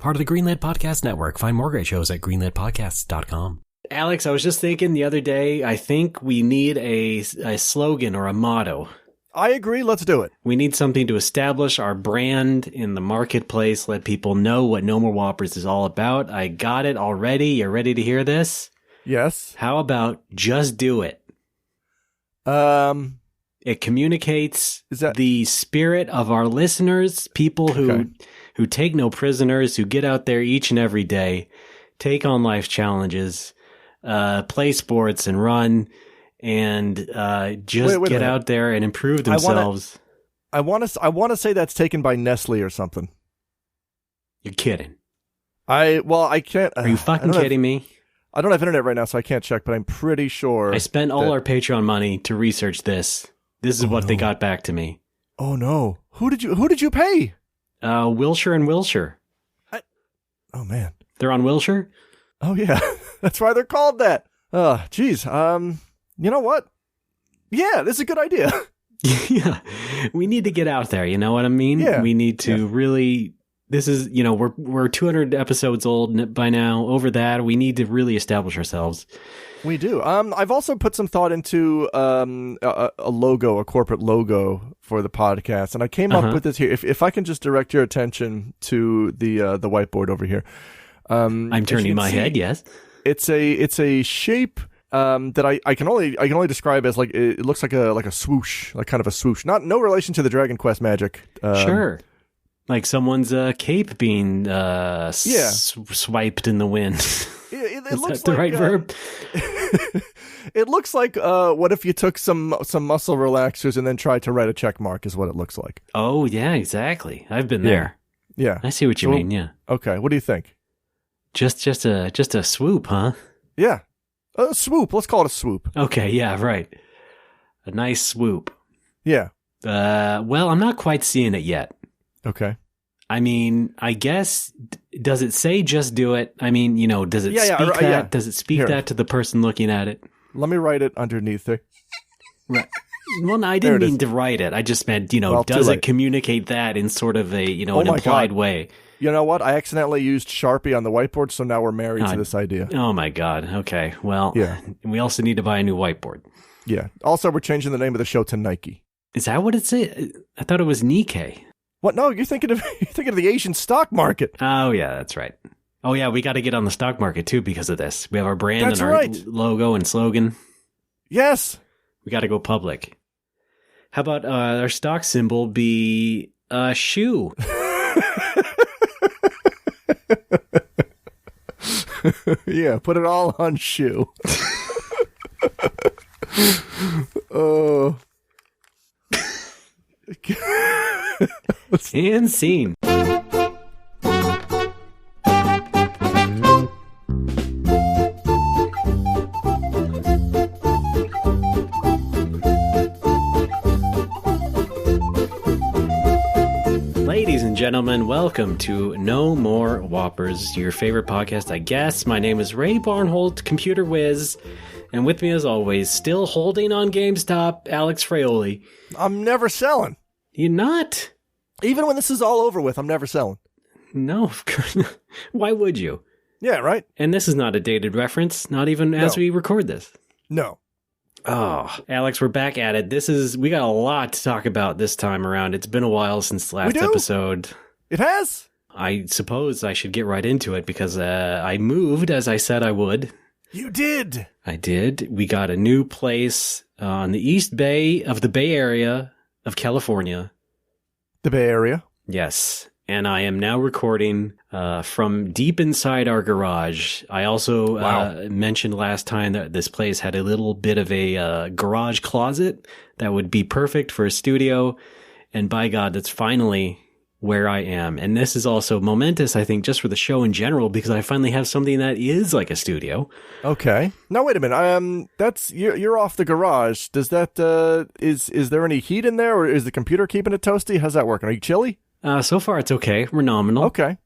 Part of the Greenlit Podcast Network. Find more great shows at greenlitpodcasts.com. Alex, I was just thinking the other day, I think we need a slogan or a motto. I agree. Let's do it. We need something to establish our brand in the marketplace, let people know what No More Whoppers is all about. I got it already. You're ready to hear this? Yes. How about just do it? It communicates the spirit of our listeners, people who take no prisoners, who get out there each and every day, take on life challenges, play sports and run, and just get out there and improve themselves. I want to say that's taken by Nestle or something. You're kidding. I can't. Are you fucking kidding me? I don't have internet right now, so I can't check, but I'm pretty sure. I spent all our Patreon money to research this. This is what they got back to me. Oh no! Who did you pay? Wilshire and Wilshire. Oh man, they're on Wilshire. Oh yeah, that's why they're called that. Geez. You know what? Yeah, this is a good idea. Yeah, we need to get out there. You know what I mean? Yeah. We need to really. This is, we're 200 episodes old by now. Over that, we need to really establish ourselves. We do. I've also put some thought into a logo, a corporate logo for the podcast, and I came up with this here. If I can just direct your attention to the whiteboard over here. I'm turning my head. Yes, it's a shape that I can only describe as like it looks like a swoosh, like kind of a swoosh. No relation to the Dragon Quest magic. Sure. Like someone's cape being swiped in the wind. It Is looks that the like, right verb? It looks like what if you took some muscle relaxers and then tried to write a check mark is what it looks like. Oh, yeah, exactly. I've been there. Yeah. I see what you mean, yeah. Okay, what do you think? Just a swoop, huh? Yeah. A swoop. Let's call it a swoop. Okay, yeah, right. A nice swoop. Yeah. Well, I'm not quite seeing it yet. Okay. I mean, I guess, does it say just do it? I mean, does it speak that? Yeah. Does it speak that to the person looking at it? Let me write it underneath there. Right. Well, no, I didn't mean to write it. I just meant, does it communicate that in sort of a, an implied way? You know what? I accidentally used Sharpie on the whiteboard, so now we're married to this idea. Oh, my God. Okay. Well, we also need to buy a new whiteboard. Yeah. Also, we're changing the name of the show to Nike. Is that what it said? I thought it was Nikkei. What? No, you're thinking of the Asian stock market. Oh, yeah, that's right. Oh, yeah, we got to get on the stock market, too, because of this. We have our brand and our logo and slogan. Yes. We got to go public. How about our stock symbol be a shoe? Yeah, put it all on shoe. Oh. And scene. Ladies and gentlemen, welcome to No More Whoppers, your favorite podcast, I guess. My name is Ray Barnholt, computer whiz, and with me as always, still holding on GameStop, Alex Fraioli. I'm never selling. You're not? Even when this is all over with, I'm never selling. No, of course not. Why would you? Yeah, right? And this is not a dated reference, not even as we record this. No. Oh, Alex, we're back at it. We got a lot to talk about this time around. It's been a while since the last episode. It has? I suppose I should get right into it because I moved as I said I would. You did? I did. We got a new place on the East Bay of the Bay Area of California. The Bay Area? Yes. And I am now recording from deep inside our garage. I also mentioned last time that this place had a little bit of a garage closet that would be perfect for a studio. And by God, that's finally where I am. And this is also momentous, I think, just for the show in general, because I finally have something that is like a studio. Okay. Now, wait a minute. That's you're off the garage. Does that is there any heat in there, or is the computer keeping it toasty? How's that working? Are you chilly? So far, it's okay. We're nominal. Okay.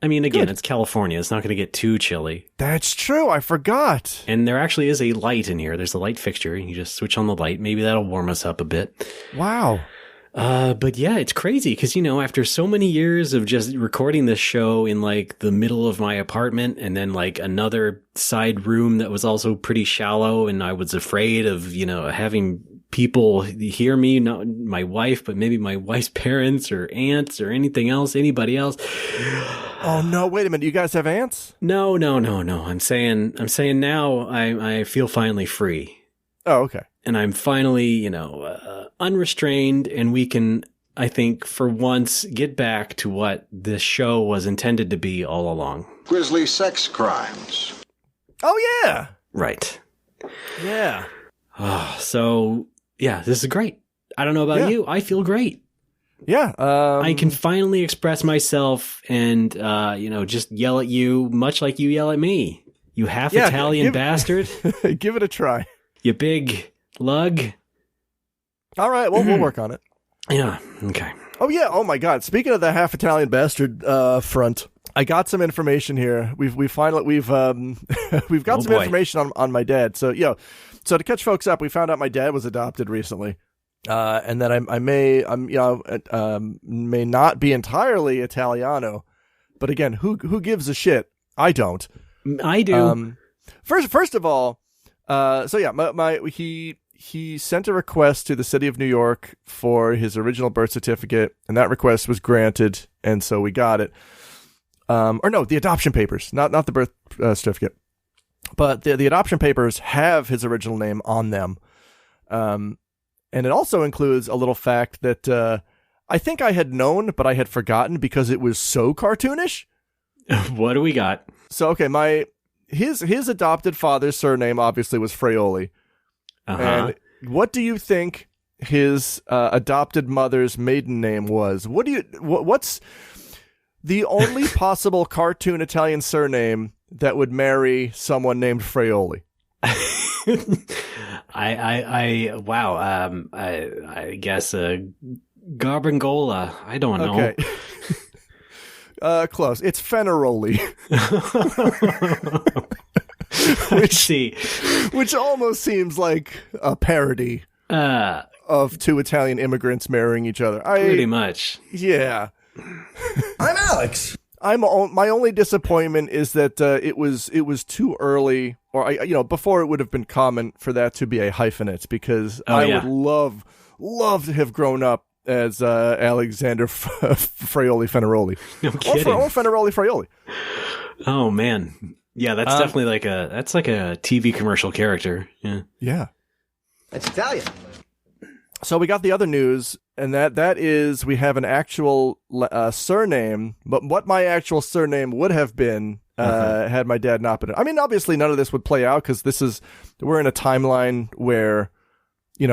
I mean, again, It's California. It's not going to get too chilly. That's true. I forgot. And there actually is a light in here. There's a light fixture. You just switch on the light. Maybe that'll warm us up a bit. Wow. But yeah, it's crazy because, after so many years of just recording this show in like the middle of my apartment and then like another side room that was also pretty shallow, and I was afraid of, having people hear me, not my wife, but maybe my wife's parents or aunts or anybody else. Oh no, wait a minute. You guys have aunts? No. I'm saying now I feel finally free. Oh, okay. And I'm finally, unrestrained, and we can, I think, for once, get back to what this show was intended to be all along. Grisly sex crimes. Oh, yeah. Right. Yeah. Oh, so, yeah, this is great. I don't know about you. I feel great. Yeah. I can finally express myself and, just yell at you, much like you yell at me. You half Italian bastard. Give it a try. You big lug. All right, well, we'll work on it. Yeah, okay. Oh, yeah. Oh, my God. Speaking of the half Italian bastard front, I got some information here. We've got some information on my dad. So, so to catch folks up, we found out my dad was adopted recently. And that I may not be entirely Italiano, but again, who gives a shit? I don't. I do. First of all, he sent a request to the city of New York for his original birth certificate, and that request was granted, and so we got it. The adoption papers, not the birth certificate, but the adoption papers have his original name on them. And it also includes a little fact that I think I had known, but I had forgotten because it was so cartoonish. What do we got? So, okay, his adopted father's surname obviously was Fraioli. Uh-huh. And what do you think his adopted mother's maiden name was? What's the only possible cartoon Italian surname that would marry someone named Fraioli? I guess Garbangola. I don't know. Okay. Close. It's Fenaroli. Which almost seems like a parody of two Italian immigrants marrying each other. Pretty much. Yeah. I'm Alex. My only disappointment is that it was too early, or before it would have been common for that to be a hyphenate, because would love to have grown up as Alexander Fraioli Fenaroli. No kidding. Or Fenaroli Fraioli. Oh man. Yeah, that's definitely like a TV commercial character. Yeah. Yeah. That's Italian. So we got the other news, and that is we have an actual surname, but what my actual surname would have been had my dad not been. I mean, obviously none of this would play out because we're in a timeline where,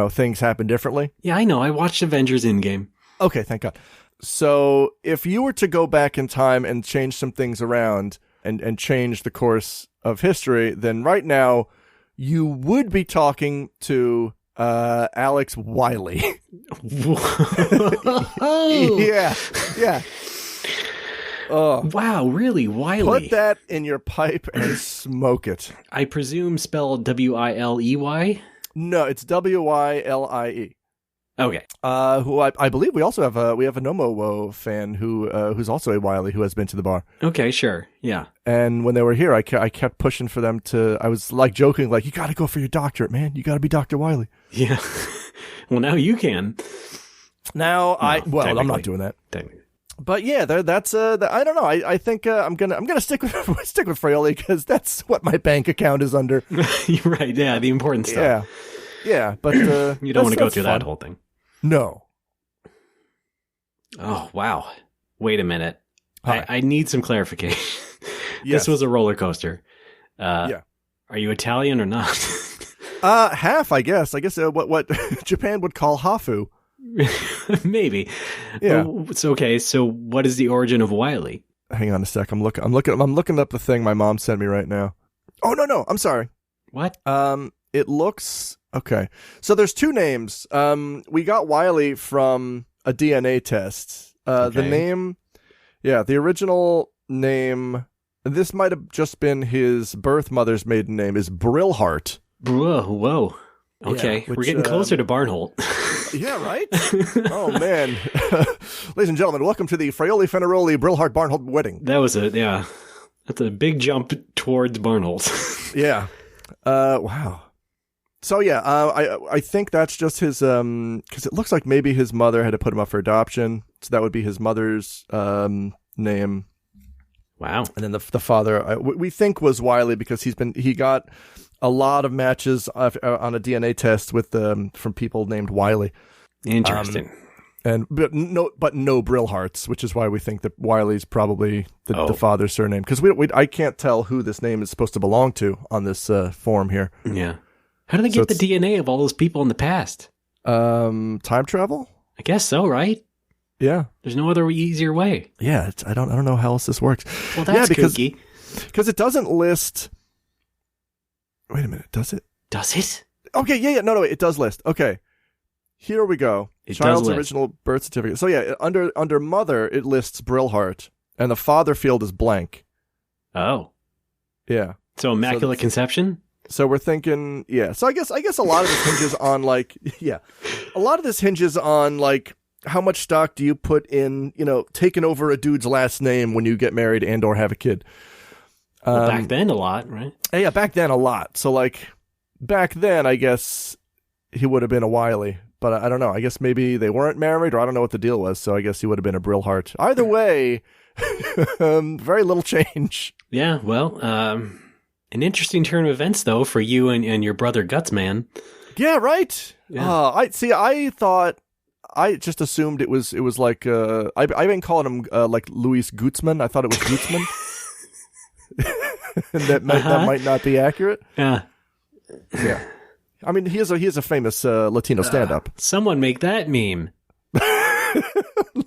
things happen differently. Yeah, I know. I watched Avengers Endgame. Okay, thank God. So if you were to go back in time and change some things around and change the course of history, then right now you would be talking to Alex Wiley. Yeah. Oh, wow, really? Wiley? Put that in your pipe and smoke it. I presume spelled Wiley? No, it's Wylie. Okay. Who I believe we also have a Nomo fan who's also a Wiley who has been to the bar. Okay, sure. Yeah. And when they were here, I kept pushing for them to. I was like joking, like, you got to go for your doctorate, man. You got to be Dr. Wiley. Yeah. Well, now you can. Now I'm not doing that. Technically. But yeah, that's I don't know. I think I'm gonna stick with Fraioli because that's what my bank account is under. You're right. Yeah, the important stuff. Yeah, but you don't want to go through fun. that whole thing. No. Oh wow! Wait a minute. I need some clarification. Yes. This was a roller coaster. Yeah. Are you Italian or not? Half, I guess. I guess what Japan would call hafu. Maybe. Yeah. It's okay. So, what is the origin of Wiley? Hang on a sec. I'm looking up the thing my mom sent me right now. Oh no! I'm sorry. What? It looks okay. So there's two names. We got Wiley from a DNA test. The name, the original name. This might have just been his birth mother's maiden name. Is Brillhart. Whoa. Okay, Yeah, we're getting closer to Barnholt. Yeah, right? Oh, man. Ladies and gentlemen, welcome to the Fraioli Fenaroli Brillhart Barnholt wedding. That's a big jump towards Barnholt. Yeah. Wow. So, yeah, I think that's just his, because it looks like maybe his mother had to put him up for adoption. So that would be his mother's name. Wow. And then the father, we think was Wiley because he got a lot of matches on a DNA test with from people named Wiley. Interesting. But no Brillharts, which is why we think that Wiley's probably the father's surname. Because I can't tell who this name is supposed to belong to on this form here. Yeah. How do they get the DNA of all those people in the past? Time travel? I guess so, right? Yeah. There's no other easier way. Yeah. I don't know how else this works. Well, that's kooky. Because it doesn't list. Wait a minute. Does it? Does it? Okay. Yeah. No. It does list. Okay. Here we go. Child's original birth certificate. So yeah, under mother, it lists Brillhart, and the father field is blank. Oh. Yeah. So immaculate conception? So we're thinking, yeah. So I guess a lot of this hinges on how much stock do you put in, taking over a dude's last name when you get married and or have a kid. Well, back then a lot, right? Yeah, back then a lot. So back then I guess he would have been a Wiley, but I don't know. I guess maybe they weren't married, or I don't know what the deal was. So I guess he would have been a Brillhart. Either way, very little change. Yeah, well, an interesting turn of events, though, for you and your brother Gutsman. Yeah, right. Yeah. I just assumed it was like I've been calling him like Luis Gutzman. I thought it was Gutzman. And that might not be accurate. Yeah. I mean, he is a famous Latino stand-up. Someone make that meme.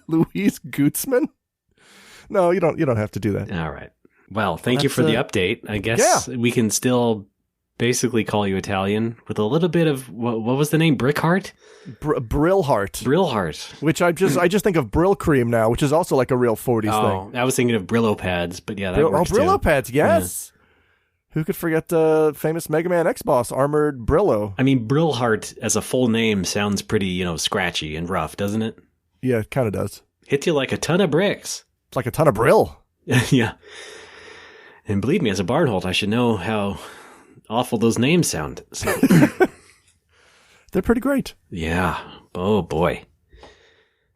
Luis Gutzman? No, you don't have to do that. All right. Well, thank you for the update. I guess we can still basically call you Italian with a little bit of what was the name? Brickheart? Brillhart. Brillhart. Which I just think of Brill Cream now, which is also like a real 40s thing. I was thinking of Brillo pads, but yeah, that works Brillo too. pads, yes. Yeah. Who could forget the famous Mega Man X-Boss, Armored Brillo? I mean, Brillhart as a full name sounds pretty, scratchy and rough, doesn't it? Yeah, it kind of does. Hits you like a ton of bricks. It's like a ton of Brill. Yeah. And believe me, as a Barnholt, I should know how awful those names sound. So. They're pretty great. Yeah. Oh, boy.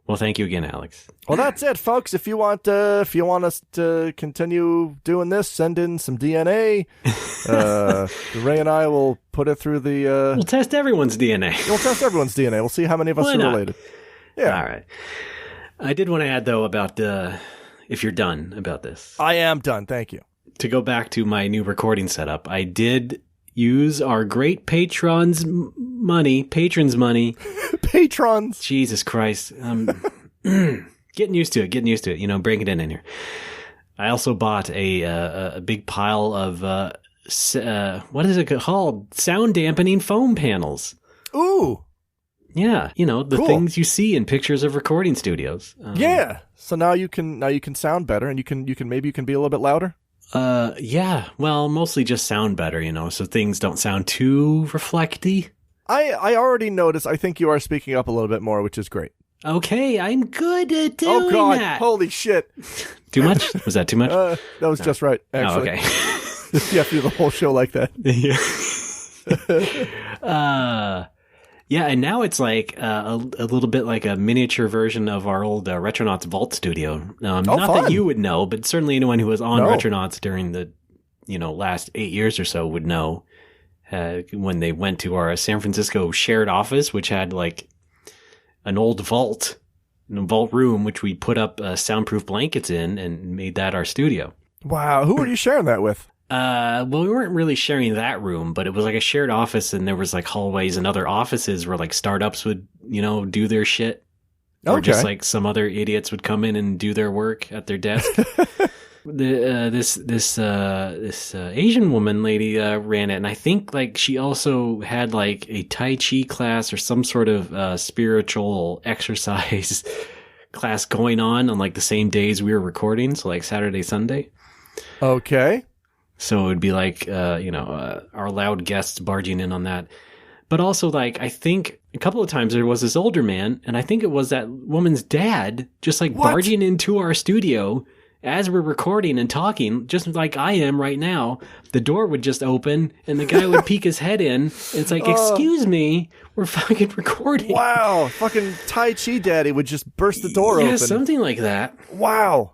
Well, thank you again, Alex. Well, that's it, folks. If you want us to continue doing this, send in some DNA. Ray and I will put it through the... We'll test everyone's DNA. We'll test everyone's DNA. We'll see how many of us are related. Yeah. All right. I did want to add, though, about if you're done about this. I am done. Thank you. To go back to my new recording setup, I did use our great patrons' money. Patrons. Jesus Christ. Getting used to it, breaking it in here. I also bought a big pile of, what is it called? Sound dampening foam panels. Ooh. Yeah. The cool. things you see in pictures of recording studios. Yeah. So now you can sound better, and you can be a little bit louder. Yeah. Well, mostly just sound better, so things don't sound too reflecty. I already noticed. I think you are speaking up a little bit more, which is great. Okay, I'm good at doing that. Oh, God. Holy shit. Too much? Was that too much? That was just right, actually. Oh, okay. You have to do the whole show like that. Yeah, and now it's like a little bit like a miniature version of our old Retronauts Vault studio. Not fun. that you would know, but certainly anyone who was on Retronauts during the last 8 years or so would know when they went to our San Francisco shared office, which had like an old vault room, which we put up soundproof blankets in and made that our studio. Wow. Who are you sharing that with? Well, we weren't really sharing that room, but it was like a shared office, and there was like hallways and other offices where like startups would, do their shit. Or just like some other idiots would come in and do their work at their desk. This Asian woman lady ran it, and I think like she also had like a Tai Chi class or some sort of spiritual exercise class going on like the same days we were recording, so like Saturday, Sunday. Okay. So it would be like our loud guests barging in on that. But also, like, I think a couple of times there was this older man, and I think it was that woman's dad just like barging into our studio as we're recording and talking, just like I am right now. The door would just open and the guy would peek his head in. It's like, excuse me, we're fucking recording. Wow. Fucking Tai Chi daddy would just burst the door open. Yeah, something like that. Wow.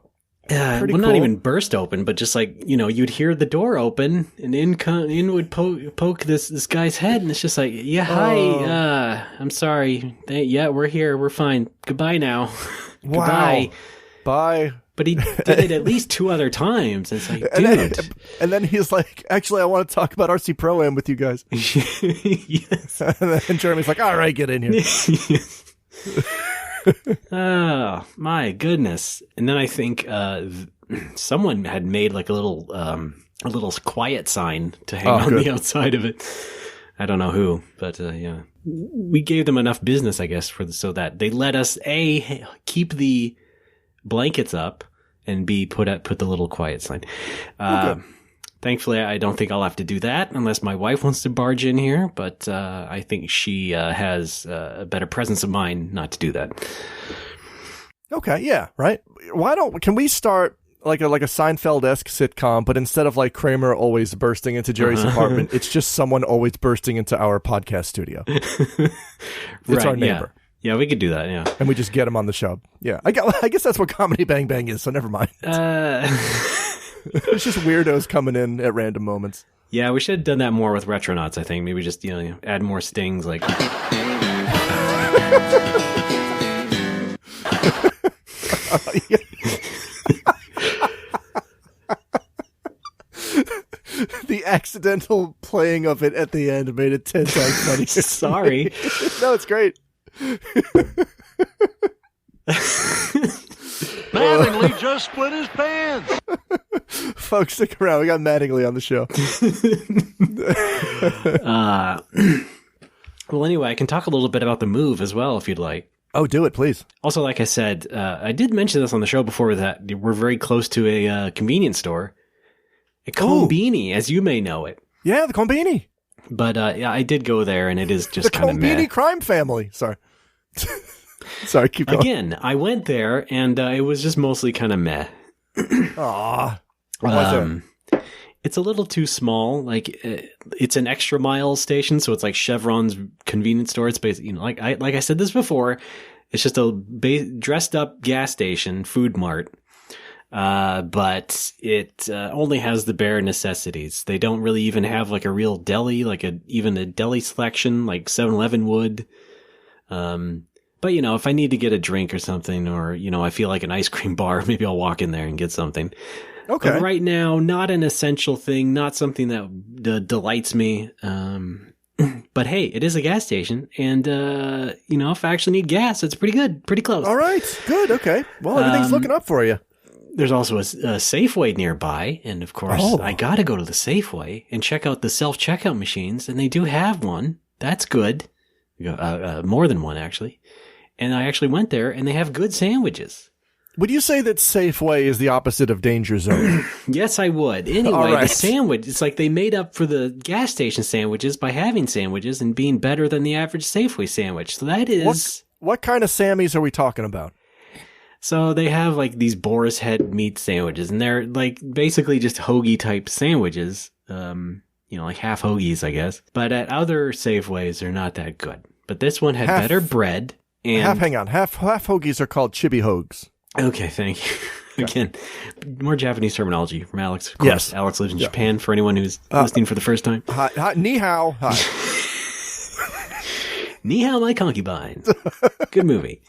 Well, cool. Not even burst open, but just like, you'd hear the door open and in would poke this guy's head. And it's just like, yeah, hi. I'm sorry. Yeah, we're here. We're fine. Goodbye now. Wow. Goodbye. Bye. But he did it at least 2 other times. It's like, dude. And then he's like, actually, I want to talk about RC Pro-Am with you guys. Yes. And then Jeremy's like, all right, get in here. Oh, my goodness. And then I think someone had made like a little quiet sign to hang on the outside of it. I don't know who, but yeah. We gave them enough business, I guess, so that they let us, A, keep the blankets up, and B, put the little quiet sign. Thankfully, I don't think I'll have to do that unless my wife wants to barge in here, but I think she has a better presence of mind not to do that. Okay, yeah, right. Can we start like a Seinfeld-esque sitcom, but instead of like Kramer always bursting into Jerry's apartment, it's just someone always bursting into our podcast studio. It's our neighbor. Yeah, we could do that, yeah. And we just get him on the show. Yeah, I guess that's what Comedy Bang Bang is, so never mind. It's just weirdos coming in at random moments. Yeah, we should have done that more with Retronauts, I think. Maybe just, add more stings, like... The accidental playing of it at the end made it 10 times funnier. Sorry. No, it's great. Mattingly just split his pants. Folks, stick around. We got Mattingly on the show. Well, anyway, I can talk a little bit about the move as well, if you'd like. Oh, do it, please. Also, like I said, I did mention this on the show before that we're very close to a convenience store. A Combini, as you may know it. Yeah, the Combini. But yeah, I did go there, and it is just kind of meh. The Combini crime family. Sorry. Sorry, keep going. Again, I went there, and it was just mostly kind of meh. Aw. What was it? It's a little too small. Like, it's an extra mile station, so it's like Chevron's convenience store. It's basically, like I said this before, it's just a dressed up gas station, food mart. But it only has the bare necessities. They don't really even have like a real deli, like even a deli selection like 7-Eleven would. But if I need to get a drink or something, or I feel like an ice cream bar, maybe I'll walk in there and get something. Okay. But right now, not an essential thing, not something that delights me. But hey, it is a gas station, and if I actually need gas, it's pretty good, pretty close. All right, good, okay. Well, everything's looking up for you. There's also a Safeway nearby, and of course, I gotta go to the Safeway and check out the self-checkout machines, and they do have one. That's good. More than one, actually. And I actually went there, and they have good sandwiches. Would you say that Safeway is the opposite of Danger Zone? Yes, I would. Anyway, The sandwich, it's like they made up for the gas station sandwiches by having sandwiches and being better than the average Safeway sandwich. So that is... What kind of Sammys are we talking about? So they have like these boar's head meat sandwiches, and they're like basically just hoagie type sandwiches. Like half hoagies, I guess. But at other Safeways, they're not that good. But this one had better bread. And Half hoagies are called chibi hoags. Okay, thank you. Again, more Japanese terminology from Alex. Of course, yes. Alex lives in Japan, for anyone who's listening for the first time. Hi, ni hao. Hi. Ni hao, my concubines. Good movie.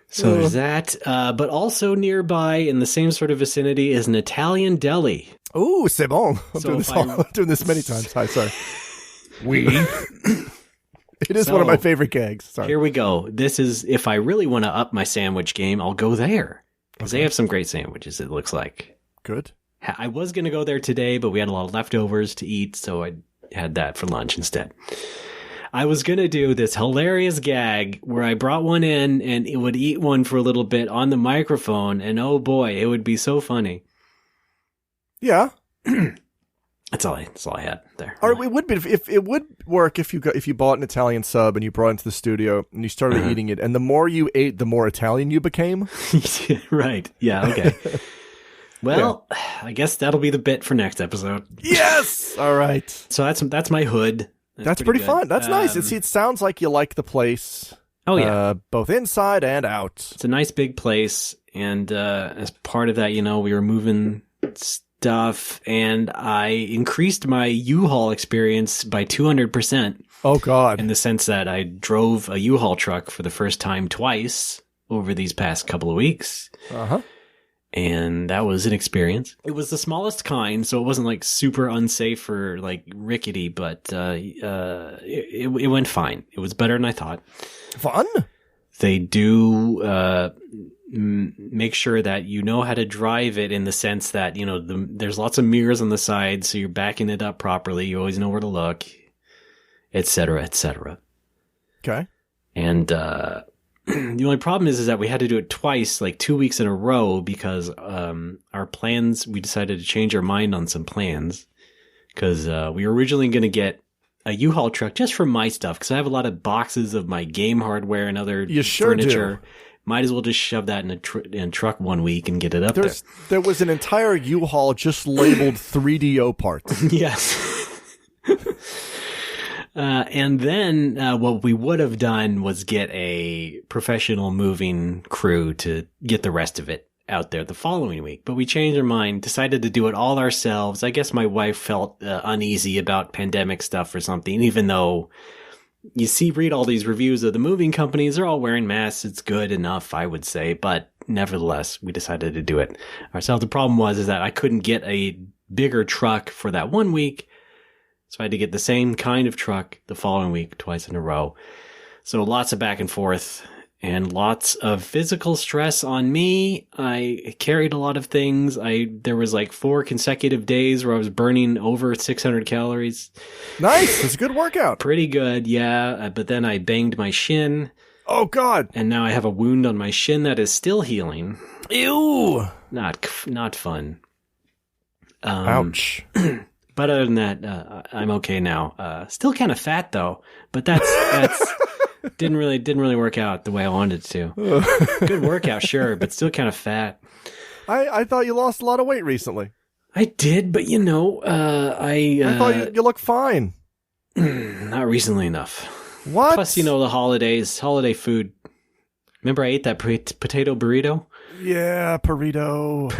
So there's that. But also nearby, in the same sort of vicinity, is an Italian deli. Ooh, c'est bon. I'm doing this many times. Hi, sorry. It is one of my favorite gags. Sorry. Here we go. This is, if I really want to up my sandwich game, I'll go there. Because they have some great sandwiches, it looks like. Good. I was going to go there today, but we had a lot of leftovers to eat, so I had that for lunch instead. I was going to do this hilarious gag where I brought one in and it would eat one for a little bit on the microphone, and oh boy, it would be so funny. Yeah. That's all I had there. Or it would be if it would work if you bought an Italian sub and you brought it into the studio and you started eating it, and the more you ate, the more Italian you became. Right. Yeah. Okay. Well, I guess that'll be the bit for next episode. Yes. All right. So that's my hood. That's pretty good. fun. That's nice. It sounds like you like the place. Oh yeah, both inside and out. It's a nice big place, and as part of that, we were moving stuff, and I increased my U-Haul experience by 200%. Oh God! In the sense that I drove a U-Haul truck for the first time twice over these past couple of weeks. And that was an experience. It was the smallest kind, so it wasn't like super unsafe or like rickety, but it went fine. It was better than I thought. Fun? They do make sure that you know how to drive it in the sense that, there's lots of mirrors on the side, so you're backing it up properly. You always know where to look, et cetera, et cetera. Okay. And the only problem is that we had to do it twice, like 2 weeks in a row, because our plans, we decided to change our mind on some plans, because we were originally going to get a U-Haul truck just for my stuff, because I have a lot of boxes of my game hardware and other furniture. Do. Might as well just shove that in a truck 1 week and get it up there. There was an entire U-Haul just labeled 3DO parts. Yes. And then what we would have done was get a professional moving crew to get the rest of it out there the following week. But we changed our mind, decided to do it all ourselves. I guess my wife felt uneasy about pandemic stuff or something, even though read all these reviews of the moving companies. They're all wearing masks. It's good enough, I would say. But nevertheless, we decided to do it ourselves. The problem is that I couldn't get a bigger truck for that 1 week. So I had to get the same kind of truck the following week, twice in a row. So lots of back and forth and lots of physical stress on me. I carried a lot of things. There was like 4 consecutive days where I was burning over 600 calories. Nice. That's a good workout. Pretty good, yeah. But then I banged my shin. Oh, God. And now I have a wound on my shin that is still healing. Ew. Not fun. Ouch. But other than that, I'm okay now. Still kind of fat though, but that's didn't really work out the way I wanted it to. Good workout, sure, but still kind of fat. I thought you lost a lot of weight recently. I did, but I thought you look fine. Not recently enough. What? Plus, the holiday food. Remember I ate that potato burrito? Yeah, burrito.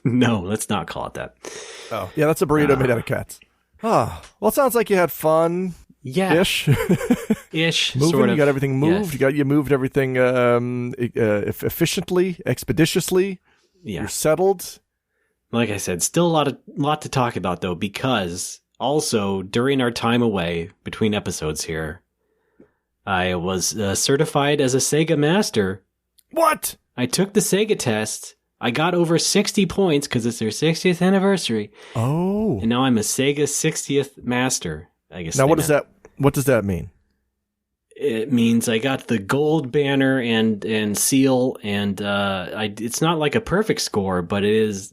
No, let's not call it that. Oh, yeah, that's a burrito made out of cats. Well, it sounds like you had fun. Yeah. Ish. Moving, sort of. You got everything moved. Yes. You moved everything efficiently, expeditiously. Yeah. You're settled. Like I said, still a lot to talk about though, because also during our time away between episodes here, I was certified as a Sega Master. What? I took the Sega test. I got over 60 points because it's their 60th anniversary. Oh. And now I'm a Sega 60th Master, I guess. Now, what does that mean? It means I got the gold banner and seal, and it's not like a perfect score, but it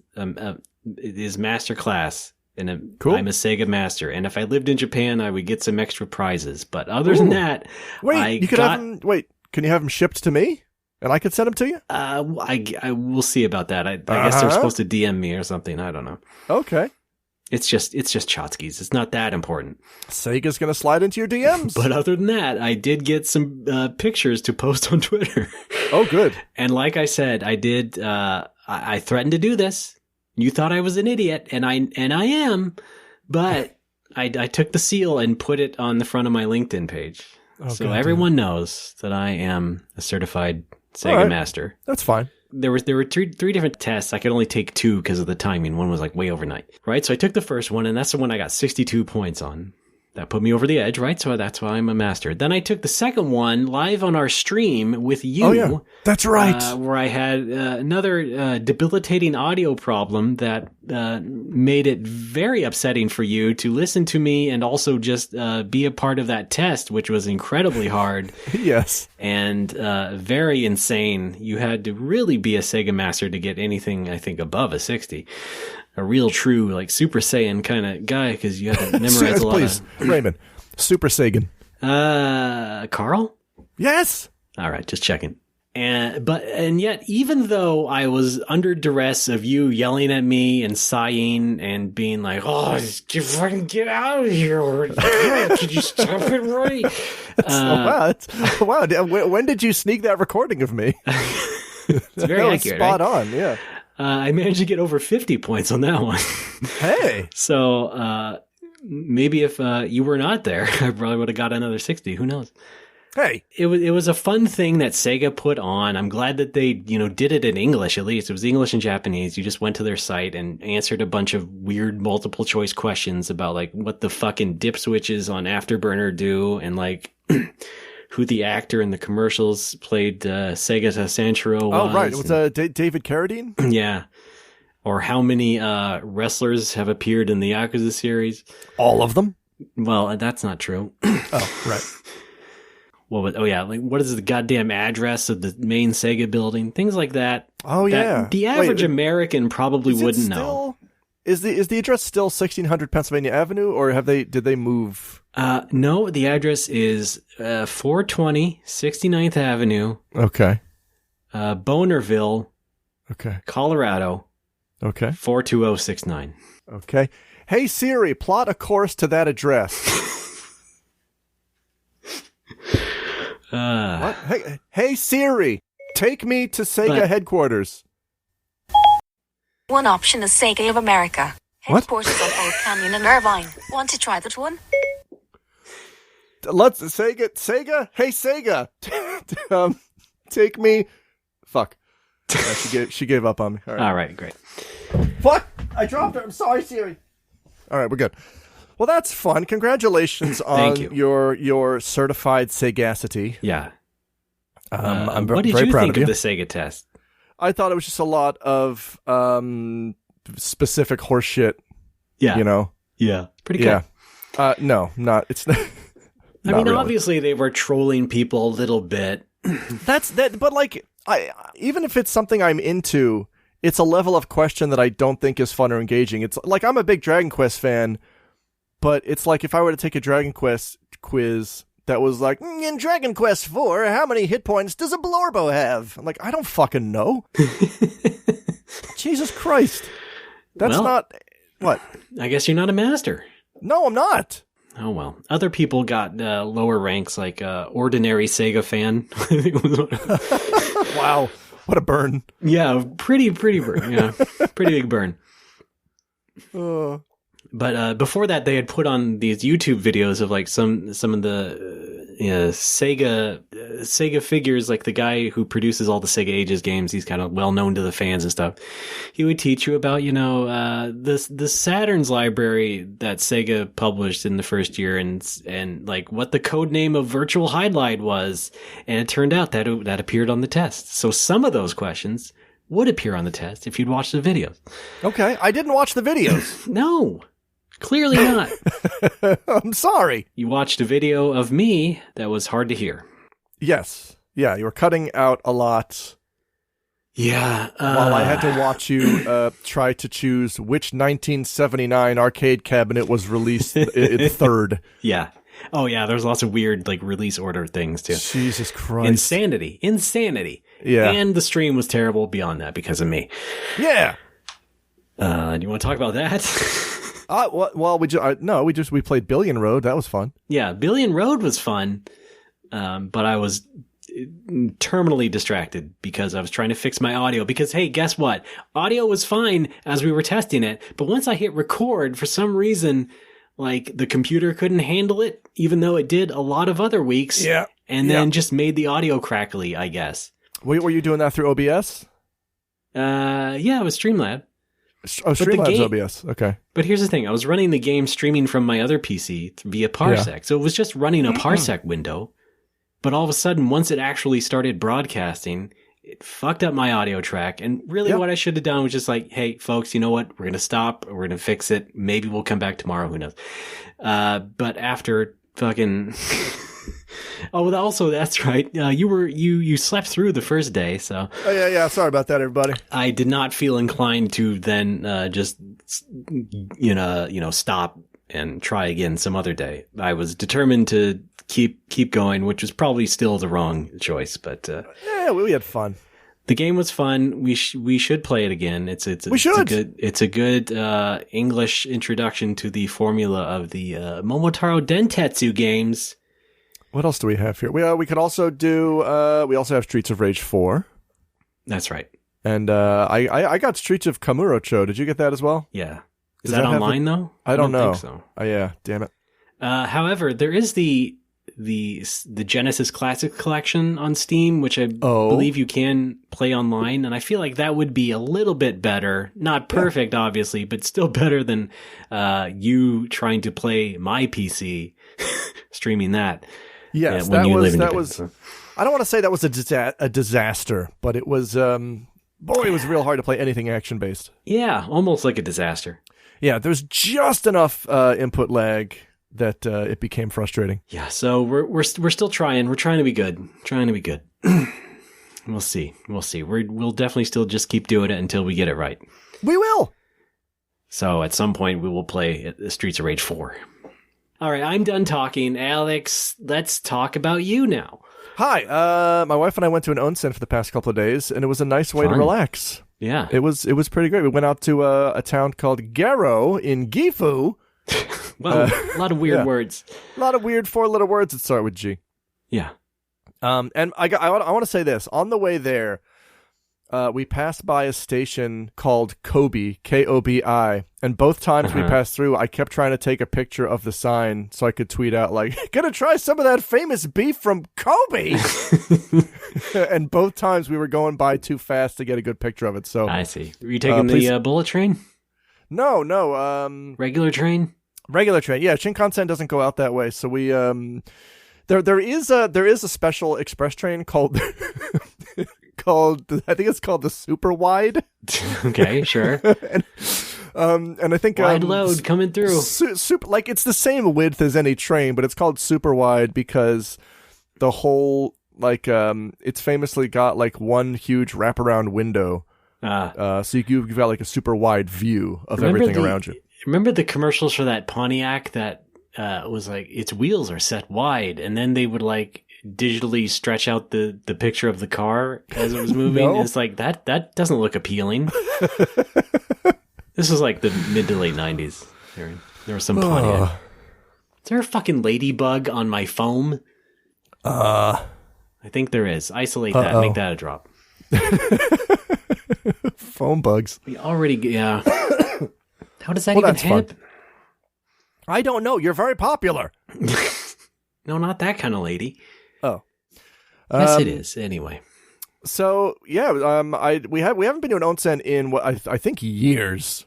is master class. And cool. I'm a Sega Master. And if I lived in Japan, I would get some extra prizes. But other than that, can you have them shipped to me? And I could send them to you? I will see about that. I guess they're supposed to DM me or something. I don't know. Okay. It's just Chotskys. It's not that important. Sega's going to slide into your DMs. But other than that, I did get some pictures to post on Twitter. Oh, good. And like I said, I did. I threatened to do this. You thought I was an idiot, and I am. But I took the seal and put it on the front of my LinkedIn page, so everyone knows that I am a certified Sega Master. That's fine. There were three different tests. I could only take 2 because of the timing. One was like way overnight, right? So I took the first one, and that's the one I got 62 points on. That put me over the edge, right? So that's why I'm a master. Then I took the second one live on our stream with you. Oh, yeah. That's right. Where I had another debilitating audio problem that made it very upsetting for you to listen to me and also just be a part of that test, which was incredibly hard. Yes. And very insane. You had to really be a Sega Master to get anything, I think, above a 60. a real true like Super Saiyan kind of guy because you have to memorize a lot. Please, Raymond, Super Sagan. Carl? Yes. All right, just checking. And yet, even though I was under duress of you yelling at me and sighing and being like, "Oh, fucking get out of here! Could you stop it, right?" Wow. When did you sneak that recording of me? It's very accurate. Spot right? on. Yeah. I managed to get over 50 points on that one. Hey. So maybe if you were not there, I probably would have got another 60. Who knows? Hey, it was a fun thing that Sega put on. I'm glad that they, did it in English, at least. It was English and Japanese. You just went to their site and answered a bunch of weird multiple choice questions about like what the fucking dip switches on Afterburner do and like who the actor in the commercials played Sega Sanshiro was. Oh, right. It was David Carradine? Yeah. Or how many wrestlers have appeared in the Yakuza series. All of them? Well, that's not true. Oh, right. Like what is the goddamn address of the main Sega building? Things like that. Oh, yeah. The average American probably wouldn't know. Is the address still 1600 Pennsylvania Avenue, or did they move? No, the address is 420 69th Avenue. Okay. Bonerville. Okay. Colorado. Okay. 42069. Okay. Hey Siri, plot a course to that address. What? Hey Siri, take me to Sega headquarters. One option is Sega of America. What? Headquarters on Old Canyon and Irvine. Want to try that one? Let's Sega. Hey Sega, take me. Fuck. She gave up on me. All right, great. Fuck! I dropped her. I'm sorry, Siri. All right, we're good. Well, that's fun. Congratulations on your certified sagacity. Yeah. I'm what did very you proud think of of you. the Sega test? I thought it was just a lot of specific horse shit. Yeah. Yeah. Pretty good. Yeah. No, not. It's not. I mean, really. Obviously they were trolling people a little bit. That's that. But like, even if it's something I'm into, it's a level of question that I don't think is fun or engaging. It's like I'm a big Dragon Quest fan. But it's like if I were to take a Dragon Quest quiz that was like, in Dragon Quest 4, how many hit points does a Blorbo have? I'm like, I don't fucking know. Jesus Christ. That's not... What? I guess you're not a master. No, I'm not. Oh, well. Other people got lower ranks, like ordinary Sega fan. Wow. What a burn. Yeah, pretty burn. Yeah, pretty big burn. But before that, they had put on these YouTube videos of like some of the Sega figures, like the guy who produces all the Sega Ages games. He's kind of well known to the fans and stuff. He would teach you about the Saturn's library that Sega published in the first year, and like what the code name of Virtual Highlight was. And it turned out that that appeared on the test. So some of those questions would appear on the test if you'd watched the videos. Okay, I didn't watch the videos. No. Clearly not. I'm sorry. You watched a video of me that was hard to hear. Yes. Yeah, you were cutting out a lot. Yeah. While I had to watch you try to choose which 1979 arcade cabinet was released in third. Yeah. Oh, yeah, there's lots of weird like release order things, too. Jesus Christ. Insanity. Yeah. And the stream was terrible beyond that because of me. Yeah. Do you want to talk about that? Well, we played Billion Road. That was fun. Yeah, Billion Road was fun, but I was terminally distracted because I was trying to fix my audio. Because, hey, guess what? Audio was fine as we were testing it, but once I hit record, for some reason, like the computer couldn't handle it, even though it did a lot of other weeks. Yeah. And then just made the audio crackly, I guess. Were you doing that through OBS? Yeah, it was Streamlab. Oh, Streamlabs OBS. Okay. But here's the thing. I was running the game streaming from my other PC via Parsec. Yeah. So it was just running a Parsec window. But all of a sudden, once it actually started broadcasting, it fucked up my audio track. And really what I should have done was just like, hey, folks, you know what? We're going to stop. We're going to fix it. Maybe we'll come back tomorrow. Who knows? But after fucking... Oh, also, that's right. You slept through the first day, so. Oh yeah. Sorry about that, everybody. I did not feel inclined to then just stop and try again some other day. I was determined to keep going, which was probably still the wrong choice, but yeah, we had fun. The game was fun. We should play it again. It's a good English introduction to the formula of the Momotaro Dentetsu games. What else do we have here? We could also do. We also have Streets of Rage 4. That's right. And I got Streets of Kamurocho. Did you get that as well? Yeah. Is that online though? I don't know. Think so. Oh yeah, damn it. However, there is the Genesis Classic Collection on Steam, which I believe you can play online, and I feel like that would be a little bit better. Not perfect, obviously, but still better than you trying to play my PC, streaming that. Yes, that was. I don't want to say that was a disaster, but it was. It was real hard to play anything action based. Yeah, almost like a disaster. Yeah, there's just enough input lag that it became frustrating. Yeah, so we're still trying. We're trying to be good. We'll see. We'll definitely still just keep doing it until we get it right. We will. So at some point we will play Streets of Rage 4. All right, I'm done talking. Alex, let's talk about you now. Hi, my wife and I went to an onsen for the past couple of days, and it was a nice way to relax. Yeah. It was pretty great. We went out to a town called Garo in Gifu. Well, a lot of weird words. A lot of weird four-letter words that start with G. Yeah. And I want to say this. On the way there, we passed by a station called Kobe, Kobi, and both times we passed through, I kept trying to take a picture of the sign so I could tweet out, like, gonna try some of that famous beef from Kobe! And both times we were going by too fast to get a good picture of it. So I see. Were you taking the bullet train? No. Regular train? Regular train. Yeah, Shinkansen doesn't go out that way. So we there is a special express train called I think it's called the Super Wide. Okay, sure. And I think wide load coming through. Super, like it's the same width as any train, but it's called Super Wide because the whole it's famously got like one huge wraparound window. So you've got like a super wide view of everything around you. Remember the commercials for that Pontiac that was like its wheels are set wide, and then they would like digitally stretch out the picture of the car as it was moving? No. It's like that doesn't look appealing. This was like the mid to late 90s. There was some Pontiac. Is there a fucking ladybug on my foam? I think there is. Isolate that. Make that a drop. Foam bugs. We already, yeah. How does that even happen? Fun. I don't know. You're very popular. No, not that kind of lady. Oh. Yes, it is. Anyway. So, yeah, we haven't been to an onsen in what I think years.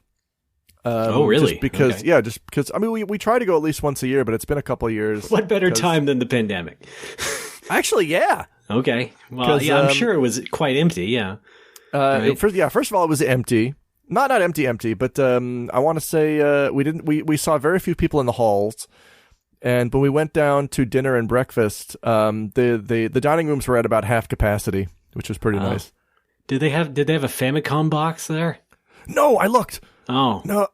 Oh, really? Just because, I mean, we try to go at least once a year, but it's been a couple of years. What better time than the pandemic? Actually, yeah. Okay. Well, yeah, I'm sure it was quite empty, yeah. Right? First of all, it was empty. Not empty, but I want to say we saw very few people in the halls. And when we went down to dinner and breakfast, the dining rooms were at about half capacity, which was pretty nice. Did they have a Famicom box there? No, I looked. Oh. No,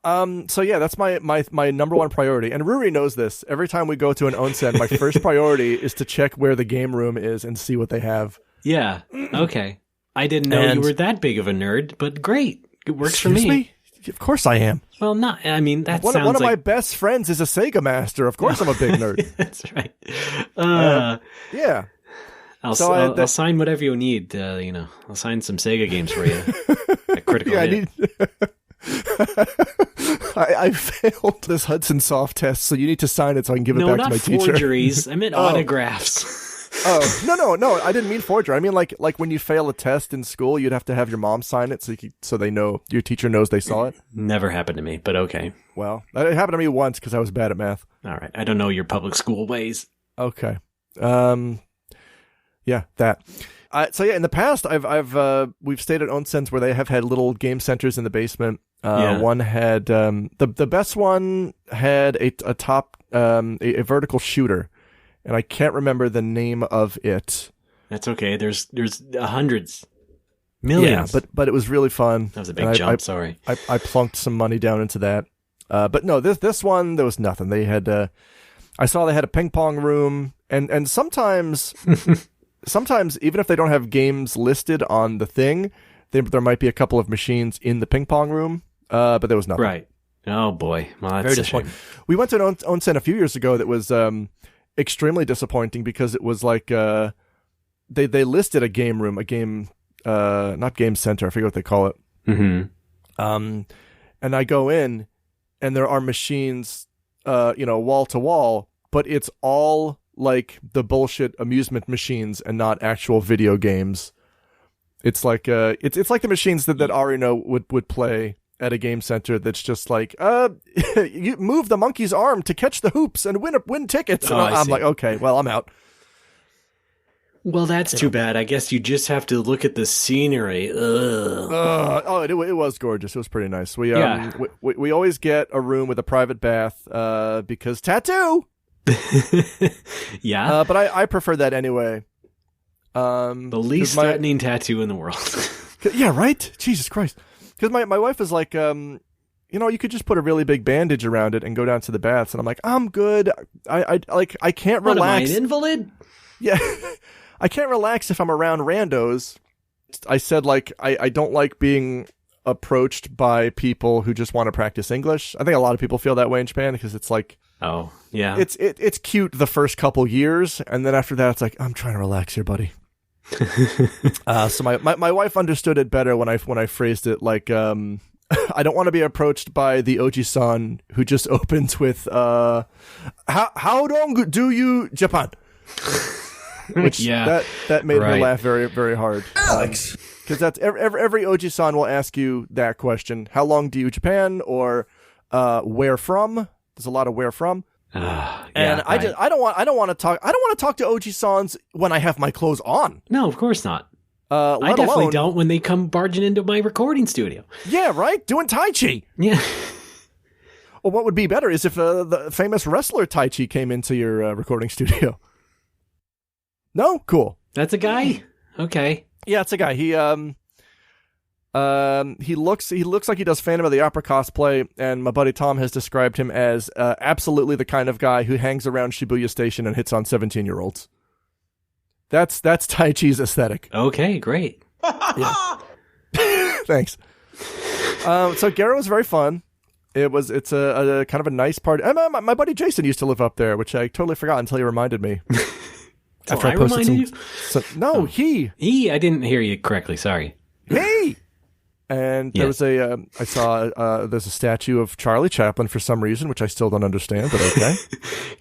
so yeah, that's my number one priority. And Ruri knows this. Every time we go to an onsen, my first priority is to check where the game room is and see what they have. Yeah. Okay. I didn't know you were that big of a nerd, but great. It works for me. Of course I am. Well, not. I mean, that sounds like... One of my best friends is a Sega master. Of course I'm a big nerd. That's right. Yeah. I'll sign whatever you need. I'll sign some Sega games for you. At Critical Hit. I failed this Hudson Soft test, so you need to sign it so I can give it back to my teacher. No, not forgeries. I meant autographs. Oh, no, I didn't mean forgery. I mean like when you fail a test in school, you'd have to have your mom sign it so they know, your teacher knows they saw it. Never happened to me, but okay. Well, it happened to me once because I was bad at math. All right. I don't know your public school ways. Okay. Yeah, that. So yeah, in the past, we've stayed at onsens where they have had little game centers in the basement. One had the best one had a vertical shooter, and I can't remember the name of it. That's okay. There's hundreds. Millions. Yeah, but it was really fun. That was a big jump. Sorry. I plunked some money down into that. But no, this one there was nothing. They had I saw they had a ping pong room, and sometimes even if they don't have games listed on the thing, there might be a couple of machines in the ping pong room. But there was nothing. Right. Oh boy. Well, that's very disappointing. We went to an onsen a few years ago that was extremely disappointing because it was like they listed a game room, not game center, I forget what they call it. Mm-hmm. And I go in, and there are machines, wall to wall, but it's all like the bullshit amusement machines and not actual video games. It's like it's like the machines that Arino would play at a game center. That's just like you move the monkey's arm to catch the hoops and win tickets. And I'm like, okay, well, I'm out. Well, that's too bad. I guess you just have to look at the scenery. It was gorgeous. It was pretty nice. We always get a room with a private bath because tattoo. Yeah, but I prefer that anyway. The least threatening tattoo in the world. Yeah, right. Jesus Christ. Because my wife is like, you could just put a really big bandage around it and go down to the baths, and I'm like, I'm good. I can't relax. What, am I, an invalid? Yeah. I can't relax if I'm around randos. I said, like, I don't like being approached by people who just want to practice English. I think a lot of people feel that way in Japan because it's like, oh, yeah. It's cute the first couple years, and then after that, it's like, I'm trying to relax here, buddy. So my wife understood it better when I phrased it like, I don't want to be approached by the Oji-san who just opens with, how long do you Japan? Which that made her laugh very, very hard. Alex. Because that's every Oji-san will ask you that question. How long do you Japan? Or where from? There's a lot of where from. I don't want to talk to Oji-sans when I have my clothes on. No, of course not. I definitely don't when they come barging into my recording studio. Yeah, right? Doing Tai Chi. Yeah. Well, what would be better is if the famous wrestler Tai Chi came into your recording studio. No? Cool. That's a guy? Okay. Yeah, it's a guy. He looks like he does Phantom of the Opera cosplay, and my buddy Tom has described him as absolutely the kind of guy who hangs around Shibuya Station and hits on 17-year-olds. That's Tai Chi's aesthetic. Okay, great. Yeah. Thanks. So Garo was very fun. It's a kind of a nice party. My buddy Jason used to live up there, which I totally forgot until he reminded me. After I posted you? He. I didn't hear you correctly. Sorry. Hey. And there was I saw there's a statue of Charlie Chaplin for some reason, which I still don't understand, but okay.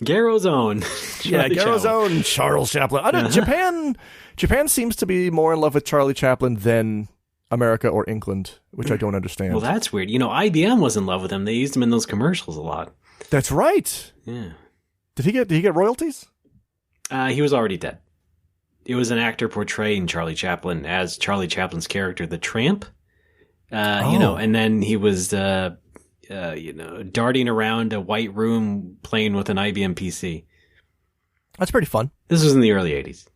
Garrow's own. Garrow's own Charles Chaplin. Japan seems to be more in love with Charlie Chaplin than America or England, which I don't understand. Well, that's weird. IBM was in love with him. They used him in those commercials a lot. That's right. Yeah. Did he get royalties? He was already dead. It was an actor portraying Charlie Chaplin as Charlie Chaplin's character, the Tramp. And then he was, darting around a white room playing with an IBM PC. That's pretty fun. This was in the early 80s.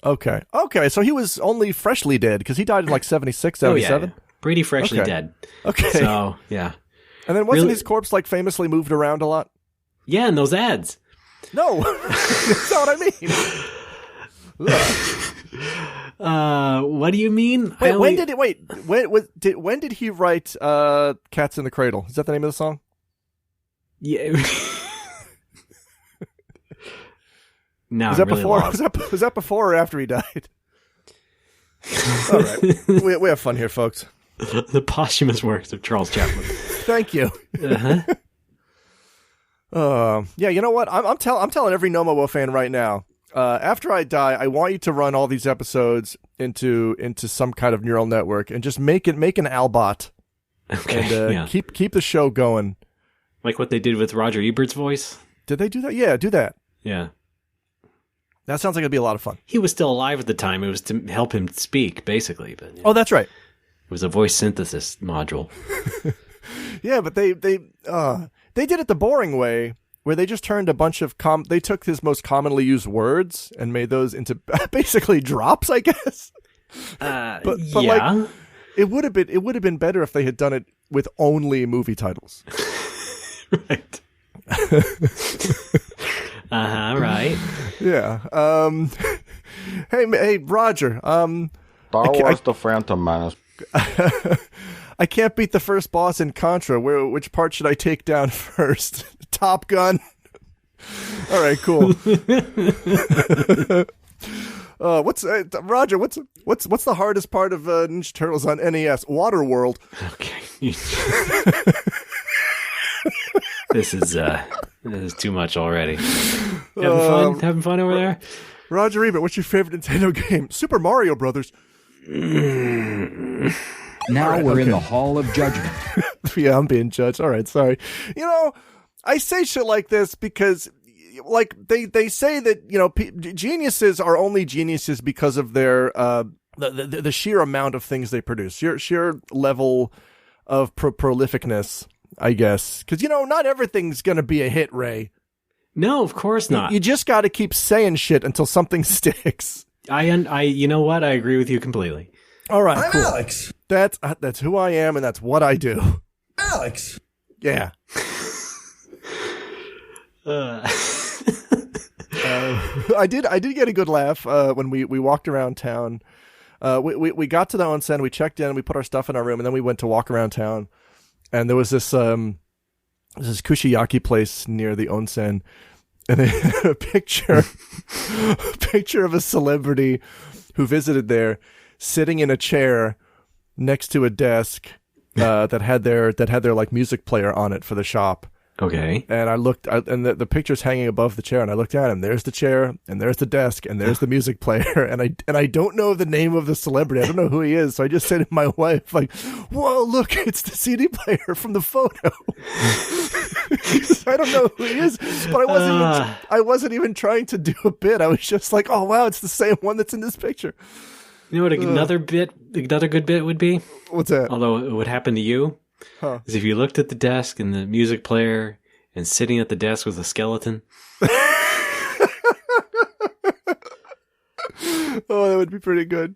Okay. So he was only freshly dead because he died in like 76, 77? Yeah. Pretty freshly dead. Okay. So, yeah. And then wasn't his corpse like famously moved around a lot? Yeah, in those ads. No, that's not what I mean. What do you mean? When did he write "Cats in the Cradle"? Is that the name of the song? Yeah. No, was that before? Was that before or after he died? All right, we have fun here, folks. The posthumous works of Charles Chaplin. Thank you. Yeah, you know what? I'm telling every Nomowo fan right now. After I die, I want you to run all these episodes into some kind of neural network and just make an Albot. Okay. And keep the show going. Like what they did with Roger Ebert's voice? Did they do that? Yeah, do that. Yeah. That sounds like it'd be a lot of fun. He was still alive at the time. It was to help him speak, basically. But Oh, that's right. It was a voice synthesis module. Yeah, but they did it the boring way, where they just turned a bunch of they took his most commonly used words and made those into basically drops, I guess. But yeah. like, it would have been better if they had done it with only movie titles. Right. Right. Yeah. Hey, Roger. Star Wars: The Phantom Menace. I can't beat the first boss in Contra. Which part should I take down first? Top Gun. All right, cool. Roger? What's the hardest part of Ninja Turtles on NES? Waterworld. Okay. This is too much already. Having fun over there? Roger Ebert, what's your favorite Nintendo game? Super Mario Brothers. Now we're in the Hall of Judgment. Yeah, I'm being judged. All right, sorry. I say shit like this because, like, they say that, geniuses are only geniuses because of their the sheer amount of things they produce, sheer level of prolificness, I guess. Because, not everything's going to be a hit, Ray. No, of course not. You just got to keep saying shit until something sticks. You know what? I agree with you completely. All right, I'm cool. Alex. That's who I am, and that's what I do. Alex. Yeah. I did get a good laugh when we walked around town. We got to the onsen, we checked in, we put our stuff in our room, and then we went to walk around town. And there was this kushiyaki place near the onsen, and they had a picture of a celebrity who visited there, sitting in a chair next to a desk that had their like music player on it for the shop. Okay. And I looked, and the picture's hanging above the chair, and I looked at him. There's the chair, and there's the desk, and there's the music player, and I don't know the name of the celebrity. I don't know who he is, so I just said to my wife, like, "Whoa, look, it's the CD player from the photo." I don't know who he is, but I wasn't even trying to do a bit. I was just like, "Oh wow, it's the same one that's in this picture." You know what? Another good bit would be. What's that? Although it would happen to you. Huh. Is if you looked at the desk and the music player, and sitting at the desk was a skeleton. Oh, that would be pretty good.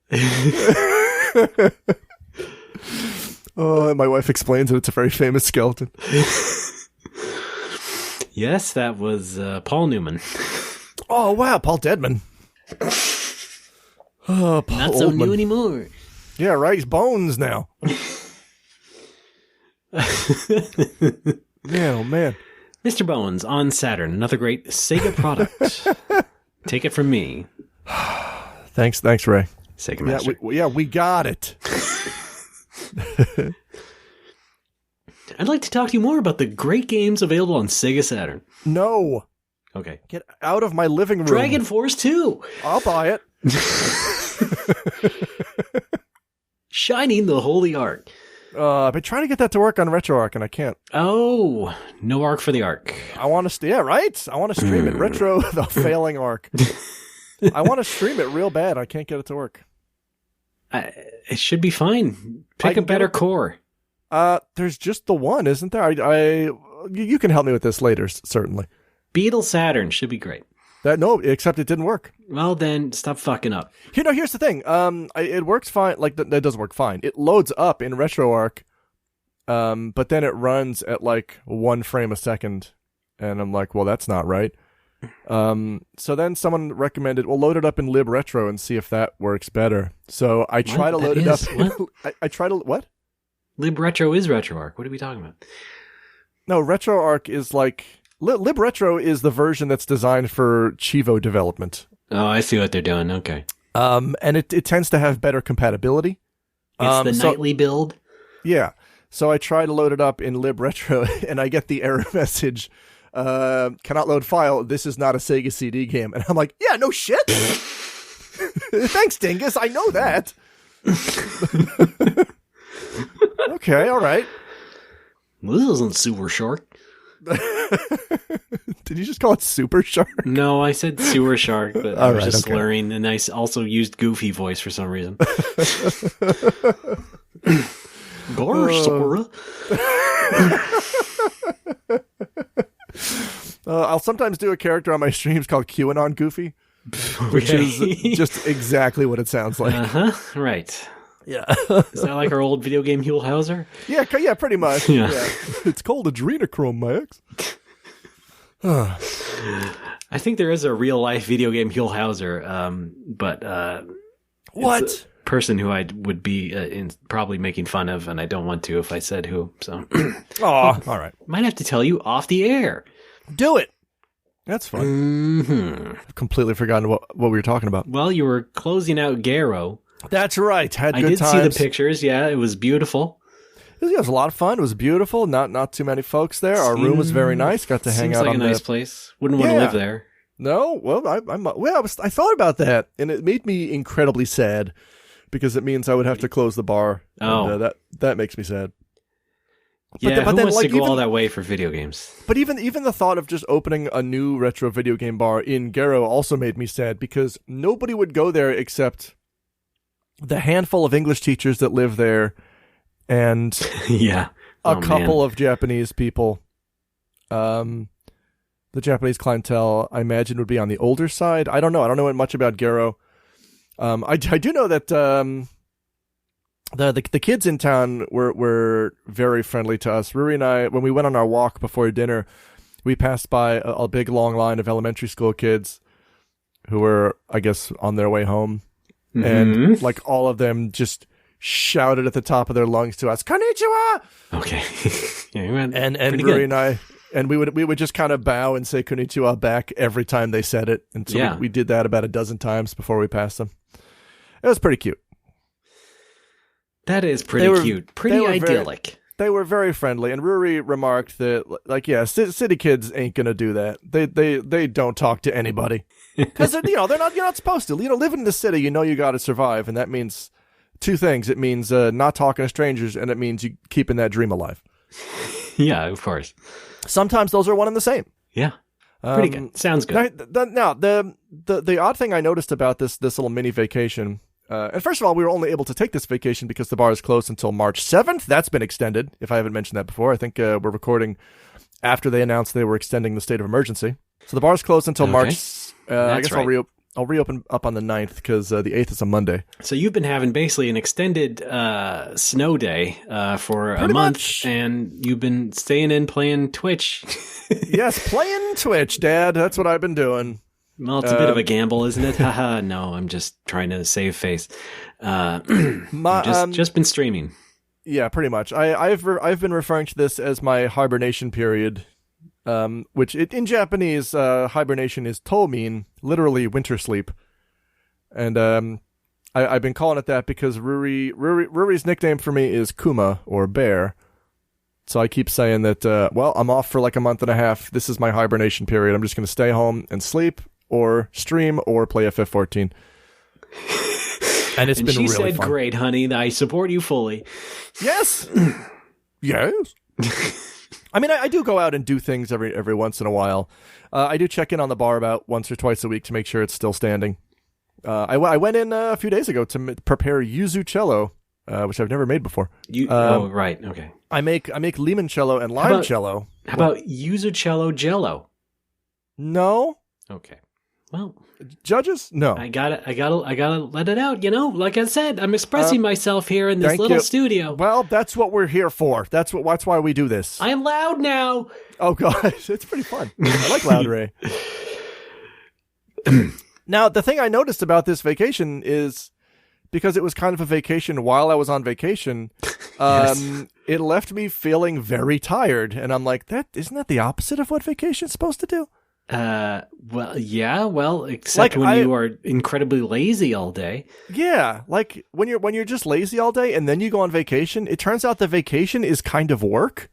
Oh, and my wife explains that it's a very famous skeleton. Yes, that was Paul Newman. Oh, wow, Paul Deadman. Oh, Paul Not so Oldman. new anymore. Yeah, right, he's bones now. Man, oh man. Mr. Bones on Saturn, another great Sega product. Take it from me. Thanks, Ray. Sega Master. We got it. I'd like to talk to you more about the great games available on Sega Saturn. No. Okay. Get out of my living room. Dragon Force 2. I'll buy it. Shining the Holy Ark. I've been trying to get that to work on RetroArch, and I can't. Oh, no Ark for the Ark. I want to, right? I want to stream it. Retro, the failing Arc. I want to stream it real bad. I can't get it to work. It should be fine. Pick a better core. There's just the one, isn't there? You can help me with this later, certainly. Beetle Saturn should be great. No, except it didn't work. Well, then stop fucking up. Here's the thing. It works fine. Like that does work fine. It loads up in RetroArch, but then it runs at like 1 frame a second, and I'm like, well, that's not right. So then someone recommended, well, load it up in libretro and see if that works better. So I try to load it up. I try to what? Libretro is RetroArch. What are we talking about? No, RetroArch is like. libretro is the version that's designed for Chivo development. Oh, I see what they're doing. Okay. And it tends to have better compatibility. It's the nightly build? Yeah. So I try to load it up in libretro, and I get the error message, cannot load file, this is not a Sega CD game. And I'm like, yeah, no shit! Thanks, Dingus, I know that! Okay, alright. Well, this isn't Super Shark. Did you just call it Super Shark? No, I said Sewer Shark, but I was just okay. slurring, and I also used Goofy voice for some reason. Gosh, Sora. I'll sometimes do a character on my streams called QAnon Goofy. which is just exactly what it sounds like. Right. Yeah. Is that like our old video game Hulhauser? Yeah, pretty much. Yeah. It's called adrenochrome, Max. I think there is a real life video game Hulhauser, but what? It's a person who I would be probably making fun of, and I don't want to if I said who. So, all right. Might have to tell you off the air. Do it. That's fun. Mm-hmm. I've completely forgotten what we were talking about. Well, you were closing out Garo. That's right. I did see the pictures. Yeah, it was beautiful. It was a lot of fun. It was beautiful. Not too many folks there. Our room was very nice. Got to hang out like on a nice place. Wouldn't want to live there. No, well, I thought about that, and it made me incredibly sad because it means I would have to close the bar. Oh, and, that makes me sad. Yeah, who wants to go all that way for video games? But even the thought of just opening a new retro video game bar in Garo also made me sad because nobody would go there except the handful of English teachers that live there and a couple of Japanese people. The Japanese clientele, I imagine, would be on the older side. I don't know. I don't know much about Garo. I do know that the kids in town were very friendly to us. Ruri and I, when we went on our walk before dinner, we passed by a big long line of elementary school kids who were, I guess, on their way home. Mm-hmm. And like all of them just shouted at the top of their lungs to us, "Konnichiwa!" Okay. and Ruri and I, and we would just kind of bow and say "Konnichiwa" back every time they said it. And so we did that about a dozen times before we passed them. It was pretty cute. That is pretty cute. Pretty idyllic. They were very friendly, and Ruri remarked that, like, city kids ain't gonna do that. They don't talk to anybody because you're not supposed to. Living in the city, you got to survive, and that means two things. It means not talking to strangers, and it means you keeping that dream alive. Yeah, of course. Sometimes those are one and the same. Yeah, pretty good. Sounds good. Now, the odd thing I noticed about this little mini vacation. And first of all, we were only able to take this vacation because the bar is closed until March 7th. That's been extended, if I haven't mentioned that before. I think we're recording after they announced they were extending the state of emergency. So the bar is closed until March. I guess right. I'll reopen up on the 9th because the 8th is a Monday. So you've been having basically an extended snow day for a month, and you've been staying in playing Twitch. Yes, playing Twitch, Dad. That's what I've been doing. Well, it's a bit of a gamble, isn't it? Haha, no, I'm just trying to save face. Just been streaming. Yeah, pretty much. I've been referring to this as my hibernation period, which in Japanese, hibernation is tomin, literally winter sleep. And I've been calling it that because Ruri's nickname for me is Kuma, or bear. So I keep saying that, I'm off for like a month and a half. This is my hibernation period. I'm just going to stay home and sleep, or stream, or play FF14. And it's been really fun. She said, "Great, honey. I support you fully." Yes. Yes. I mean, I do go out and do things every once in a while. I do check in on the bar about once or twice a week to make sure it's still standing. I went in a few days ago to prepare yuzu cello, which I've never made before. Right. Okay. I make limoncello and limecello. How about yuzu jello? No. Okay. Well, judges? No. I gotta let it out. Like I said, I'm expressing myself here in this little studio. Well, that's what we're here for. That's why we do this. I'm loud now. Oh gosh, it's pretty fun. I like loud Ray. Now, the thing I noticed about this vacation is, because it was kind of a vacation while I was on vacation, yes. It left me feeling very tired, and I'm like, isn't that the opposite of what vacation's supposed to do? Except when you are incredibly lazy all day. Yeah, like when you're just lazy all day and then you go on vacation, it turns out the vacation is kind of work.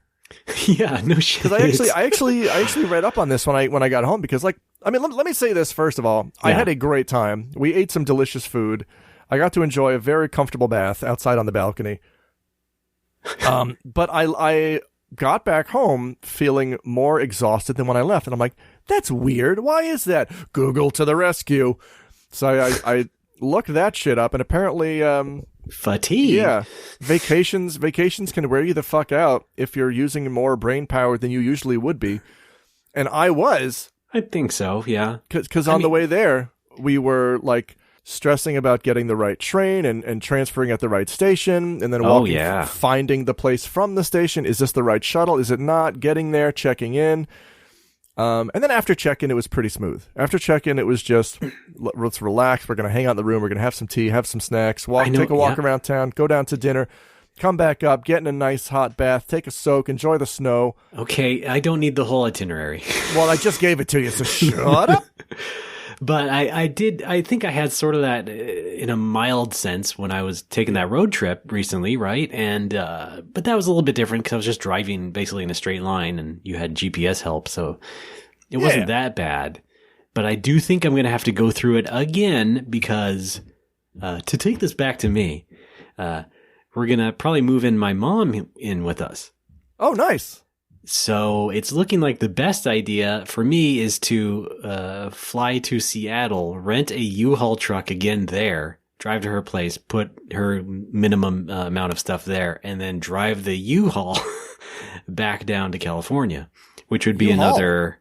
Yeah, no shit. Because I actually read up on this when I got home, because let me say this first of all. I had a great time. We ate some delicious food. I got to enjoy a very comfortable bath outside on the balcony. But I got back home feeling more exhausted than when I left, and I'm like, that's weird. Why is that? Google to the rescue. So I looked that shit up, and apparently fatigue. Yeah, vacations can wear you the fuck out if you're using more brain power than you usually would be, and I think so. Yeah, because on the way there, we were like stressing about getting the right train and transferring at the right station, and then finding the place from the station. Is this the right shuttle? Is it not? Getting there, checking in. And then after check-in, it was pretty smooth. After check-in, it was just, let's relax. We're going to hang out in the room. We're going to have some tea, have some snacks, take a walk around town, go down to dinner, come back up, get in a nice hot bath, take a soak, enjoy the snow. Okay, I don't need the whole itinerary. Well, I just gave it to you, so shut up. But I think I had sort of that in a mild sense when I was taking that road trip recently, right? And but that was a little bit different because I was just driving basically in a straight line and you had GPS help, so it wasn't that bad. But I do think I'm going to have to go through it again because to take this back to me, we're going to probably move in my mom in with us. Oh, nice. So it's looking like the best idea for me is to fly to Seattle, rent a U-Haul truck again there, drive to her place, put her minimum amount of stuff there, and then drive the U-Haul back down to California, which would be another,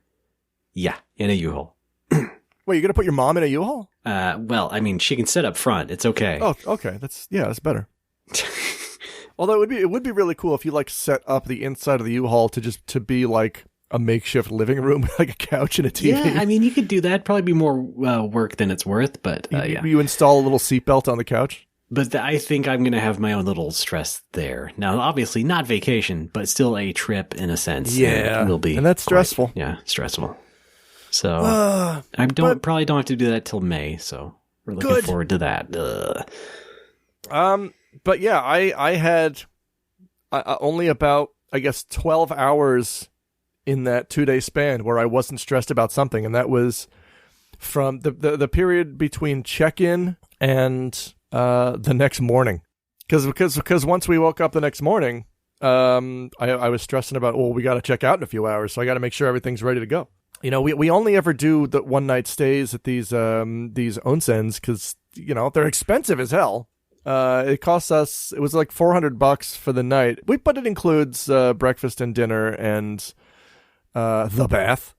in a U-Haul. Wait, you're going to put your mom in a U-Haul? Well, I mean, she can sit up front. It's okay. Oh, okay. That's better. Although it would be really cool if you like set up the inside of the U-Haul to be like a makeshift living room with like a couch and a TV. Yeah, I mean you could do that. Probably be more work than it's worth, but you install a little seatbelt on the couch. But I think I'm going to have my own little stress there. Now, obviously not vacation, but still a trip in a sense. Yeah, and will be and that's stressful. Stressful. So I probably don't have to do that till May. So we're looking forward to that. But yeah, I had only about, I guess, 12 hours in that 2-day span where I wasn't stressed about something. And that was from the period between check-in and the next morning. Because once we woke up the next morning, I was stressing about, we got to check out in a few hours. So I got to make sure everything's ready to go. You know, we only ever do the one-night stays at these onsens because, they're expensive as hell. It costs us, it was like $400 for the night. But it includes breakfast and dinner and the bath.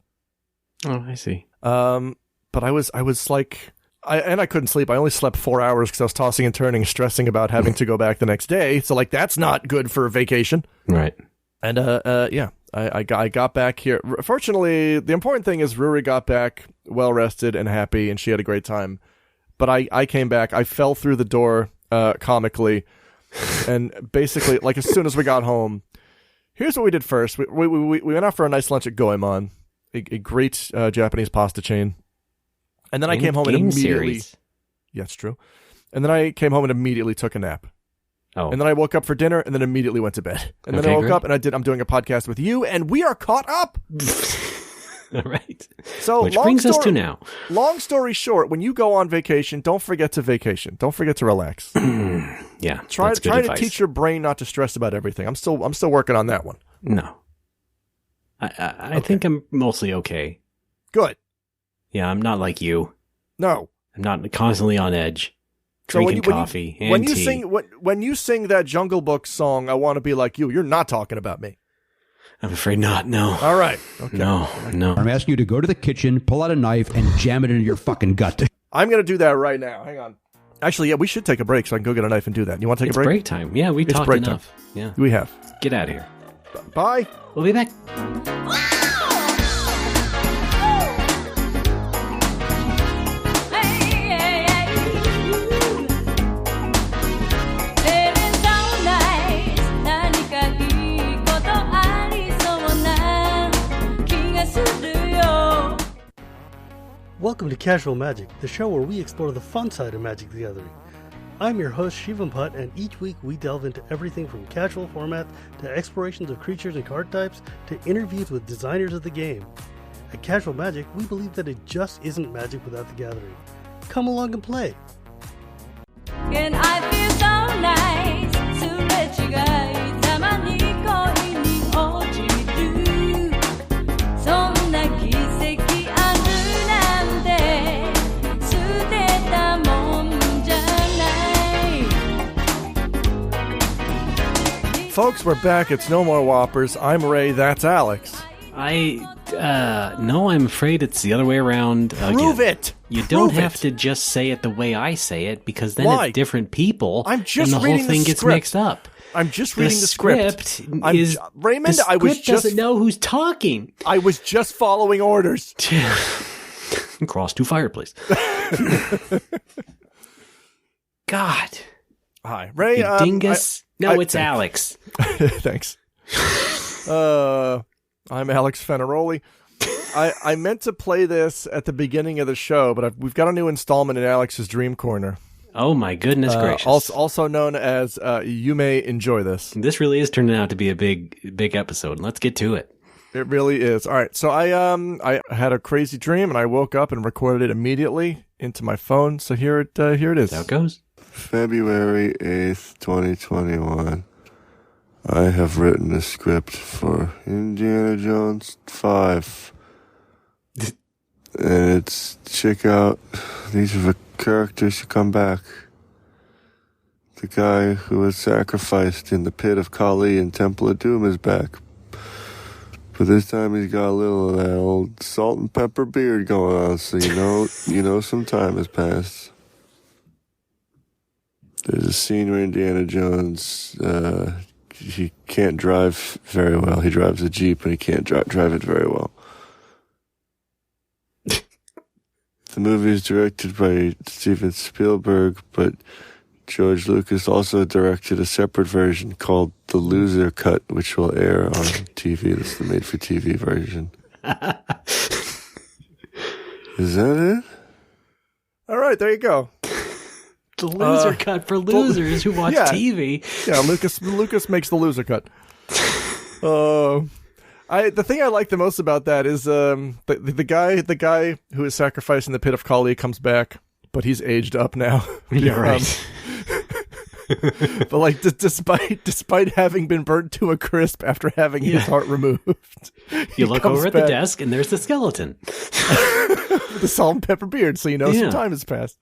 Oh, I see. But I was like, I couldn't sleep. I only slept 4 hours because I was tossing and turning, stressing about having to go back the next day. So like, that's not good for a vacation. Right. And I got back here. Fortunately, the important thing is Ruri got back well rested and happy, and she had a great time. But I came back. I fell through the door comically, and basically, like, as soon as we got home, here's what we did first. We went out for a nice lunch at Goemon, a great Japanese pasta chain. And then I came home and immediately... Yeah, it's true. And then I came home and immediately took a nap. Oh. And then I woke up for dinner and then immediately went to bed. And then I woke up and I'm doing a podcast with you, and we are caught up. All right. So which brings us to now. Long story short, when you go on vacation, don't forget to vacation. Don't forget to relax. Yeah. Try to teach your brain not to stress about everything. I'm still working on that one. No. I think I'm mostly okay. Good. Yeah, I'm not like you. No. I'm not constantly on edge. Drinking coffee and tea. When you sing that Jungle Book song, I want to be like you. You're not talking about me. I'm afraid not, no. All right. Okay. No. I'm asking you to go to the kitchen, pull out a knife, and jam it into your fucking gut. I'm going to do that right now. Hang on. Actually, yeah, we should take a break so I can go get a knife and do that. You want to take a break? It's break time. Yeah, we talked enough. Time. Yeah. We have. Get out of here. Bye. We'll be back. Welcome to Casual Magic, the show where we explore the fun side of Magic the Gathering. I'm your host, Shivam Putt, and each week we delve into everything from casual format to explorations of creatures and card types to interviews with designers of the game. At Casual Magic, we believe that it just isn't magic without the gathering. Come along and play. And I feel so nice to let you guys Folks, we're back. It's No More Whoppers. I'm Ray. That's Alex. No, I'm afraid it's the other way around. Prove it. You don't have to just say it the way I say it, because then Why? it's different people. I'm just and the reading whole thing the gets script. mixed up. I'm just reading the script. Raymond, I was just doesn't know who's talking. I was just following orders. Cross to fireplace. God. Hi, Ray. You dingus. It's Alex. Thanks. I'm Alex Fenaroli. I meant to play this at the beginning of the show, but we've got a new installment in Alex's Dream Corner. Oh my goodness gracious! Also known as You May Enjoy This. This really is turning out to be a big episode. Let's get to it. It really is. All right, so I had a crazy dream, and I woke up and recorded it immediately into my phone. So here it is. How it goes. February 8th, 2021. I have written a script for Indiana Jones 5. And it's, check out, these are the characters who come back. The guy who was sacrificed in the pit of Kali in Temple of Doom is back. But this time he's got a little of that old salt and pepper beard going on, so you know some time has passed. There's a scene where Indiana Jones, he can't drive very well. He drives a Jeep and he can't drive it very well. The movie is directed by Steven Spielberg, but George Lucas also directed a separate version called The Loser Cut, which will air on TV. This is the made-for-TV version. Is that it? All right, there you go. The loser cut for losers who watch TV. Yeah, Lucas makes the loser cut. The thing I like the most about that is the guy who is sacrificed in the pit of Kali comes back, but he's aged up now. You're right. But like, despite having been burnt to a crisp after having his heart removed, you look over at the desk and there's the skeleton, the salt and pepper beard. So some time has passed.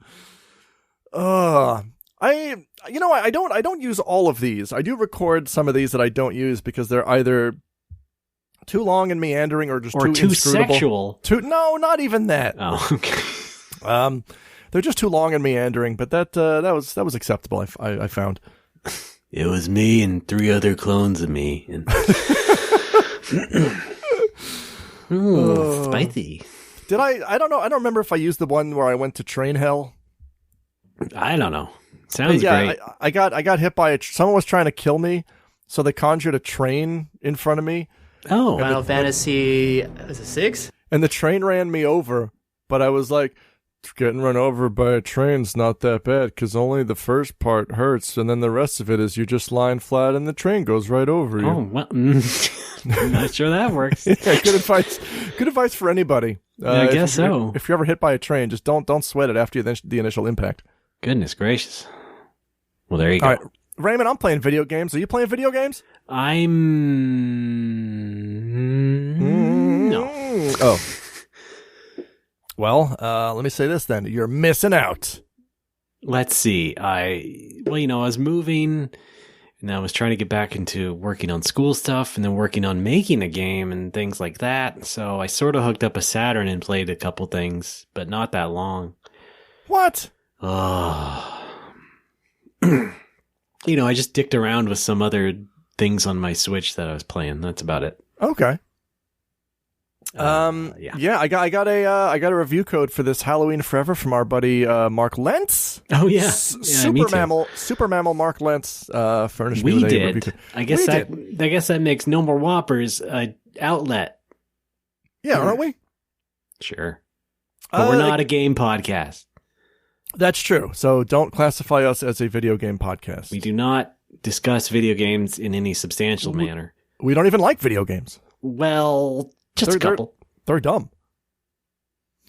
I don't use all of these. I do record some of these that I don't use because they're either too long and meandering or just too sexual. No, not even that. Oh, okay. They're just too long and meandering, but that was acceptable. I found it was me and 3 other clones of me. And spicy. Did I don't know. I don't remember if I used the one where I went to train hell. I don't know. Sounds great. I got hit by someone was trying to kill me, so they conjured a train in front of me. Oh, Final Fantasy was it 6? And the train ran me over, but I was like, getting run over by a train's not that bad because only the first part hurts, and then the rest of it is you're just lying flat and the train goes right over you. Oh, well, I'm not sure that works. Yeah, good advice. Good advice for anybody. I guess so. If you're ever hit by a train, just don't sweat it after the initial impact. Goodness gracious. Well, there you go. All right. Raymond, I'm playing video games. Are you playing video games? No. Oh. Well, let me say this then. You're missing out. Let's see. I was moving, and I was trying to get back into working on school stuff and then working on making a game and things like that. So I sort of hooked up a Saturn and played a couple things, but not that long. What? I just dicked around with some other things on my Switch that I was playing. That's about it. Okay. Yeah. I got a review code for this Halloween Forever from our buddy Mark Lentz. Oh yeah, Super Mammal Mark Lentz furnished me with a review code. I guess that makes No More Whoppers an outlet. Yeah, aren't we? Sure, but we're not a game podcast. That's true. So don't classify us as a video game podcast. We do not discuss video games in any substantial manner. We don't even like video games. Well, just a couple. They're dumb.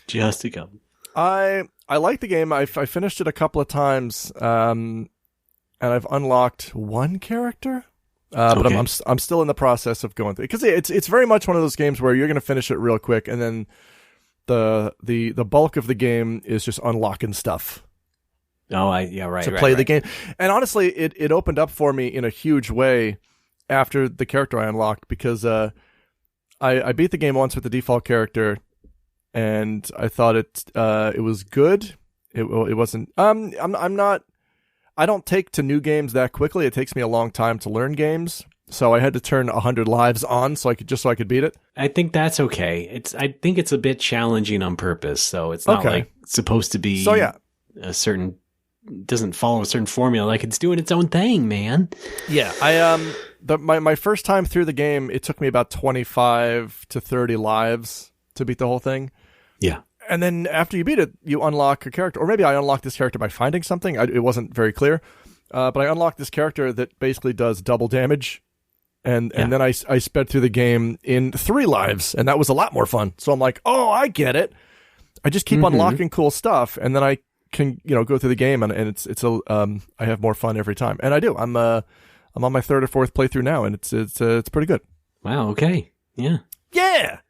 Just a couple. I like the game. I finished it a couple of times, and I've unlocked one character. But I'm still in the process of going through, because it's very much one of those games where you're going to finish it real quick, and then the bulk of the game is just unlocking stuff. Oh, right. To play the game, and honestly, it opened up for me in a huge way after the character I unlocked, because I I beat the game once with the default character, and I thought it was good. It wasn't. I'm not. I don't take to new games that quickly. It takes me a long time to learn games, so I had to turn 100 lives on so I could beat it. I think that's okay. I think it's a bit challenging on purpose, so it's not like supposed to be. So yeah, a certain doesn't follow a certain formula. Like it's doing its own thing, man. Yeah, my first time through the game, it took me about 25 to 30 lives to beat the whole thing. Yeah. And then after you beat it, you unlock a character. Or maybe I unlocked this character by finding something. It wasn't very clear. But I unlocked this character that basically does double damage. And then I sped through the game in 3 lives. And that was a lot more fun. So I'm like, oh, I get it. I just keep unlocking cool stuff. And then I can, go through the game. And I have more fun every time. And I do. I'm on my 3rd or 4th playthrough now. And it's pretty good. Wow. Okay. Yeah. Yeah.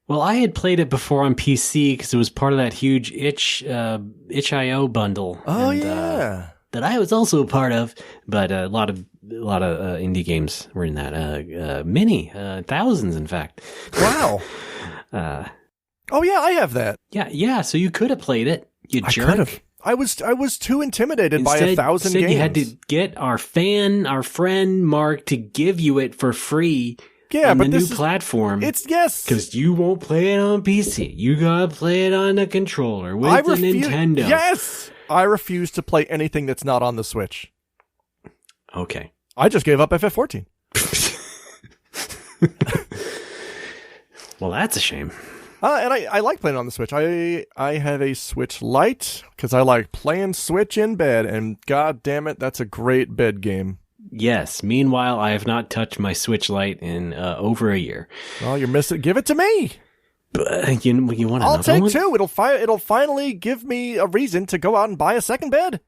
Well, I had played it before on PC because it was part of that huge itch.io bundle. Oh, yeah. That I was also a part of, but a lot of indie games were in that. Many, thousands, in fact. Wow. Oh yeah, I have that. Yeah. So you could have played it. You jerk. I could have. I was too intimidated by 1,000 games. You had to get our friend Mark to give you it for free. Yeah, on but the new platform. It's yes, because you won't play it on PC. You gotta play it on a controller with the Nintendo. Yes, I refuse to play anything that's not on the Switch. Okay, I just gave up FF14. Well, that's a shame. And I like playing on the Switch. I have a Switch Lite because I like playing Switch in bed, and god damn it, that's a great bed game. Yes. Meanwhile, I have not touched my Switch Lite in over a year. Oh, you're missing. Give it to me. But you want? I'll take one? 2. It'll finally give me a reason to go out and buy a second bed.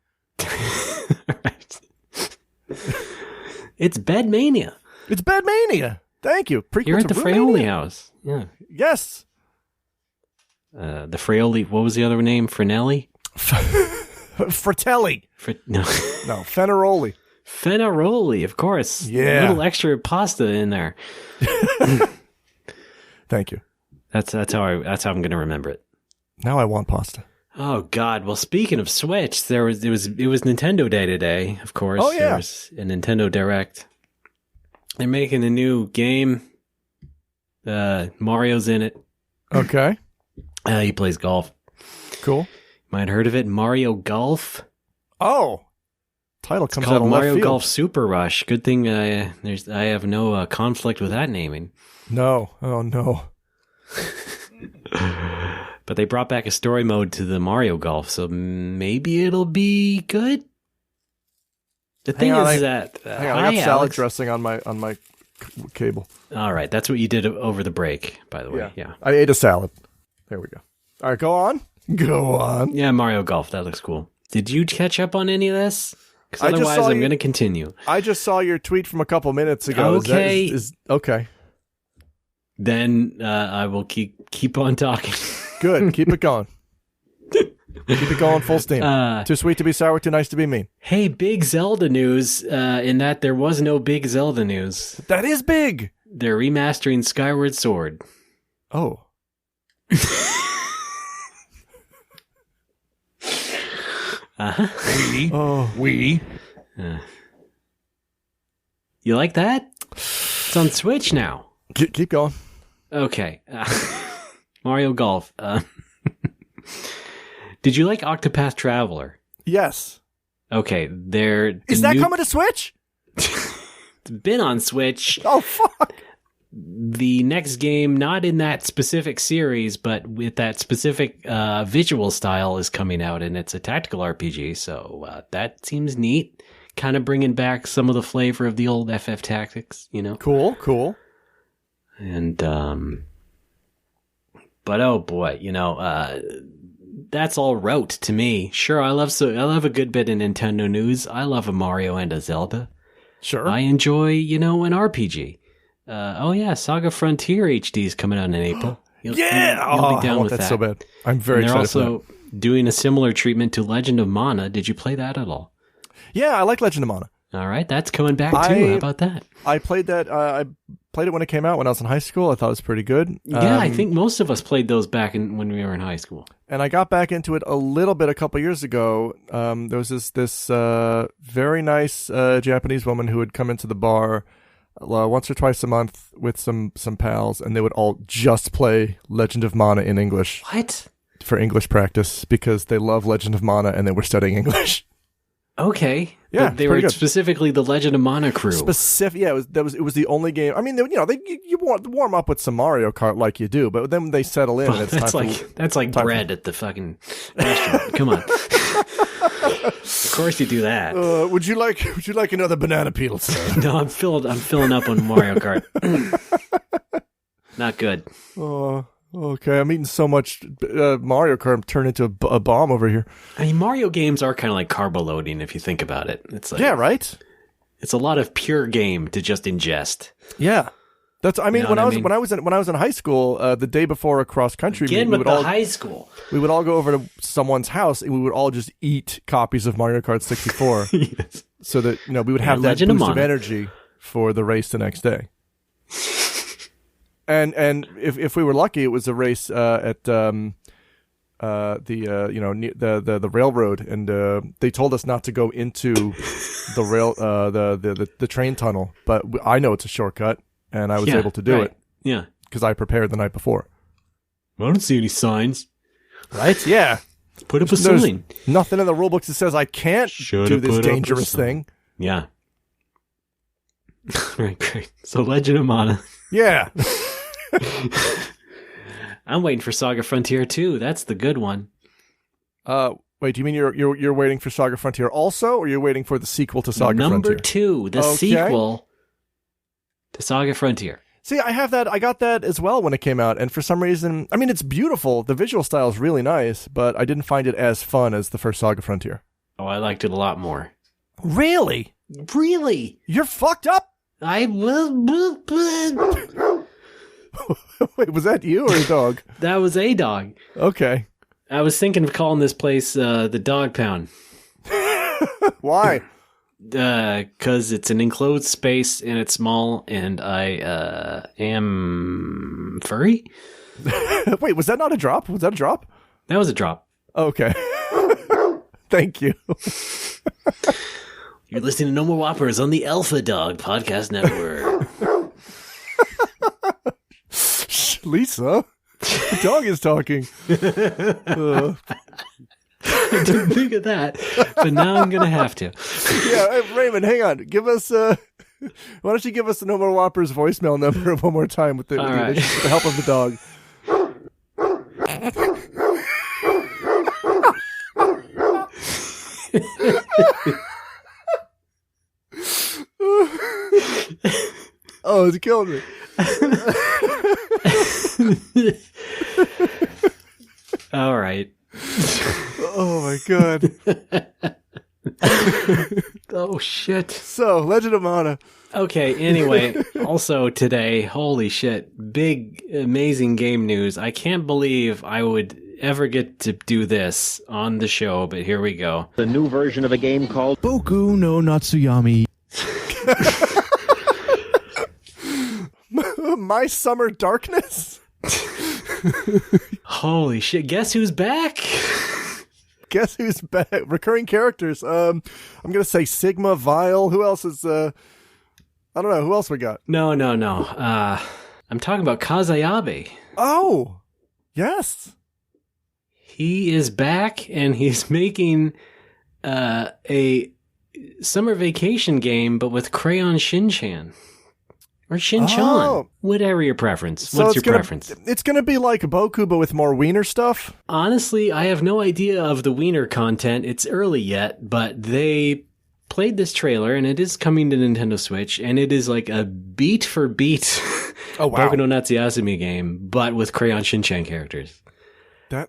Right. It's Bed Mania. It's Bed Mania. Thank you. Prequel You're at the Fraioli house. Yeah. Yes. The Fraioli. What was the other name? Frenelli. Fratelli. No. No. Feneroli. Fenaroli, of course. Yeah. A little extra pasta in there. Thank you. That's how I'm going to remember it. Now I want pasta. Oh God! Well, speaking of Switch, it was Nintendo Day today. Of course. Oh yeah. There was a Nintendo Direct. They're making a new game. Mario's in it. Okay. He plays golf. Cool. Might have heard of it. Mario Golf. Oh. Title comes out called on Mario left field. Golf Super Rush. Good thing I have no conflict with that naming. No. Oh no. But they brought back a story mode to the Mario Golf, so maybe it'll be good. The thing is that hang on, I got salad dressing on my cable. All right, that's what you did over the break, by the way. Yeah. I ate a salad. There we go. All right, go on. Go on. Yeah, Mario Golf. That looks cool. Did you catch up on any of this? Because otherwise, I'm going to continue. I just saw your tweet from a couple minutes ago. Okay. Okay. Then I will keep on talking. Good. Keep it going. Keep it going full steam. Too sweet to be sour, too nice to be mean. Hey, big Zelda news, in that there was no big Zelda news. That is big. They're remastering Skyward Sword. Oh. We. You like that? It's on Switch now. Keep going. Okay. Mario Golf. Did you like Octopath Traveler? Yes. Okay, Is that coming to Switch? It's been on Switch. Oh, fuck. The next game, not in that specific series, but with that specific visual style, is coming out, and it's a tactical RPG, so that seems neat. Kind of bringing back some of the flavor of the old FF Tactics, you know? Cool. And, but oh boy, that's all rote to me. Sure, I love a good bit of Nintendo news. I love a Mario and a Zelda. Sure. I enjoy, an RPG. Saga Frontier HD is coming out in April. You'll be down I want with that so bad. I'm very excited for that. They're also doing a similar treatment to Legend of Mana. Did you play that at all? Yeah, I like Legend of Mana. All right, that's coming back too. How about that? I played that. I played it when it came out when I was in high school. I thought it was pretty good. Yeah, I think most of us played those back when we were in high school. And I got back into it a little bit a couple years ago. There was this very nice Japanese woman who would come into the bar once or twice a month with some pals, and they would all just play Legend of Mana in English. What? For English practice, because they love Legend of Mana and they were studying English. Okay. Yeah, they were specifically the Legend of Mana crew. Yeah, it was the only game. I mean, you warm up with some Mario Kart like you do, but then they settle in. And it's that's like bread at the fucking restaurant. Come on. Of course you do that. Would you like another banana peel, sir? No, I'm filling up on Mario Kart. Not good. Okay, I'm eating so much Mario Kart, I'm turning into a bomb over here. I mean, Mario games are kind of like carbo loading if you think about it. It's like, yeah, right. It's a lot of pure game to just ingest. Yeah, that's. I mean, you know when I was in high school, the day before a cross country meet, high school, we would all go over to someone's house and we would all just eat copies of Mario Kart 64, yes. So that we would have that boost of energy for the race the next day. And if we were lucky, it was a race at the railroad, and they told us not to go into the train tunnel. But I know it's a shortcut, and I was able to do it. Yeah, because I prepared the night before. I don't see any signs. Right? Yeah. Put up a sign. Nothing in the rule books that says I can't do this dangerous thing. Yeah. Right, great. So Legend of Mana. Yeah. I'm waiting for Saga Frontier 2. That's the good one. Wait, do you mean you're waiting for Saga Frontier also, or you're waiting for the sequel to Saga Frontier? Number 2, the sequel to Saga Frontier. See, I have that. I got that as well when it came out, and for some reason, I mean, it's beautiful. The visual style is really nice, but I didn't find it as fun as the first Saga Frontier. Oh, I liked it a lot more. Really? Really? You're fucked up? I will. Wait, was that you or a dog? That was a dog. Okay. I was thinking of calling this place the Dog Pound. Why? Because it's an enclosed space and it's small, and I am furry. Wait, was that not a drop? Was that a drop? That was a drop. Okay. Thank you. You're listening to No More Whoppers on the Alpha Dog Podcast Network. Lisa, the dog is talking. I didn't think of that, but now I'm going to have to. Yeah, hey, Raymond, hang on. Give us, why don't you give us the No More Whoppers voicemail number one more time with the help of the dog. Oh, it's killing me. All right. Oh my god. Oh shit. So, Legend of Mana. Okay, anyway, also today, holy shit, big amazing game news. I can't believe I would ever get to do this on the show, but here we go. The new version of a game called Boku no Natsuyami. My Summer Darkness? Holy shit, guess who's back? Guess who's back? Recurring characters. I'm going to say Sigma, Vile. Who else is, I don't know. Who else we got? No. I'm talking about Kazayabe. Oh, yes. He is back, and he's making a summer vacation game, but with Crayon Shin-chan. Or Shin-chan. Oh. Whatever your preference. So What's your preference? It's going to be like Boku, but with more wiener stuff? Honestly, I have no idea of the wiener content. It's early yet, but they played this trailer, and it is coming to Nintendo Switch, and it is like a beat-for-beat oh, wow. Boku no Natsuyasumi game, but with Crayon Shin-chan characters. Okay.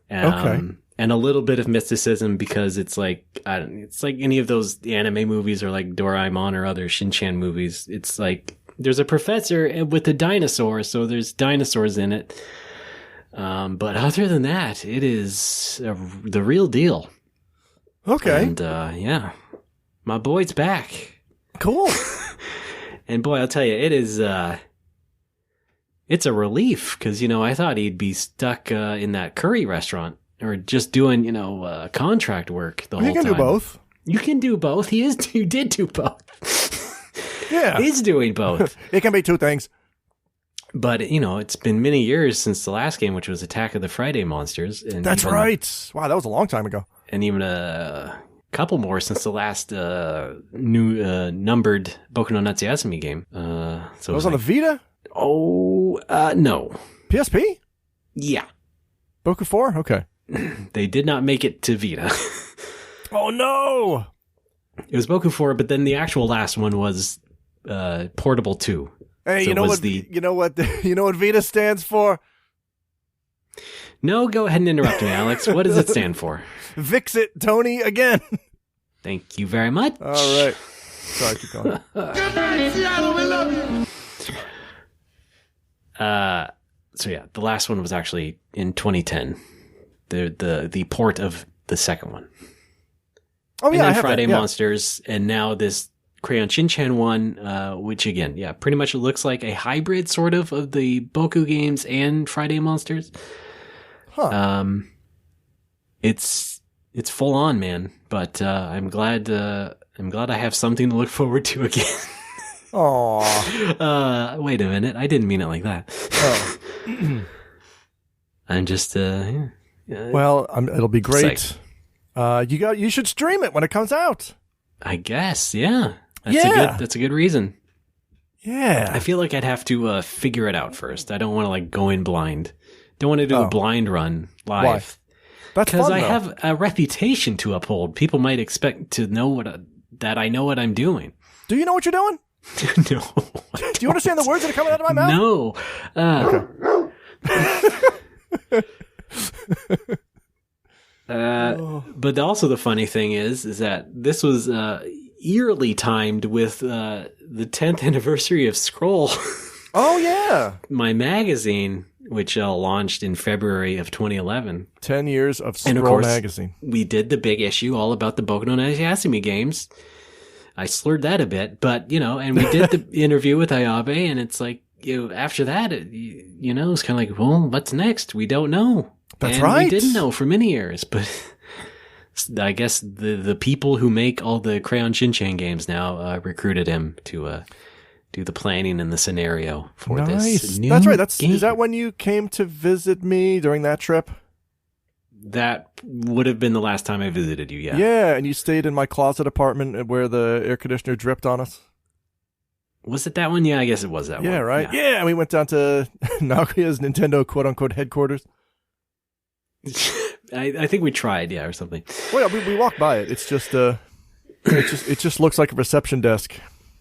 And a little bit of mysticism, because it's like it's like any of those anime movies or like Doraemon or other Shin-chan movies. It's like there's a professor with a dinosaur, so there's dinosaurs in it. But other than that, it is the real deal. Okay. And yeah, my boy's back. Cool. And boy, I'll tell you, it is. It's a relief because I thought he'd be stuck in that curry restaurant or just doing contract work the whole time. You can do both. You can do both. You did do both. Yeah, he's doing both. It can be two things. But it's been many years since the last game, which was Attack of the Friday Monsters. And that's right. Wow, that was a long time ago. And even a couple more since the last new numbered Boku no Natsuyasumi game. So it was on the Vita? Oh, no. PSP? Yeah. Boku 4? Okay. They did not make it to Vita. Oh, no! It was Boku 4, but then the actual last one was Portable 2. Hey, so you know what Vita stands for? No, go ahead and interrupt me, Alex. What does it stand for? Fix-It, Tony, again. Thank you very much. All right. Sorry, keep going. Good night, Seattle. We love you. So yeah, the last one was actually in 2010. The port of the second one. Oh yeah, and then I have Friday that, yeah. Monsters, and now this Crayon Shin-chan one, which again, yeah, pretty much looks like a hybrid sort of the Boku games and Friday Monsters. Huh. It's full on, man. But I'm glad I have something to look forward to again. Aww. Wait a minute. I didn't mean it like that. Oh. I'm just, well, it'll be great. You should stream it when it comes out. I guess, yeah. That's a good reason. Yeah. I feel like I'd have to figure it out first. I don't want to go in blind. Don't want to do a blind run live. Why? That's because fun, I though. have a reputation to uphold. People might expect to know that I know what I'm doing. Do you know what you're doing? No. Do you understand the words that are coming out of my mouth? No. But also the funny thing is that this was eerily timed with the 10th anniversary of Scroll. Oh yeah, my magazine, which launched in February of 2011. 10 years of Scroll and of course, magazine. We did the big issue all about the Boku no Natsuyasumi games. I slurred that a bit, but and we did the interview with Ayabe, and it's like after that, it's kind of like, well, what's next? We don't know. That's and right. We didn't know for many years, but I guess the people who make all the Crayon Shin-chan games now recruited him to do the planning and the scenario for this new That's right. game. Is that when you came to visit me during that trip? That would have been the last time I visited you, yeah. Yeah, and you stayed in my closet apartment where the air conditioner dripped on us. Was it that one? Yeah, I guess it was that one. Yeah, right? Yeah, and we went down to Nagoya's Nintendo quote-unquote headquarters. I think we tried, yeah, or something. Well, we walked by it. It's just it just looks like a reception desk.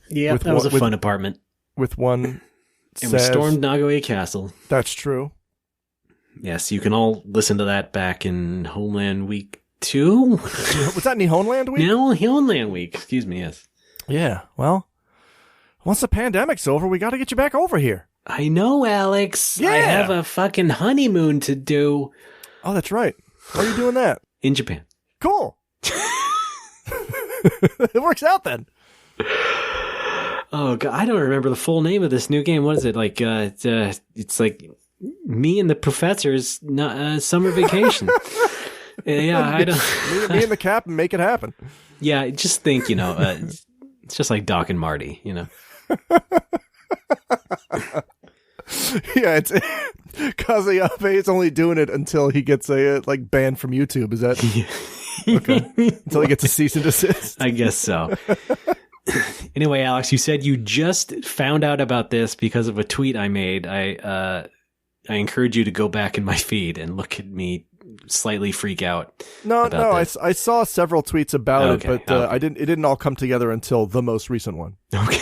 Yeah, that was a fun apartment. With one And we stormed Nagoya Castle. That's true. Yes, you can all listen to that back in Homeland Week 2. Was that Nihonland Week? No, Homeland Week. Excuse me, yes. Yeah, well, once the pandemic's over, we got to get you back over here. I know, Alex. Yeah. I have a fucking honeymoon to do. Oh, that's right. How are you doing that? In Japan. Cool. It works out then. Oh, God, I don't remember the full name of this new game. What is it? Like, it's like me and the professor's summer vacation. Yeah, I don't. Me and the captain make it happen. Yeah, just think, it's just like Doc and Marty, Yeah, it's Kazuyabe is only doing it until he gets banned from YouTube. Is that okay? Until he gets a cease and desist. I guess so. Anyway, Alex, you said you just found out about this because of a tweet I made. I encourage you to go back in my feed and look at me slightly freak out. No, I saw several tweets about it, but okay. it didn't all come together until the most recent one. Okay.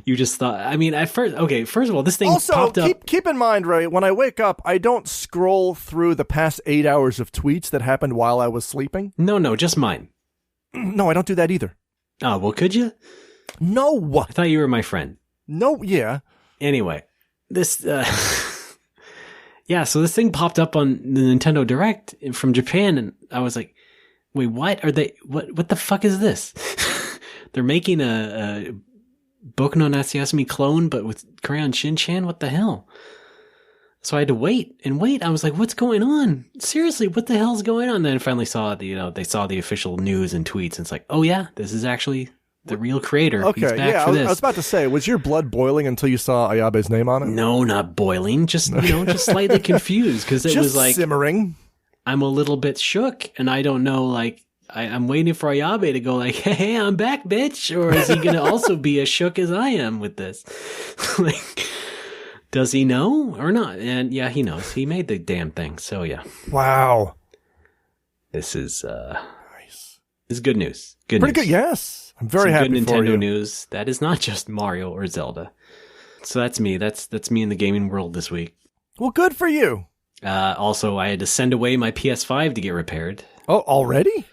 You just thought, first of all, this thing also, popped up. Keep in mind, Ray, when I wake up, I don't scroll through the past 8 hours of tweets that happened while I was sleeping. No, just mine. No, I don't do that either. Oh, well, could you? No. I thought you were my friend. No, yeah. Anyway, this, yeah, so this thing popped up on the Nintendo Direct from Japan, and I was like, wait, what the fuck is this? they're making a Boku no Natsuyasumi clone, but with Crayon Shin-chan? What the hell? So I had to wait and wait. I was like, what's going on? Seriously, what the hell's going on? And then I finally saw they saw the official news and tweets, and it's like, oh yeah, this is actually the real creator. Okay, He's back for I this. was about to say, was your blood boiling until you saw Ayabe's name on it? No, not boiling. Just, just slightly confused, because it was like simmering. I'm a little bit shook, and I don't know, like, I'm waiting for Ayabe to go like, hey, I'm back, bitch. Or is he going to also be as shook as I am with this? Like, does he know or not? And yeah, he knows. He made the damn thing. So yeah. Wow. This is nice. This is good news. Pretty news. good, yes. I'm very happy good for Nintendo you. news. That is not just Mario or Zelda. So that's me. That's me in the gaming world this week. Well, good for you. Also, I had to send away my PS5 to get repaired. Oh, already?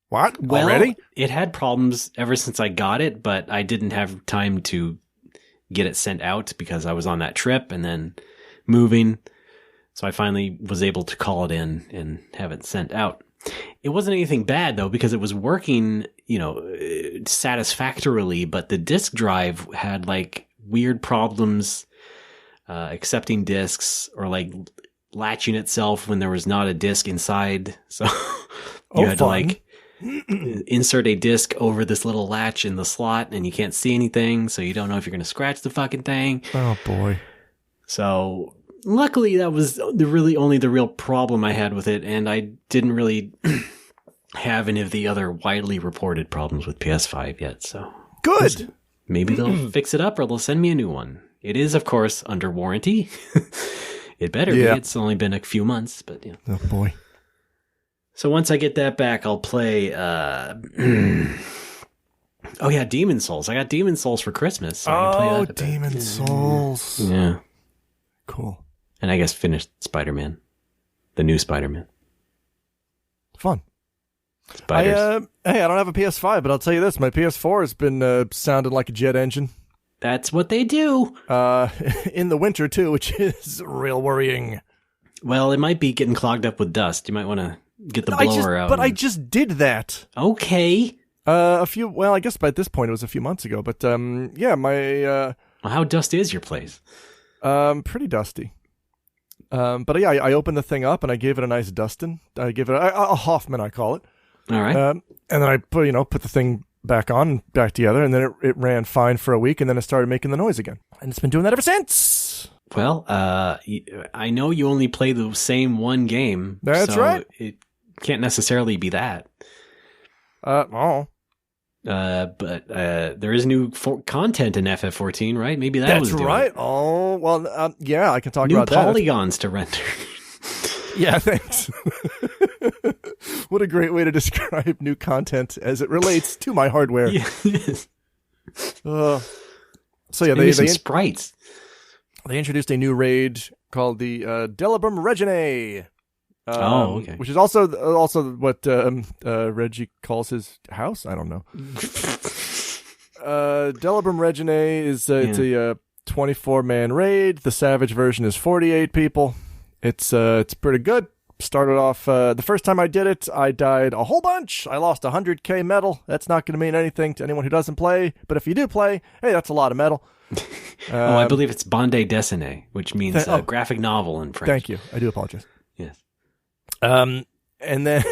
What? Well, already? It had problems ever since I got it, but I didn't have time to get it sent out because I was on that trip and then moving. So I finally was able to call it in and have it sent out. It wasn't anything bad though, because it was working, satisfactorily, but the disk drive had like weird problems accepting disks, or like latching itself when there was not a disk inside. So you had to like insert a disc over this little latch in the slot, and you can't see anything, so you don't know if you're going to scratch the fucking thing. Oh boy. So luckily that was the real problem I had with it, and I didn't really have any of the other widely reported problems with PS5 yet. So good. Maybe they'll fix it up, or they'll send me a new one. It is, of course, under warranty. It better be. It's only been a few months, but yeah. Oh boy. So once I get that back, I'll play. Demon Souls. I got Demon Souls for Christmas. So I can play that Demon Souls. Yeah. Cool. And I guess finished Spider-Man, the new Spider-Man. Fun. Spiders. I don't have a PS5, but I'll tell you this: my PS4 has been sounding like a jet engine. That's what they do. In the winter too, which is real worrying. Well, it might be getting clogged up with dust. You might want to get the blower out. But I just did that. Okay. I guess by this point it was a few months ago, but my how dusty is your place? Pretty dusty. But yeah, I opened the thing up and I gave it a nice dusting. I give it a Hoffman, I call it. All right. And then I put the thing back on, back together, and then it ran fine for a week, and then it started making the noise again. And it's been doing that ever since. Well, I know you only play the same one game. That's right. It can't necessarily be that. But there is new content in FF14, right? Maybe that's doing right. It. Oh, well, yeah, I can talk new about that. New polygons to render. Yeah, thanks. What a great way to describe new content as it relates to my hardware. Yes. So yeah, they sprites. They introduced a new raid called the Delibrum Regine. Okay. Which is also what Reggie calls his house. I don't know. Delibrum Regine is it's a 24-man raid. The Savage version is 48 people. It's pretty good. Started off the first time I did it, I died a whole bunch. I lost 100k metal. That's not going to mean anything to anyone who doesn't play. But if you do play, hey, that's a lot of metal. I believe it's bande dessinée, which means graphic novel in French. Thank you. I do apologize. Yes. And then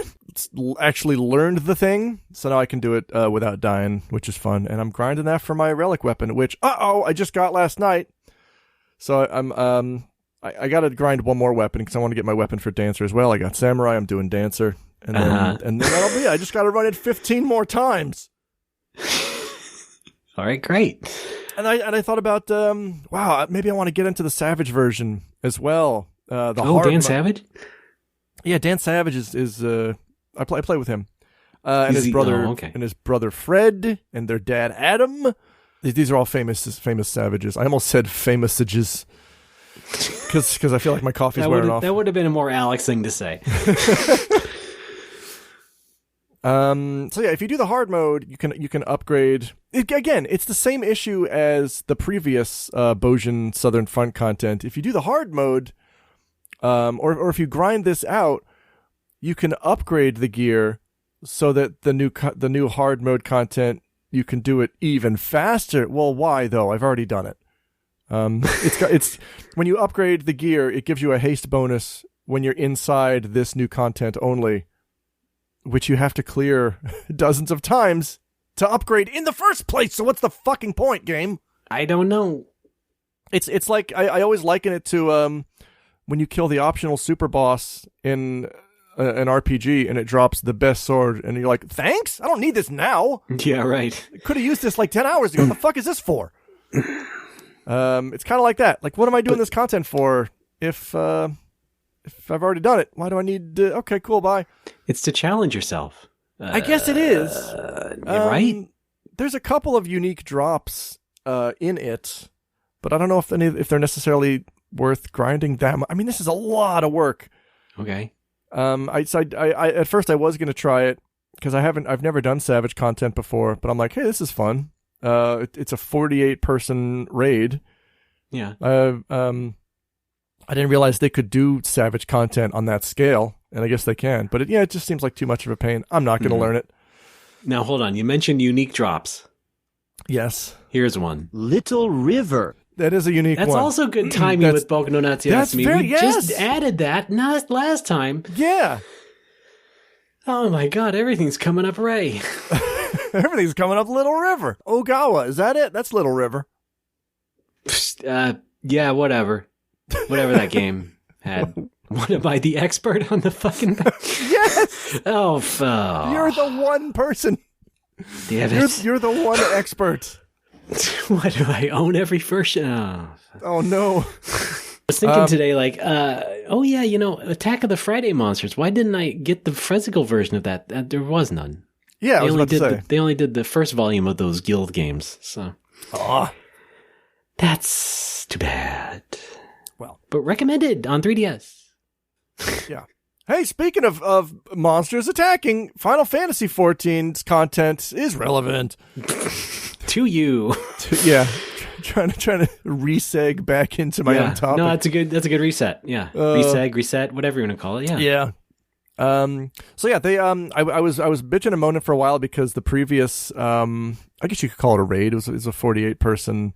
actually learned the thing, so now I can do it without dying, which is fun. And I'm grinding that for my relic weapon, which I just got last night. So I got to grind one more weapon because I want to get my weapon for Dancer as well. I got Samurai. I'm doing Dancer, and then that'll be it. I just got to run it 15 more times. All right, great. And I thought about maybe I want to get into the Savage version as well. Dan Savage. Yeah, Dan Savage is I play with him, and his brother and his brother Fred and their dad Adam. These are all famous savages. I almost said famousages because I feel like my coffee's wearing off. That would have been a more Alex thing to say. So yeah, if you do the hard mode, you can upgrade. Again, it's the same issue as the previous Bojin Southern Front content. If you do the hard mode, or if you grind this out, you can upgrade the gear so that the new hard mode content you can do it even faster. Well, why though? I've already done it. It's when you upgrade the gear, it gives you a haste bonus when you're inside this new content only, which you have to clear dozens of times to upgrade in the first place. So what's the fucking point, game? I don't know. It's like I always liken it to when you kill the optional super boss in an RPG and it drops the best sword and you're like, thanks? I don't need this now. Yeah, right. I could have used this like 10 hours ago. What the fuck is this for? It's kind of like that. Like, what am I doing this content for if I've already done it? Why do I need okay, cool, bye. It's to challenge yourself. I guess it is. Right? There's a couple of unique drops in it, but I don't know if they're necessarily worth grinding that much. I mean, this is a lot of work. Okay. I at first I was going to try it because I've never done Savage content before, but I'm like, hey, this is fun. It's a 48-person raid. Yeah. I didn't realize they could do Savage content on that scale, and I guess they can. But it just seems like too much of a pain. I'm not going to learn it. Now, hold on. You mentioned unique drops. Yes. Here's one. Little River. That is a unique one. That's also good timing with Boku no Natsuyasumi. We just added that not last time. Yeah. Oh my god, everything's coming up Ray. Everything's coming up Little River. Ogawa, is that it? That's Little River. Yeah, whatever. Whatever that game had. What, am I the expert on the fucking... Yes! Oh, You're the one person. Damn it. You're the one expert. Why do I own every version? Oh no. I was thinking today, like, oh yeah, Attack of the Friday Monsters. Why didn't I get the physical version of that? There was none. Yeah, I was about to say. They only did the first volume of those guild games, so. Oh. That's too bad. Well. But recommended on 3DS. Yeah. Hey, speaking of monsters attacking, Final Fantasy XIV's content is relevant. To you. Yeah. Trying to reseg back into my own topic. No, that's a good reset. Yeah. Reseg, reset, whatever you want to call it. Yeah. Yeah. So yeah, they I was bitching and moaning for a while because the previous I guess you could call it a raid. It was a 48-person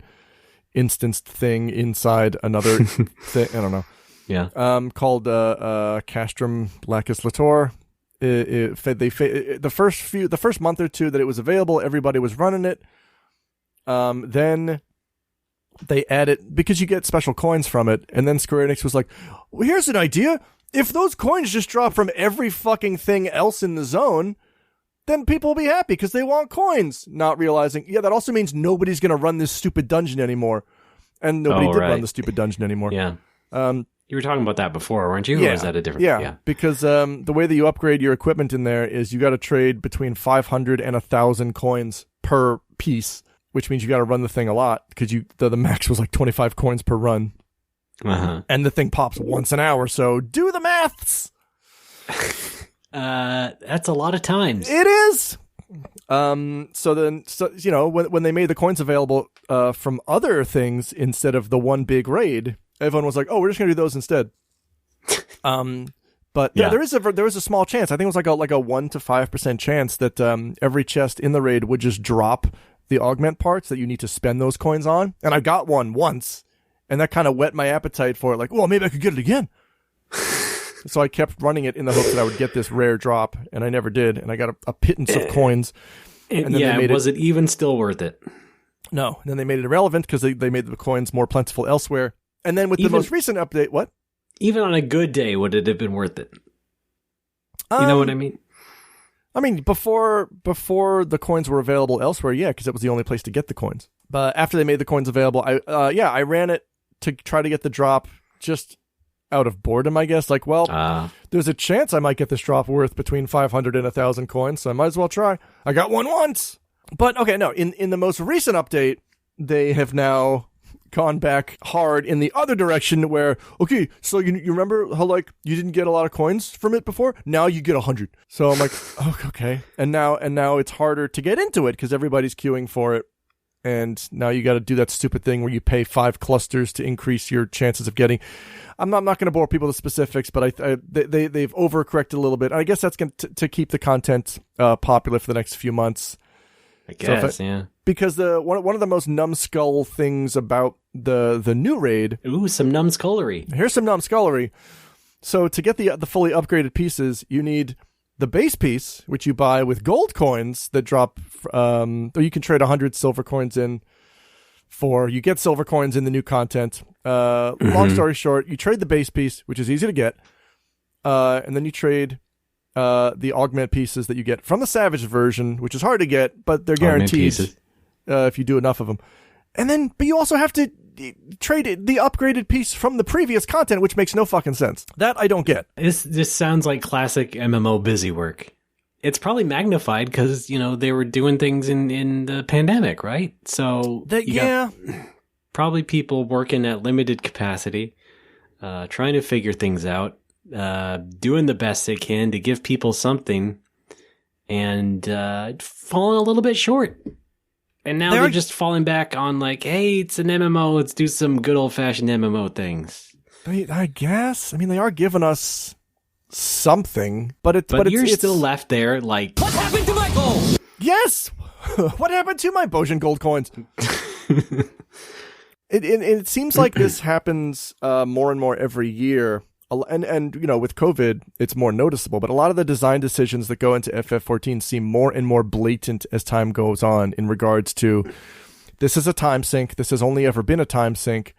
instanced thing inside another thing. I don't know. Yeah. Called Castrum Lacus Lator. The first month or two that it was available, everybody was running it. Then they added, because you get special coins from it, and then Square Enix was like, well, here's an idea. If those coins just drop from every fucking thing else in the zone, then people will be happy because they want coins. Not realizing, that also means nobody's going to run this stupid dungeon anymore. And nobody did run the stupid dungeon anymore. Yeah. You were talking about that before, weren't you? Yeah. Or was that a different? Yeah. Because the way that you upgrade your equipment in there is you got to trade between 500 and 1,000 coins per piece, which means you got to run the thing a lot because the max was like 25 coins per run. Uh-huh. And the thing pops once an hour, so do the maths. That's a lot of times. It is. So when they made the coins available from other things instead of the one big raid, everyone was like, "Oh, we're just gonna do those instead." But there was a small chance. I think it was like a 1 to 5% chance that every chest in the raid would just drop the augment parts that you need to spend those coins on. And I got one once, and that kind of whet my appetite for it. Like, well, maybe I could get it again. So I kept running it in the hopes that I would get this rare drop, and I never did. And I got a pittance of coins. And then was it even still worth it? No. And then they made it irrelevant because they made the coins more plentiful elsewhere. And then with the most recent update, what? Even on a good day, would it have been worth it? You know what I mean? I mean, before the coins were available elsewhere, yeah, because it was the only place to get the coins. But after they made the coins available, I ran it to try to get the drop just out of boredom, I guess. Like, well, there's a chance I might get this drop worth between 500 and 1,000 coins, so I might as well try. I got one once. But, okay, no, in the most recent update, they have now gone back hard in the other direction where, okay, so you remember how, like, you didn't get a lot of coins from it before? Now you get 100. So I'm like, oh, okay. And now it's harder to get into it because everybody's queuing for it. And now you got to do that stupid thing where you pay 5 clusters to increase your chances of getting. I'm not going to bore people with the specifics, but they've overcorrected a little bit. I guess that's going to keep the content popular for the next few months. I guess, yeah. Because one of the most numbskull things about the new raid. Ooh, some numbskullery. Here's some numbskullery. So to get the fully upgraded pieces, you need the base piece, which you buy with gold coins that drop. Or you can trade 100 silver coins in. You get silver coins in the new content. Long story short, you trade the base piece, which is easy to get, and then you trade the augment pieces that you get from the Savage version, which is hard to get, but they're guaranteed if you do enough of them. But you also have to trade the upgraded piece from the previous content, which makes no fucking sense. That I don't get. This sounds like classic MMO busy work. It's probably magnified because, they were doing things in the pandemic, right? So got probably people working at limited capacity, trying to figure things out, doing the best they can to give people something, and falling a little bit short. And now they're just falling back on like, hey, it's an MMO, let's do some good old-fashioned MMO things. I guess. I mean, they are giving us something, but you're still left there like, what happened to my gold? Yes! What happened to my Bojin gold coins? It seems like this happens more and more every year. And with COVID, it's more noticeable, but a lot of the design decisions that go into FF14 seem more and more blatant as time goes on in regards to, this is a time sink, this has only ever been a time sink,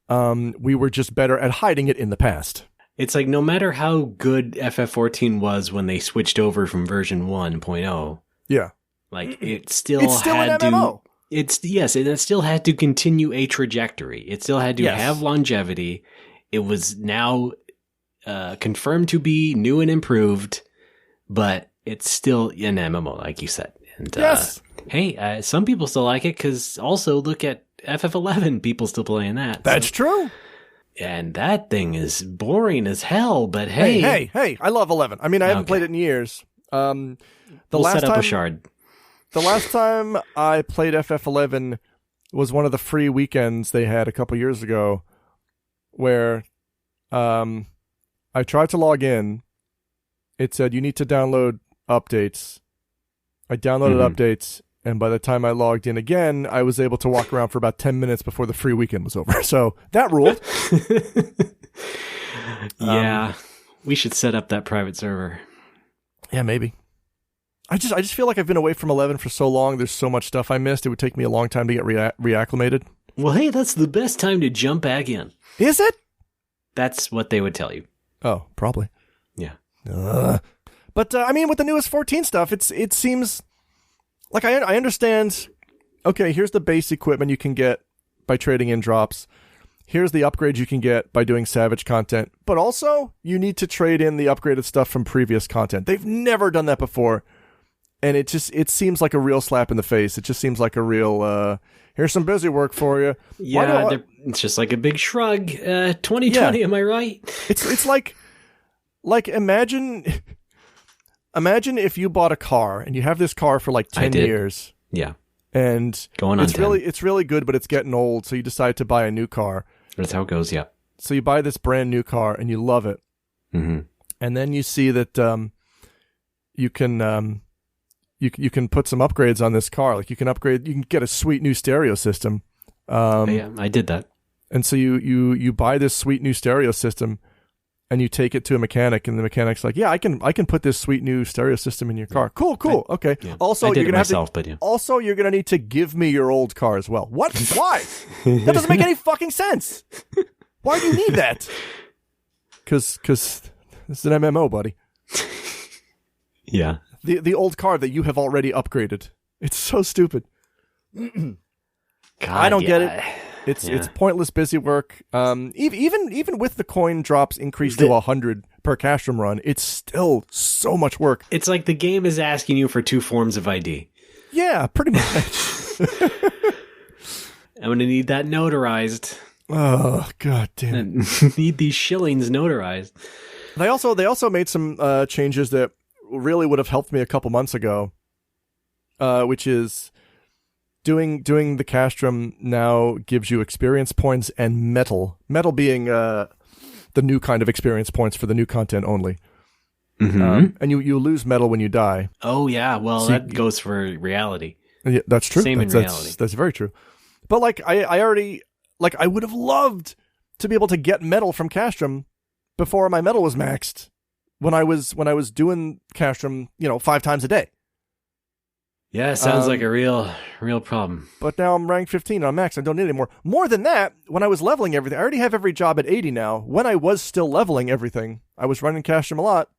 we were just better at hiding it in the past. It's like, no matter how good FF14 was when they switched over from version 1.0, yeah, like it still had an MMO. It still had to continue a trajectory. It still had to have longevity. It was now confirmed to be new and improved, but it's still an MMO, like you said. And hey, some people still like it because also look at FF11, people still playing that. That's true. And that thing is boring as hell, but hey, I love 11. I mean, I haven't played it in years. We'll set up a shard. The last time I played FF11 was one of the free weekends they had a couple years ago, where I tried to log in. It said you need to download updates. I downloaded updates, and by the time I logged in again, I was able to walk around for about 10 minutes before the free weekend was over. So that ruled. Yeah, we should set up that private server. Yeah, maybe. I just feel like I've been away from 11 for so long. There's so much stuff I missed. It would take me a long time to get reacclimated. Well, hey, that's the best time to jump back in. Is it? That's what they would tell you. Oh, probably. Yeah. But I mean, with the newest 14 stuff, it seems like I understand. Okay, here's the base equipment you can get by trading in drops. Here's the upgrades you can get by doing Savage content. But also, you need to trade in the upgraded stuff from previous content. They've never done that before. And it seems like a real slap in the face. It just seems like a real, here's some busy work for you. Yeah, it's just like a big shrug. 2020, am I right? It's like imagine if you bought a car and you have this car for like 10 years. Yeah. And going on it's really good, but it's getting old, so you decide to buy a new car. That's how it goes, yeah. So you buy this brand new car and you love it. Mm-hmm. And then you see that you can put some upgrades on this car. Like you can get a sweet new stereo system. Yeah, I did that. And so you buy this sweet new stereo system and you take it to a mechanic, and the mechanic's like, yeah, I can put this sweet new stereo system in your car. Cool. Okay. Yeah. Also, I did you're gonna myself, but yeah. Also, you're gonna need to give me your old car as well. What? Why? That doesn't make any fucking sense. Why do you need that? Because this is an MMO, buddy. Yeah. The old car that you have already upgraded. It's so stupid. God, I don't get it. It's pointless busy work. Even with the coin drops increased to 100 per castrum run, it's still so much work. It's like the game is asking you for 2 forms of ID. Yeah, pretty much. I'm gonna need that notarized. Oh, god damn it. Need these shillings notarized. They also made some changes that really would have helped me a couple months ago, which is doing the castrum now gives you experience points and metal. Metal being the new kind of experience points for the new content only. Mm-hmm. And you lose metal when you die. Oh yeah, well so that goes for reality. Yeah, that's true. Same in reality. That's very true. But like I already like I would have loved to be able to get metal from Castrum before my metal was maxed when I was doing Castrum, 5 times a day. Yeah, sounds like a real problem. But now I'm ranked 15 on max. I don't need any more. More than that, when I was leveling everything, I already have every job at 80 now. When I was still leveling everything, I was running Castrum a lot.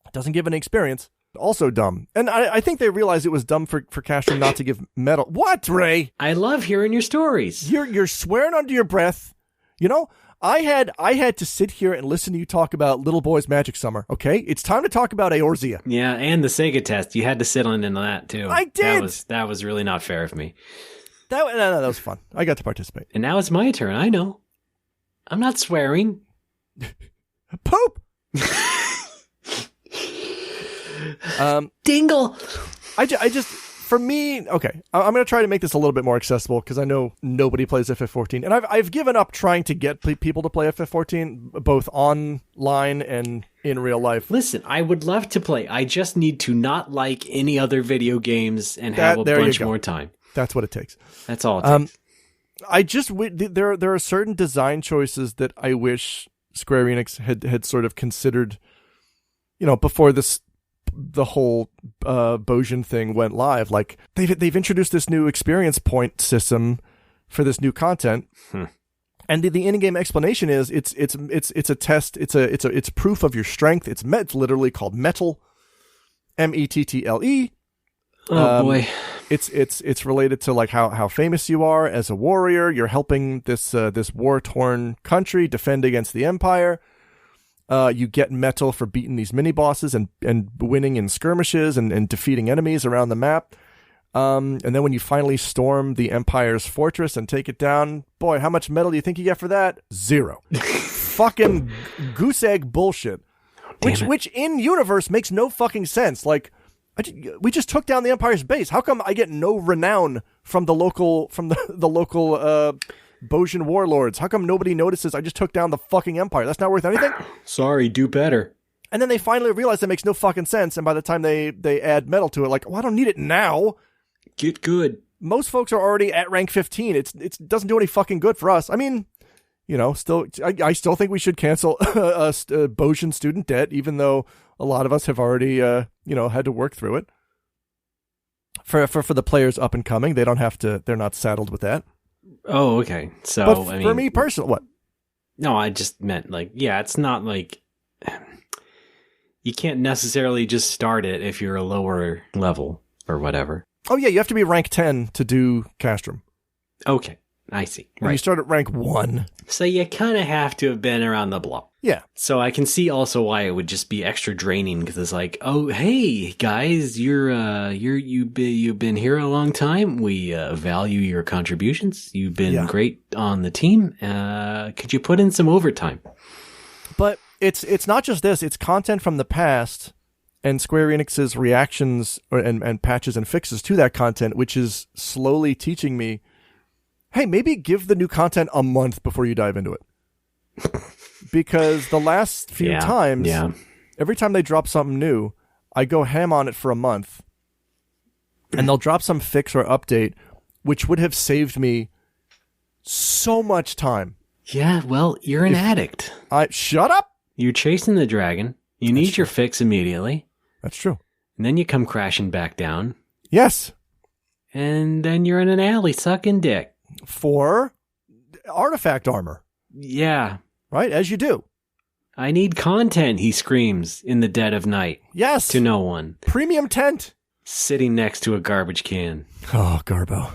It doesn't give any experience. Also dumb. And I think they realized it was dumb for Castrum not to give metal. What, Ray? I love hearing your stories. You're swearing under your breath. I had to sit here and listen to you talk about Little Boy's Magic Summer, okay? It's time to talk about Eorzea. Yeah, and the Sega test. You had to sit on into that, too. I did! That was really not fair of me. No, that was fun. I got to participate. And now it's my turn, I know. I'm not swearing. Poop! Dingle! I just... For me, okay, I'm going to try to make this a little bit more accessible because I know nobody plays FF14. And I've given up trying to get people to play FF14, both online and in real life. Listen, I would love to play. I just need to not like any other video games and have a bunch more time. That's what it takes. That's all it takes. There are certain design choices that I wish Square Enix had sort of considered, before the whole Bojin thing went live. Like they've introduced this new experience point system for this new content, and the in-game explanation is it's a test. It's proof of your strength. It's literally called Mettle, METTLE. Oh boy, it's related to like how famous you are as a warrior. You're helping this war-torn country defend against the Empire. You get metal for beating these mini bosses and winning in skirmishes and defeating enemies around the map. And then when you finally storm the Empire's fortress and take it down, boy, how much metal do you think you get for that? 0. Fucking goose egg bullshit. Which in universe makes no fucking sense. Like, we just took down the Empire's base. How come I get no renown from the local Bojin warlords? How come nobody notices I just took down the fucking Empire? That's not worth anything? Sorry, do better. And then they finally realize that makes no fucking sense, and by the time they add metal to it, like, I don't need it now. Get good. Most folks are already at rank 15. It doesn't do any fucking good for us. I mean, still, I still think we should cancel Bojin student debt, even though a lot of us have already, had to work through it. For the players up and coming, they don't have to, they're not saddled with that. Oh, okay. So, but for me personally, what? No, I just meant it's not like you can't necessarily just start it if you're a lower level or whatever. Oh yeah, you have to be rank 10 to do Castrum. Okay, I see. Right. You start at rank 1. So you kind of have to have been around the block. Yeah. So I can see also why it would just be extra draining because it's like, oh, hey guys, you've been here a long time. We value your contributions. You've been great on the team. Could you put in some overtime? But it's not just this. It's content from the past and Square Enix's reactions and patches and fixes to that content, which is slowly teaching me, hey, maybe give the new content a month before you dive into it. Because the last few times, every time they drop something new, I go ham on it for a month. And they'll drop some fix or update, which would have saved me so much time. Yeah, well, you're an addict. Shut up! You're chasing the dragon. You need your fix immediately. That's true. And then you come crashing back down. Yes. And then you're in an alley sucking dick. For artifact armor. Yeah. Right, as you do. I need content, he screams in the dead of night. Yes. To no one. Premium tent. Sitting next to a garbage can. Oh, Garbo.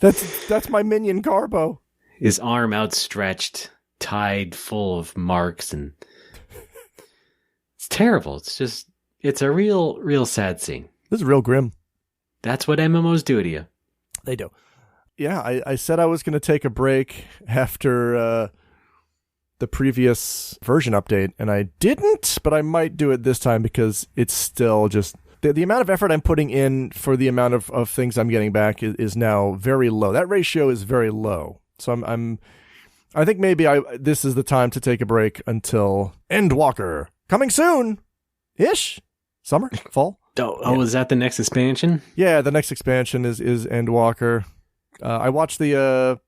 That's my minion, Garbo. His arm outstretched, tied full of marks, and it's terrible. It's a real sad scene. This is real grim. That's what MMOs do to you. They do. Yeah, I said I was going to take a break after the previous version update, and I didn't, but I might do it this time because it's still just... The amount of effort I'm putting in for the amount of things I'm getting back is now very low. That ratio is very low. So I think maybe this is the time to take a break until Endwalker. Coming soon! Ish? Summer? Fall? Is that the next expansion? Yeah, the next expansion is Endwalker. I watched the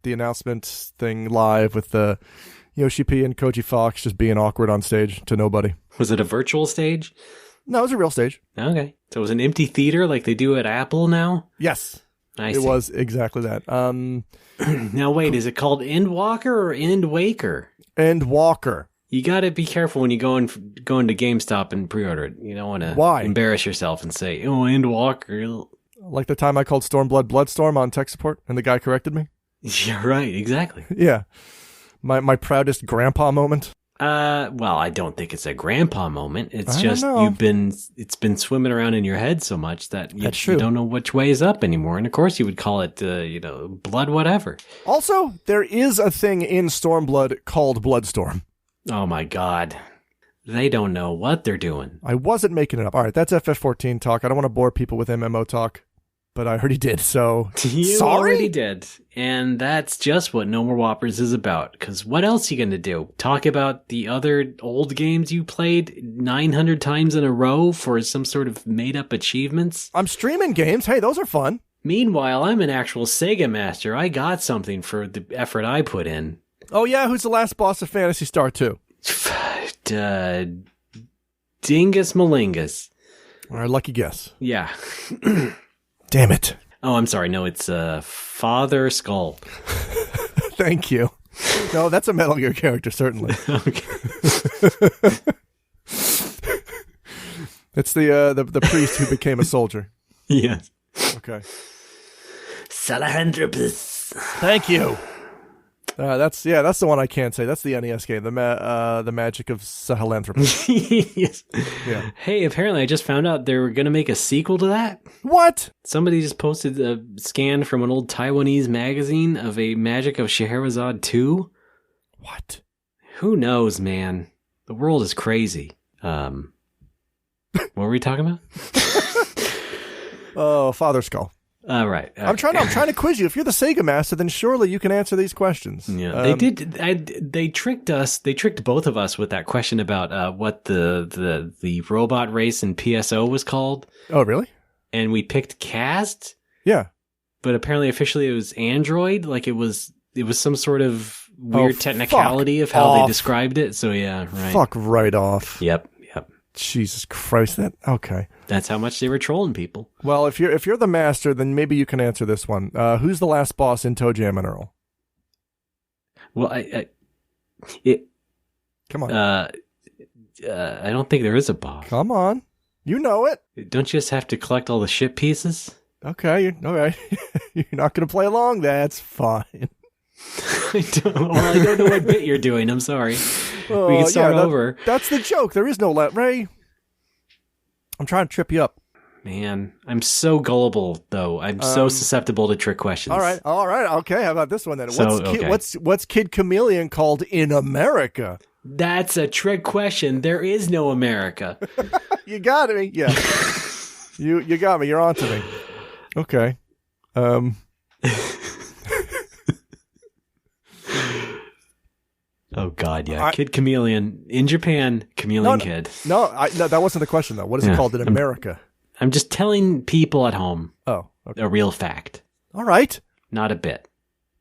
announcement thing live with the Yoshi P and Koji Fox just being awkward on stage to nobody. Was it a virtual stage? No, it was a real stage. Okay. So it was an empty theater like they do at Apple now? Yes. I see. It was exactly that. Now, wait, is it called Endwalker or Endwaker? Endwalker. You got to be careful when you go into GameStop and pre-order it. You don't want to embarrass yourself and say, oh, Endwalker. Like the time I called Stormblood Bloodstorm on tech support and the guy corrected me? Yeah, right. Exactly. Yeah. My proudest grandpa moment. Well, I don't think it's a grandpa moment. It's just it's been swimming around in your head so much that you don't know which way is up anymore. And of course you would call it, blood whatever. Also, there is a thing in Stormblood called Bloodstorm. Oh my God. They don't know what they're doing. I wasn't making it up. All right, that's FF14 talk. I don't want to bore people with MMO talk, but I already did, so you already did. And that's just what No More Whoppers is about. Because what else are you going to do? Talk about the other old games you played 900 times in a row for some sort of made-up achievements? I'm streaming games. Hey, those are fun. Meanwhile, I'm an actual Sega master. I got something for the effort I put in. Oh, yeah? Who's the last boss of Phantasy Star 2? Dingus Malingus. All right, lucky guess. Yeah. Damn it. Oh, I'm sorry. No, it's Father Skull. Thank you. No, that's a Metal Gear character, certainly. Okay. It's the priest who became a soldier. Yes. Okay. Salamandropus. Thank you. That's the one I can't say. That's the NES game, the Magic of Sahelanthropus. Yes. Yeah. Hey, apparently I just found out they were going to make a sequel to that. What? Somebody just posted a scan from an old Taiwanese magazine of a Magic of Scheherazade 2. What? Who knows, man? The world is crazy. What were we talking about? Oh, Father Skull. Right. I'm trying to quiz you. If you're the Sega master, then surely you can answer these questions. Yeah, they did. They tricked us. They tricked both of us with that question about what the robot race in PSO was called. Oh, really? And we picked Cast. Yeah. But apparently, officially, it was Android. Like it was some sort of weird technicality of how they described it. So yeah, right. Fuck right off. Yep. Jesus Christ! Okay. That's how much they were trolling people. Well, if you're the master, then maybe you can answer this one. Who's the last boss in Toe Jam and Earl? Well, Come on. I don't think there is a boss. Come on. You know it. Don't you just have to collect all the ship pieces? Okay. All right. You're not going to play along. That's fine. I don't know what bit you're doing. I'm sorry. We can start over. That's the joke. There is no Ray. I'm trying to trip you up. Man, I'm so gullible, though. I'm so susceptible to trick questions. All right. Okay. How about this one then? So, what's Kid Chameleon called in America? That's a trick question. There is no America. You got me. Yeah. you got me. You're on to me. Okay. Oh God, yeah, Kid Chameleon in Japan, Chameleon Kid. No, that wasn't the question though. What is it called in America? I'm just telling people at home. Oh, okay. A real fact. All right, not a bit.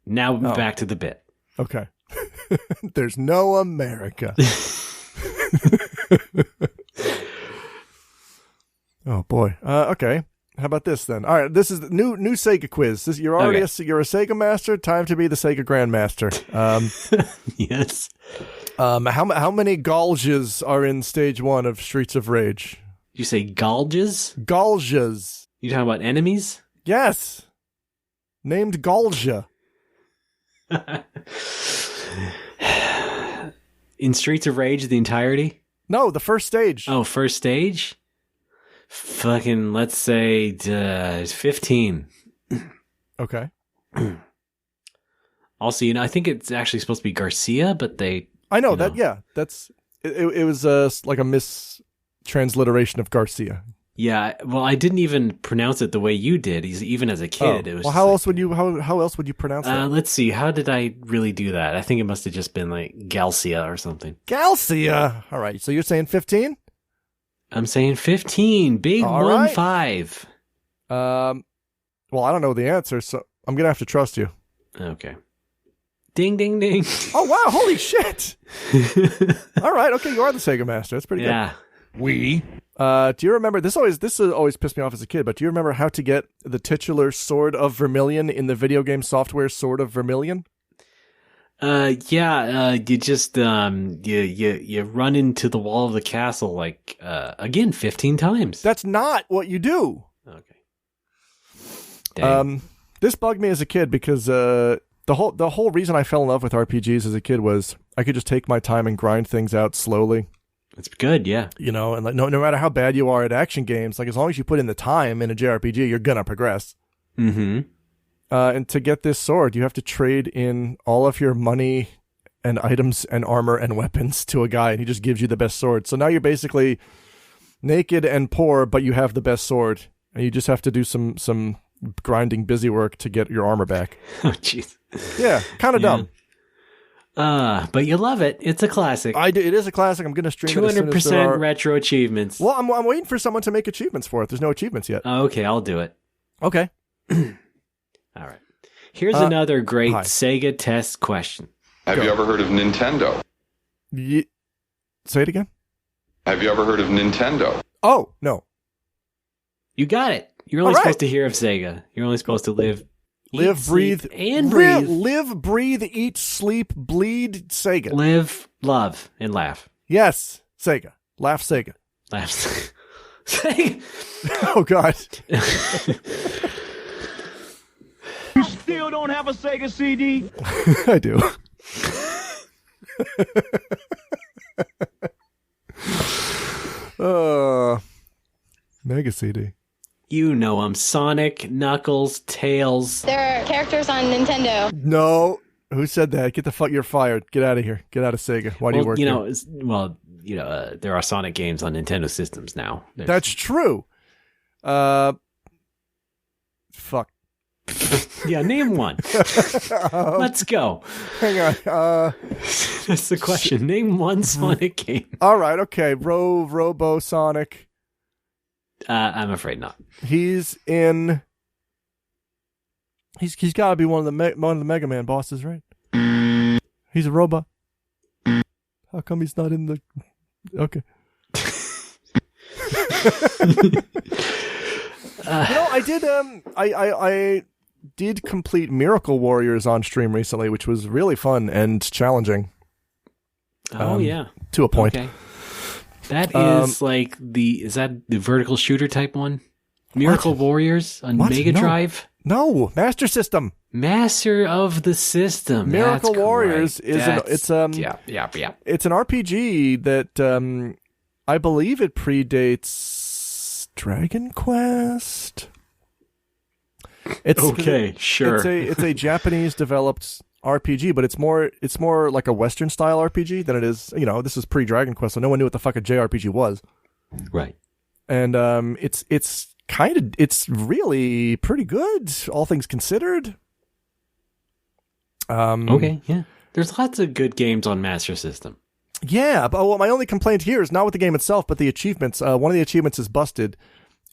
Now back to the bit. Okay, there's no America. Oh boy. Okay. How about this then? All right, this is the new Sega quiz. You're already you're a Sega master. Time to be the Sega Grandmaster. Yes. How many Galges are in stage 1 of Streets of Rage? You say Galges? Galges. You talking about enemies? Yes. Named Galja. In Streets of Rage, the entirety? No, the first stage. Oh, first stage? Fucking, let's say 15. Okay. Also, I think it's actually supposed to be Garcia, but they... I know that, yeah. That's it was like a mistransliteration of Garcia. Yeah, well, I didn't even pronounce it the way you did. Even as a kid, it was. Well, how else would you pronounce that? Let's see. How did I really do that? I think it must have just been like Galcia or something. Galcia. All right. So you're saying 15? I'm saying 15. Big All 1-5. Well, I don't know the answer, so I'm gonna have to trust you. Okay. Ding, ding, ding. Oh wow! Holy shit! All right, okay, you are the Sega Master. That's pretty good. Yeah. Do you remember this? Always pissed me off as a kid. But do you remember how to get the titular Sword of Vermilion in the video game software Sword of Vermilion? You just you run into the wall of the castle like again 15 times. That's not what you do. Okay. Dang. This bugged me as a kid because the whole reason I fell in love with RPGs as a kid was I could just take my time and grind things out slowly. It's good, yeah. You know, and like no matter how bad you are at action games, like as long as you put in the time in a JRPG, you're gonna progress. Mm-hmm. And to get this sword, you have to trade in all of your money and items and armor and weapons to a guy, and he just gives you the best sword. So now you're basically naked and poor, but you have the best sword, and you just have to do some grinding busy work to get your armor back. Oh, jeez. Yeah, kind of dumb. But you love it. It's a classic. It is a classic. I'm going to stream it as soon as there 200% are... retro achievements. Well, I'm waiting for someone to make achievements for it. There's no achievements yet. Okay, I'll do it. Okay. All right. Here's another great hi. Sega test question. Have you ever heard of Nintendo? Say it again. Have you ever heard of Nintendo? Oh, no. You got it. You're only supposed to hear of Sega. You're only supposed to live, breathe, and breathe. Live, breathe, eat, sleep, bleed, Sega. Live, love, and laugh. Yes, Sega. Laugh, Sega. Laugh, Sega. Oh, God. You still don't have a Sega CD? I do. Mega CD. You know them. Sonic, Knuckles, Tails. There are characters on Nintendo. No. Who said that? Get the fuck, you're fired. Get out of here. Get out of Sega. Why do you work here? There are Sonic games on Nintendo systems now. That's true. Fuck. Yeah, name one. Let's go. Hang on. That's the question. Name one Sonic game. All right. Okay. Robo Sonic. I'm afraid not. He's in. He's got to be one of the Mega Man bosses, right? He's a robot. How come he's not in the? Okay. I did. I did complete Miracle Warriors on stream recently, which was really fun and challenging. Oh yeah, to a point. Okay. That is is that the vertical shooter type one? Miracle Warriors on Mega Drive? No, Master System. Master of the System. Miracle Warriors is it's an RPG that I believe it predates Dragon Quest. It's sure. It's a Japanese developed RPG, but it's more like a Western style RPG than it is. This is pre Dragon Quest, so no one knew what the fuck a JRPG was. Right. And it's really pretty good, all things considered. Okay, yeah. There's lots of good games on Master System. Yeah, but my only complaint here is not with the game itself, but the achievements. One of the achievements is busted,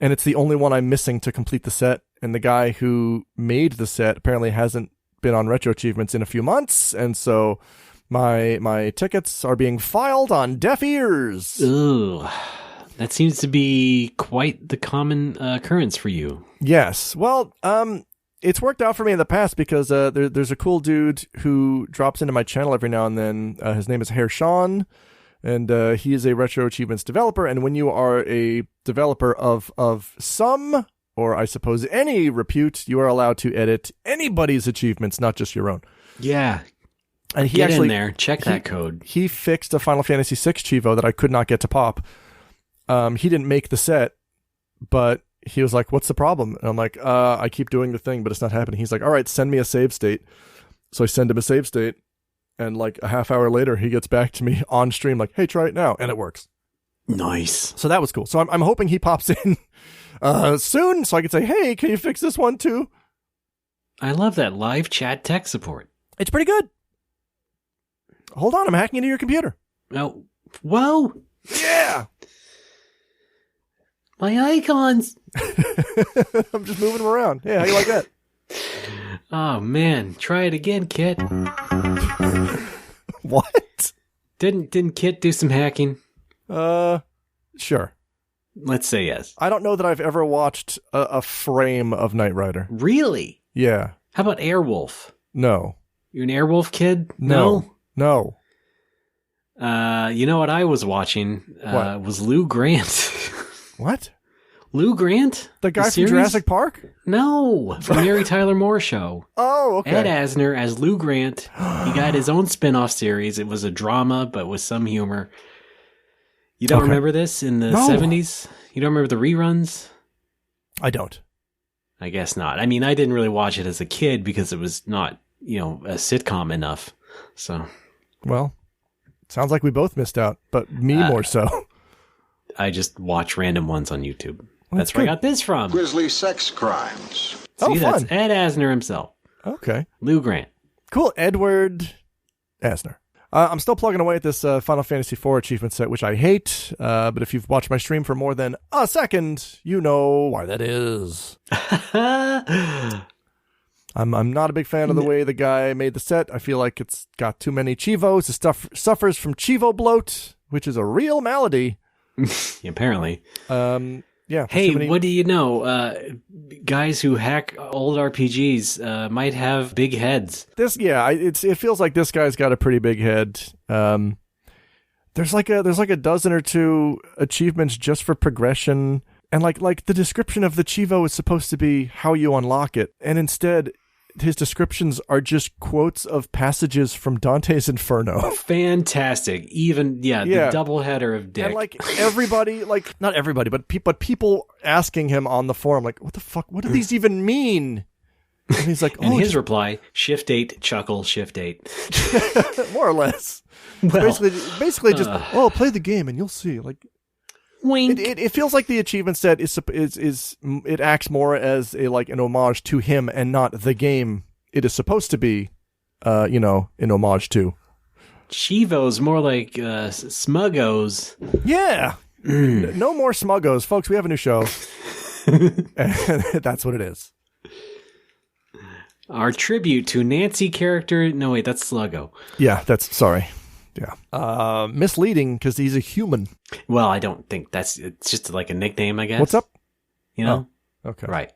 and it's the only one I'm missing to complete the set. And the guy who made the set apparently hasn't been on retro achievements in a few months, and so my tickets are being filed on deaf ears. Ugh. That seems to be quite the common occurrence for you. Yes. Well, it's worked out for me in the past because there's a cool dude who drops into my channel every now and then. His name is Hair Sean, and he is a retro achievements developer. And when you are a developer of some, or I suppose any repute, you are allowed to edit anybody's achievements, not just your own. Yeah. And he Get actually in there. Check that code. He fixed a Final Fantasy VI Chivo that I could not get to pop. He didn't make the set, but he was like, "What's the problem?" And I'm like, "I keep doing the thing, but it's not happening." He's like, "All right, send me a save state." So I send him a save state, and like a half hour later, he gets back to me on stream like, "Hey, try it now," and it works. Nice. So that was cool. So I'm hoping he pops in soon, so I can say, "Hey, can you fix this one too?" I love that live chat tech support. It's pretty good. Hold on, I'm hacking into your computer. Oh, whoa! Yeah. My icons. I'm just moving them around. Yeah, how you like that? Oh man, try it again, Kit. What? Didn't Kit do some hacking? Sure. Let's say yes. I don't know that I've ever watched a frame of Knight Rider. Really? Yeah. How about Airwolf? No. You're an Airwolf kid? No. You know what I was watching? Was Lou Grant. What? Lou Grant? The guy from series? Jurassic Park? No, from Mary Tyler Moore Show. Oh, okay. Ed Asner as Lou Grant. He got his own spin-off series. It was a drama, but with some humor. You don't remember this in the 70s? You don't remember the reruns? I don't. I guess not. I mean, I didn't really watch it as a kid because it was not, a sitcom enough. So, well, sounds like we both missed out, but me more so. I just watch random ones on YouTube. Well, that's where I got this from. Grisly sex crimes. See, that's fun. Ed Asner himself. Okay. Lou Grant. Cool. Edward Asner. I'm still plugging away at this Final Fantasy IV achievement set, which I hate. But if you've watched my stream for more than a second, you know why that is. I'm not a big fan of the way the guy made the set. I feel like it's got too many Chivos. It suffers from Chivo bloat, which is a real malady. Apparently. Yeah. Hey, what do you know? Guys who hack old RPGs might have big heads. It feels like this guy's got a pretty big head. There's like a dozen or two achievements just for progression, and like the description of the Chivo is supposed to be how you unlock it, and instead his descriptions are just quotes of passages from Dante's Inferno. Fantastic. Even, the doubleheader of dick. And like everybody, like not everybody, but people asking him on the forum, like, what the fuck? What do these even mean? And he's like, and his reply, Shift 8, chuckle, Shift 8. More or less. Well, basically just, play the game and you'll see. Like, wink. It feels like the achievement set is it acts more as an homage to him and not the game it is supposed to be, an homage to. Chivos, more like Smuggos. Yeah. No more Smuggos. Folks, we have a new show. And that's what it is. Our tribute to Nancy character. No, wait, that's Sluggo. Yeah, sorry. Yeah. Misleading because he's a human. Well, I don't think it's just like a nickname, I guess. What's up? You know? Oh, okay. Right.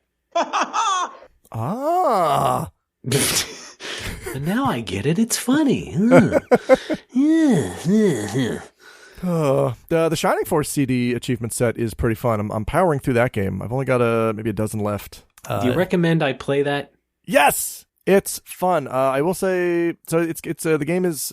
And now I get it. It's funny. The Shining Force CD achievement set is pretty fun. I'm powering through that game. I've only got maybe a dozen left. Do you recommend I play that? Yes, it's fun. I will say, so it's the game is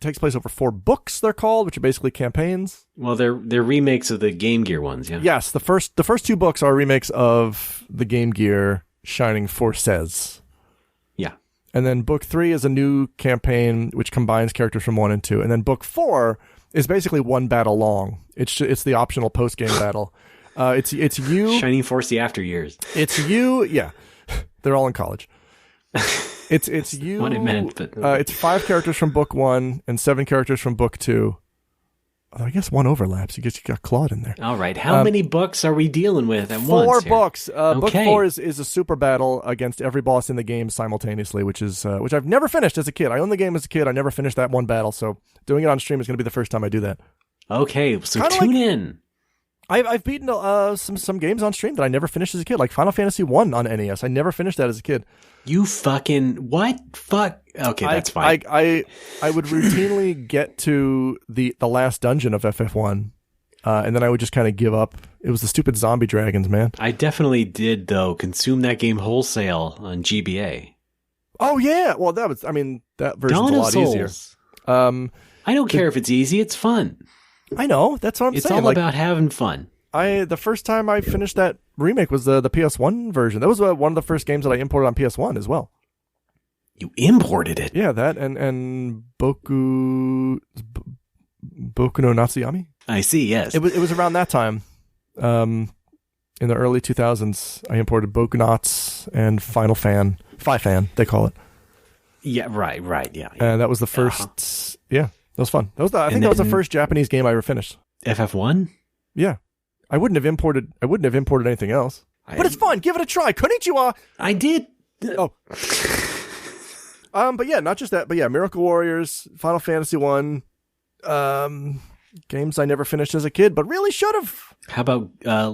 takes place over 4 books. They're called, which are basically campaigns. Well, they're remakes of the Game Gear ones, yeah. Yes, the first 2 books are remakes of the Game Gear Shining Forces. Yeah. And then book 3 is a new campaign which combines characters from 1 and 2. And then book 4 is basically one battle long. It's the optional post game battle. It's you Shining Force the After Years. It's you. Yeah, they're all in college. It's you. What it meant, but it's 5 characters from book 1 and 7 characters from book 2. Although I guess one overlaps. You got Claude in there. All right. How many books are we dealing with at 4 once? 4 books. Okay. Book 4 is a super battle against every boss in the game simultaneously, which I've never finished as a kid. I owned the game as a kid. I never finished that one battle, so doing it on stream is going to be the first time I do that. Okay, so tune in. I've beaten some games on stream that I never finished as a kid, like Final Fantasy 1 on NES. I never finished that as a kid. You fucking what? Fuck. Okay, that's fine. I would routinely get to the last dungeon of FF1, and then I would just kind of give up. It was the stupid zombie dragons, man. I definitely did though consume that game wholesale on GBA. Oh yeah, well that version's Dawn a lot Souls. easier. I don't care if it's easy; it's fun. I know, that's what I'm it's saying. It's all about having fun. The first time I finished that remake was the PS1 version. That was one of the first games that I imported on PS1 as well. You imported it? Yeah, that and Boku no Natsuyami. I see. Yes, it was around that time. In the early 2000s, I imported Boku Nats and Final Fan, Fi-Fan they call it. Yeah, right, yeah. And that was the first. Yeah, that was fun. I think that was the first Japanese game I ever finished. FF1. Yeah. I wouldn't have imported anything else. But it's fun. Give it a try. Konnichiwa. I did. Oh. But yeah, not just that. But yeah, Miracle Warriors, Final Fantasy 1, games I never finished as a kid, but really should have. How about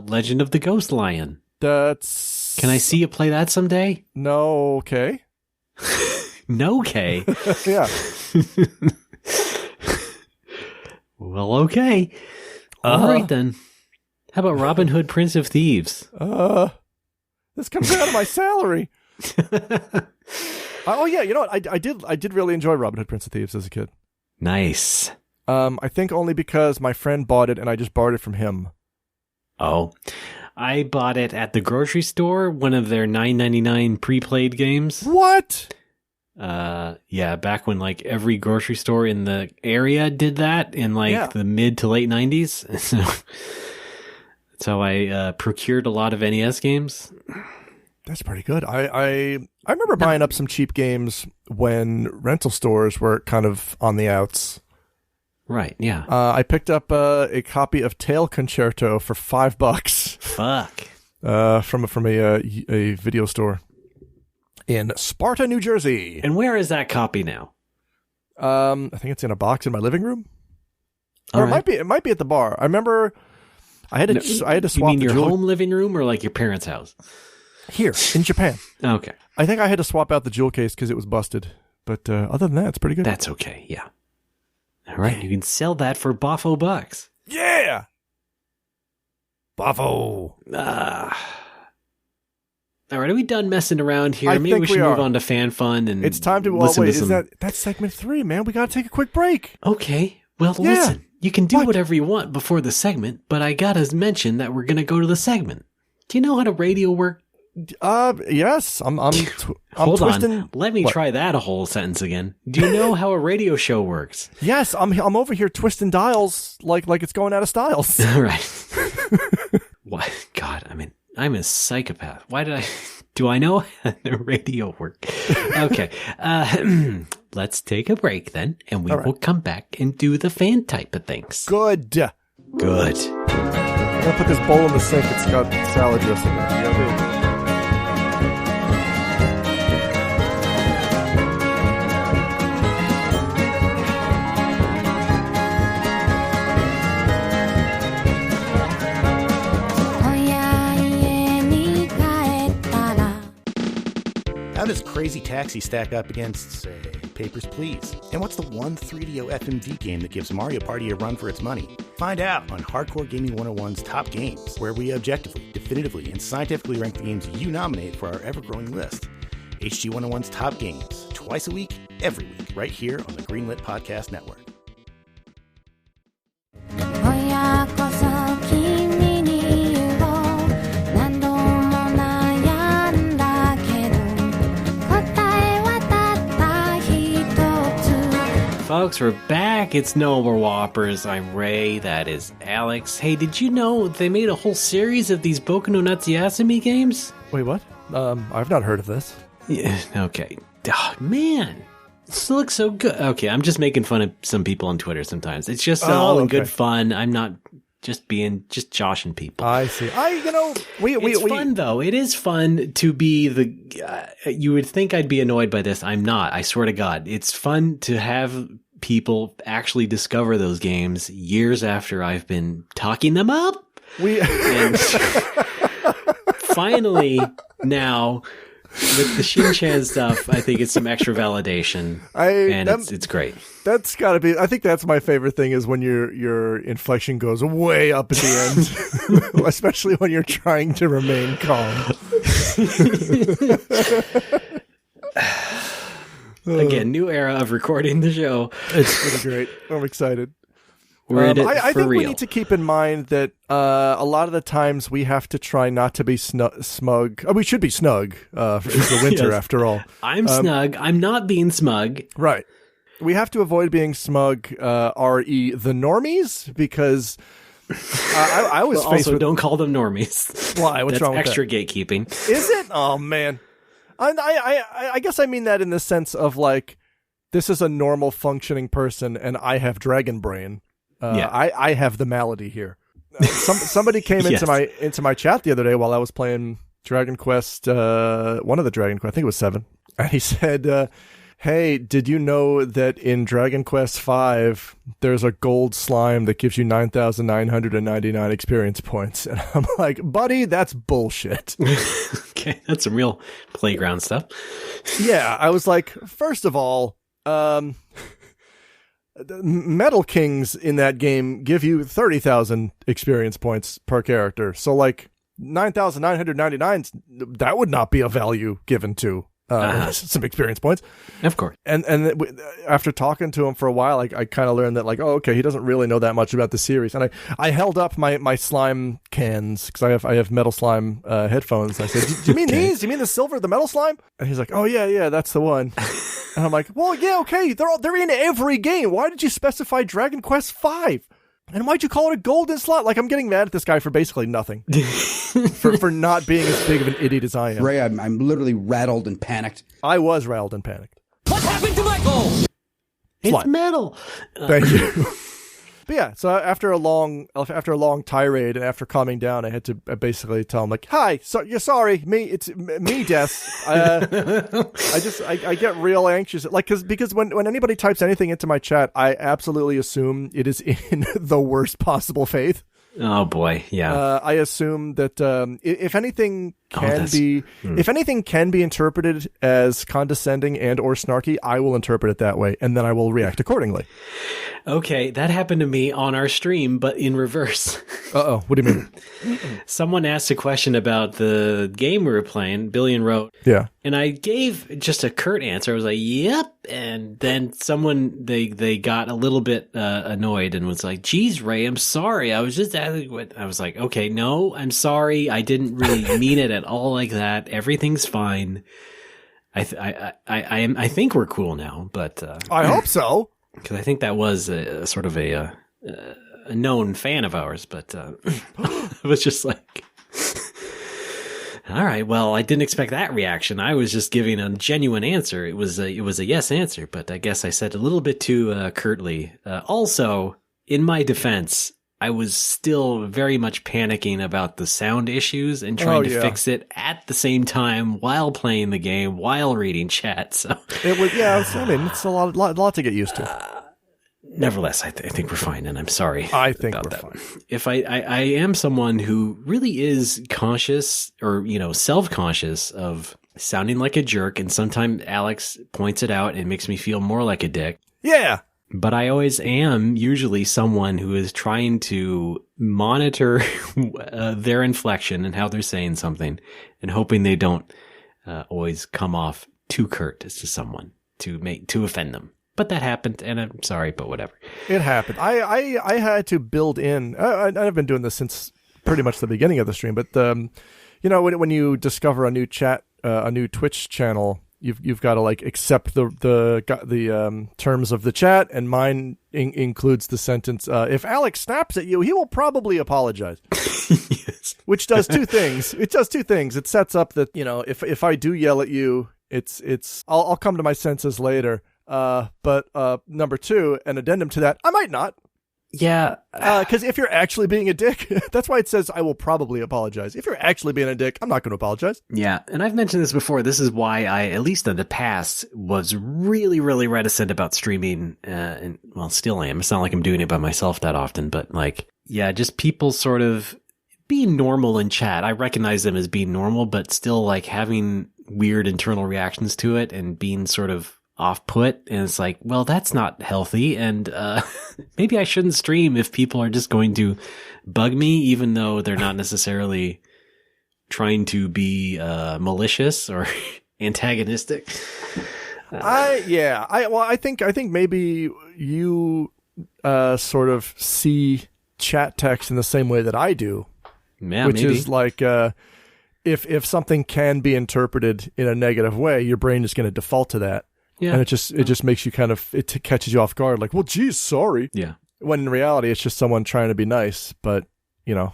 Legend of the Ghost Lion? Can I see you play that someday? No, okay. No, okay. Yeah. Well, okay. All right then. How about Robin Hood, Prince of Thieves? This comes out of my salary. Oh yeah, you know what? I did really enjoy Robin Hood, Prince of Thieves as a kid. Nice. I think only because my friend bought it and I just borrowed it from him. Oh, I bought it at the grocery store, one of their $9.99 pre-played games. What? Yeah, back when like every grocery store in the area did that in the mid to late 90s. So that's how I procured a lot of NES games. That's pretty good. I remember buying up some cheap games when rental stores were kind of on the outs. Right, yeah. I picked up a copy of Tail Concerto for $5. Fuck. From a video store in Sparta, New Jersey. And where is that copy now? I think it's in a box in my living room. All or right. it might be at the bar. I remember I had to swap. You mean your home living room or like your parents' house? Here in Japan. Okay. I think I had to swap out the jewel case because it was busted. But other than that, it's pretty good. That's okay. Yeah. All right. You can sell that for boffo bucks. Yeah. Boffo. All right. Are we done messing around here? I Maybe think we should we move are. on to fan fun and It's time to listen wait. to some... That's segment 3, man. We got to take a quick break. Okay. Well, listen. You can do whatever you want before the segment, but I gotta mention that we're gonna go to the segment. Do you know how to radio work? Yes. I'm Hold twisting. on. Let me try that a whole sentence again. Do you know how a radio show works? Yes, I'm over here twisting dials like it's going out of styles. Right. What? God, I mean, I'm a psychopath. Why did I... Do I know how the radio work? Okay. Let's take a break then, and we will come back and do the fan type of things. Good. Good. I'm going to put this bowl in the sink. It's got salad dressing in it. You gotta How does Crazy Taxi stack up against, say, Papers, Please? And what's the one 3DO FMV game that gives Mario Party a run for its money? Find out on Hardcore Gaming 101's Top Games, where we objectively, definitively, and scientifically rank the games you nominate for our ever-growing list. HG 101's Top Games, twice a week, every week, right here on the Greenlit Podcast Network. Folks, we're back. It's No More Whoppers. I'm Ray. That is Alex. Hey, did you know they made a whole series of these Boku no Natsuyasumi games? Wait, what? I've not heard of this. Yeah, okay. Oh, man. This looks so good. Okay, I'm just making fun of some people on Twitter sometimes. It's just all in good fun. I'm not just joshing people. I see. It's fun though. It is fun to be the. You would think I'd be annoyed by this. I'm not. I swear to God, it's fun to have people actually discover those games years after I've been talking them up. And finally now. With the Shin-chan stuff, I think it's some extra validation, it's great. That's got to be. I think that's my favorite thing is when your inflection goes way up at the end, especially when you're trying to remain calm. Again, new era of recording the show. It's pretty great. I'm excited. We're in it I for think real. we need to keep in mind that a lot of the times we have to try not to be smug. We should be snug for the winter, Yes. after all. I'm snug. I'm not being smug. Right. We have to avoid being smug, re the normies, because I was Well, faced also, with... don't call them normies. Why? What's That's wrong with extra that? gatekeeping. Is it? Oh, man. I guess I mean that in the sense of, like, this is a normal functioning person, and I have dragon brain. Yeah. I have the malady here. Somebody came into my chat the other day while I was playing Dragon Quest, one of the Dragon Quest, I think it was 7, and he said, "Hey, did you know that in Dragon Quest V there's a gold slime that gives you 9,999 experience points?" And I'm like, "Buddy, that's bullshit." Okay, that's some real playground stuff. Yeah, I was like, first of all, Metal Kings in that game give you 30,000 experience points per character. So like 9,999, that would not be a value given to some experience points. Of course. And after talking to him for a while, I kind of learned that like, oh, okay, he doesn't really know that much about the series. And I held up my slime cans because I have metal slime headphones. I said, "Do you mean these? Do you mean the silver, the metal slime?" And he's like, "Oh yeah, that's the one." And I'm like, "Well, yeah, okay, they're in every game. Why did you specify Dragon Quest V? And why'd you call it a golden slot?" Like, I'm getting mad at this guy for basically nothing. for not being as big of an idiot as I am. Ray, I'm literally rattled and panicked. I was rattled and panicked. What happened to Michael? It's metal. Thank you. But yeah, so after a long tirade and after calming down, I had to basically tell him like, "Hi, so you're sorry, it's me, Des. I get real anxious, like because when anybody types anything into my chat, I absolutely assume it is in the worst possible faith. Oh boy, yeah. I assume that if anything can be interpreted as condescending and or snarky, I will interpret it that way, and then I will react accordingly. Okay, that happened to me on our stream, but in reverse. Uh-oh, what do you mean? Someone asked a question about the game we were playing, Billion wrote. Yeah. And I gave just a curt answer. I was like, "Yep." And then someone, they got a little bit annoyed and was like, "Geez, Ray, I'm sorry. I was just asking what..." I was like, "Okay, no, I'm sorry. I didn't really mean it at all like that. Everything's fine. I think we're cool now, but I hope so, because I think that was a sort of a known fan of ours, but it was just like, all right, well, I didn't expect that reaction. I was just giving a genuine answer. It was a yes answer, but I guess I said a little bit too curtly. Also, in my defense, I was still very much panicking about the sound issues and trying to fix it at the same time while playing the game, while reading chat. So it was, it's a lot to get used to. Nevertheless, I think we're fine, and I'm sorry. I think about we're that. fine. If I am someone who really is conscious or, self-conscious of sounding like a jerk, and sometimes Alex points it out and makes me feel more like a dick. Yeah. But I always am usually someone who is trying to monitor their inflection and how they're saying something, and hoping they don't always come off too curt to someone to offend them. But that happened, and I'm sorry, but whatever. It happened. I had to build in. I've been doing this since pretty much the beginning of the stream. But when you discover a new a new Twitch channel, you've got to like accept the terms of the chat, and mine includes the sentence, "If Alex snaps at you, he will probably apologize." Yes. Which does two things. It does two things. It sets up that if I do yell at you, I'll come to my senses later. But number two, an addendum to that, I might not. Yeah. Because if you're actually being a dick, that's why it says I will probably apologize. If you're actually being a dick, I'm not going to apologize. Yeah. And I've mentioned this before. This is why I, at least in the past, was really, really reticent about streaming. And still am. It's not like I'm doing it by myself that often, but just people sort of being normal in chat. I recognize them as being normal, but still like having weird internal reactions to it and being sort of off-put, and it's like, well, that's not healthy, and maybe I shouldn't stream if people are just going to bug me, even though they're not necessarily trying to be malicious or antagonistic. I think maybe you sort of see chat text in the same way that I do, which is like if something can be interpreted in a negative way, your brain is going to default to that. Yeah. And it just makes you it catches you off guard, like, well, geez, sorry. Yeah. When in reality, it's just someone trying to be nice, but,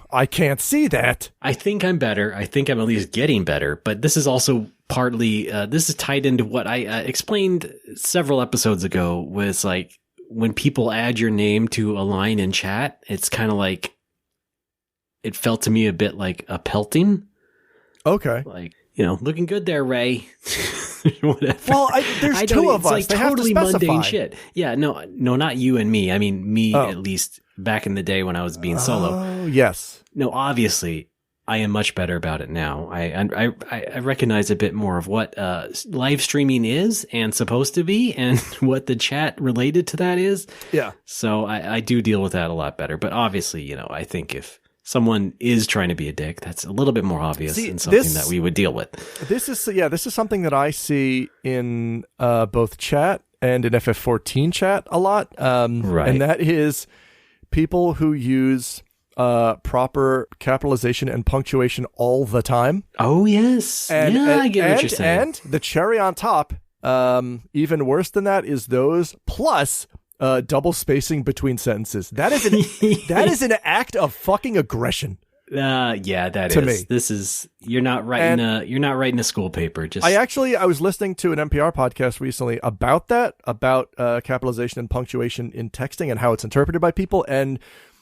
I can't see that. I think I'm better. I think I'm at least getting better, but this is also partly, this is tied into what I explained several episodes ago, was like, when people add your name to a line in chat, it's kind of like, it felt to me a bit like a pelting. Okay. Like, looking good there, Ray. Whatever. Well, there's two of us. Like they totally have to specify. mundane shit. Yeah, no, not you and me. I mean, me at least back in the day when I was being solo. Oh, yes. No, obviously, I am much better about it now. I recognize a bit more of what live streaming is and supposed to be, and what the chat related to that is. Yeah. So I do deal with that a lot better. But obviously, I think if someone is trying to be a dick, that's a little bit more obvious and something that we would deal with. This is something that I see in both chat and in FF14 chat a lot. Right. And that is people who use proper capitalization and punctuation all the time. Oh, yes. I get what you're saying. And the cherry on top, even worse than that, is those plus double spacing between sentences. That is an act of fucking aggression. Yeah, that to is. Me. This is you're not writing a school paper. Just I was listening to an NPR podcast recently about that, about capitalization and punctuation in texting and how it's interpreted by people. And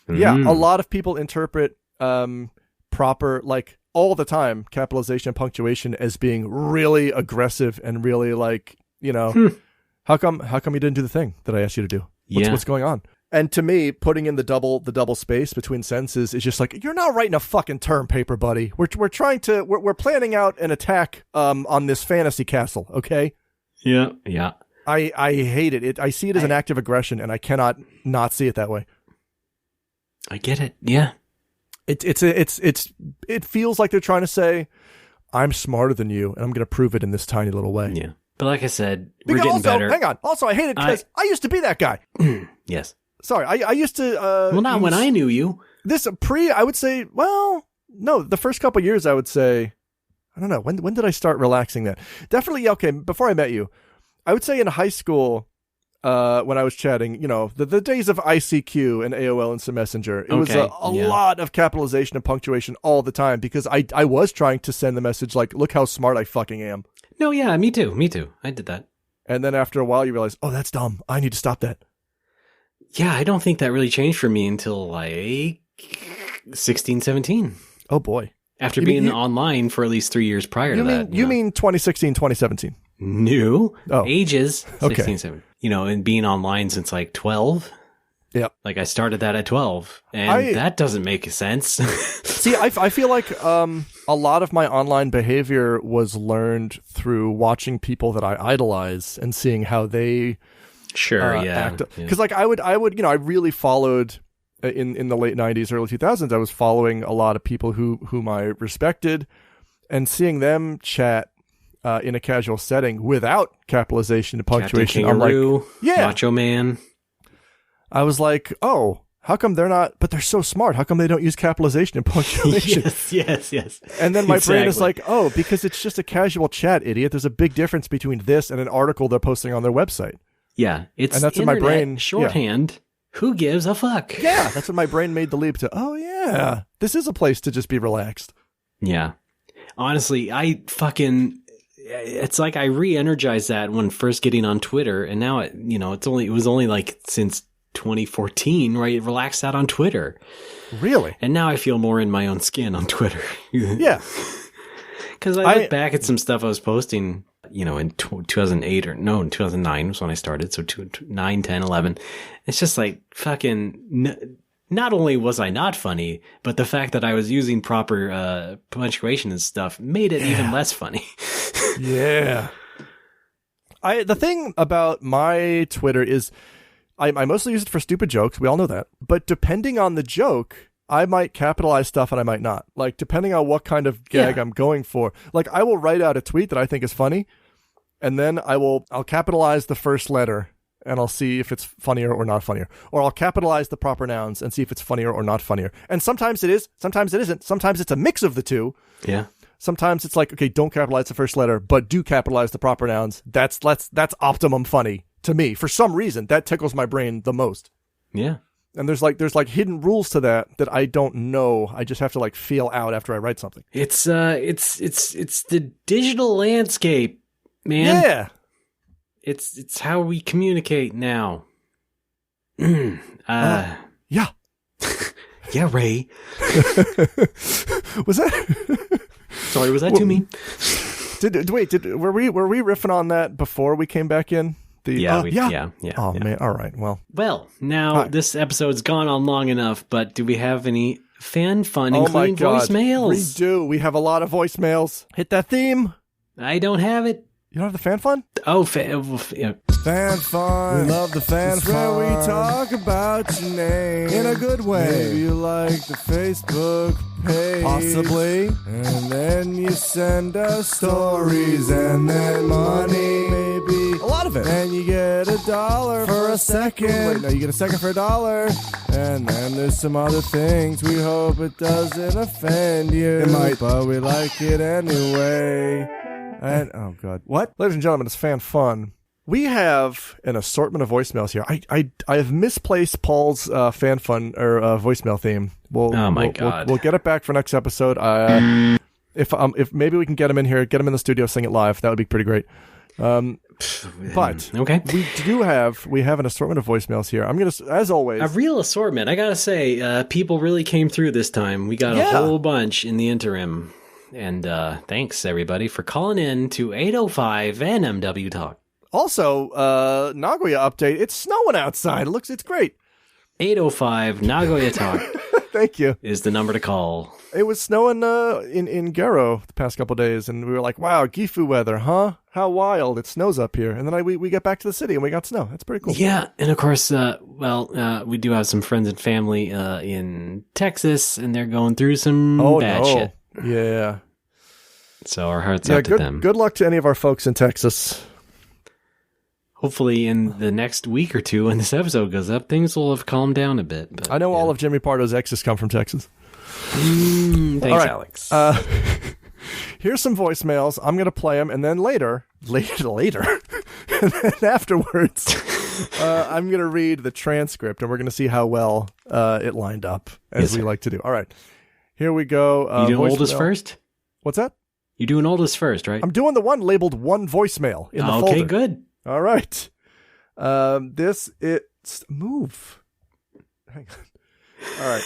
yeah, a lot of people interpret proper, like all the time, capitalization and punctuation as being really aggressive and really like, how come you didn't do the thing that I asked you to do? What's going on? And to me, putting in the double space between sentences is just like, you're not writing a fucking term paper, buddy. We're planning out an attack on this fantasy castle, okay? Yeah. I hate it. I see it as an act of aggression, and I cannot not see it that way. I get it. Yeah. It feels like they're trying to say, I'm smarter than you, and I'm going to prove it in this tiny little way. Yeah. But like I said, we're getting better. Hang on. Also, I hate it because I used to be that guy. Yes. Sorry, I used to... well, not when I knew you. This I would say, well, no, the first couple of years, I would say, I don't know, when did I start relaxing that? Definitely, okay, before I met you, I would say in high school, when I was chatting, the days of ICQ and AOL Instant Messenger, it was a lot of capitalization and punctuation all the time because I was trying to send the message like, look how smart I fucking am. No, yeah, me too. I did that. And then after a while, you realize, oh, that's dumb. I need to stop that. Yeah, I don't think that really changed for me until like 16, 17. Oh, boy. After being online for at least 3 years prior to that. You mean 2016, 2017? No. Oh. Ages. 16, 17. And being online since like 12. Yeah. Like I started that at 12. And that doesn't make sense. See, I feel like a lot of my online behavior was learned through watching people that I idolize and seeing how they... act. Because like I would, I really followed in the late 90s, early 2000s. I was following a lot of people whom I respected, and seeing them chat in a casual setting without capitalization and punctuation. Captain Kangaroo, I'm like, yeah, Macho Man. I was like, oh, how come they're not? But they're so smart. How come they don't use capitalization and punctuation? yes. And then my brain is like, oh, because it's just a casual chat, idiot. There's a big difference between this and an article they're posting on their website. Yeah, it's and that's in my brain. Shorthand. Yeah. Who gives a fuck? Yeah, that's when my brain made the leap to, oh yeah, this is a place to just be relaxed. Yeah. Honestly, it's like I re-energized that when first getting on Twitter, and now it was only like since 2014 where I relaxed out on Twitter. Really? And now I feel more in my own skin on Twitter. Yeah. Because I look back at some stuff I was posting, in 2008 in 2009 was when I started. So 9, 10, 11. It's just like fucking, not only was I not funny, but the fact that I was using proper punctuation and stuff made it even less funny. Yeah. The thing about my Twitter is I mostly use it for stupid jokes. We all know that. But depending on the joke, I might capitalize stuff and I might not. Like, depending on what kind of gag I'm going for. Like, I will write out a tweet that I think is funny, and then I'll capitalize the first letter, and I'll see if it's funnier or not funnier. Or I'll capitalize the proper nouns and see if it's funnier or not funnier. And sometimes it is, sometimes it isn't. Sometimes it's a mix of the two. Yeah. Sometimes it's like, okay, don't capitalize the first letter, but do capitalize the proper nouns. That's optimum funny to me. For some reason, that tickles my brain the most. Yeah. And there's hidden rules to that I don't know. I just have to like feel out after I write something. It's the digital landscape, man. Yeah. It's how we communicate now. Yeah. Yeah, Ray. Was that? Sorry, was that too mean? Were we riffing on that before we came back in? Yeah. Oh man, all right. Well, now this episode's gone on long enough, but do we have any fan fun, including voicemails? We do. We have a lot of voicemails. Hit that theme. I don't have it. You don't have the fan fun? Oh, yeah. Fan fun. We love the fan fun. Where we talk about your name in a good way. Maybe you like the Facebook page. Possibly. And then you send us stories and then money. Maybe a lot of it. And you get $1 for a second. Wait, no, you get a second for $1. And then there's some other things. We hope it doesn't offend you. It might, but we like it anyway. And oh god, what? Ladies and gentlemen, it's fan fun. We have an assortment of voicemails here. I have misplaced Paul's fan fun or voicemail theme. God, we'll get it back for next episode. If maybe we can get him in here, get him in the studio, sing it live. That would be pretty great. But okay, we have an assortment of voicemails here. I'm gonna, as always, a real assortment. I gotta say, people really came through this time. We got a whole bunch in the interim. And thanks, everybody, for calling in to 805 NMW Talk. Also, Nagoya update. It's snowing outside. It's great. 805 Nagoya Talk. Thank you. Is the number to call. It was snowing in Garo the past couple days, and we were like, wow, Gifu weather, huh? How wild. It snows up here. And then we get back to the city, and we got snow. That's pretty cool. Yeah, and of course, we do have some friends and family in Texas, and they're going through some bad shit. Yeah. So our hearts out to them. Good luck to any of our folks in Texas. Hopefully in the next week or two when this episode goes up, things will have calmed down a bit. But, I know all of Jimmy Pardo's exes come from Texas. Thanks, right. Alex. Here's some voicemails. I'm going to play them, and then later, and then afterwards, I'm going to read the transcript, and we're going to see how well it lined up, as we like to do. All right. Here we go. You doing oldest first? What's that? You're doing oldest first, right? I'm doing the one labeled one voicemail in the folder. Okay, good. All right. Move. Hang on. All right.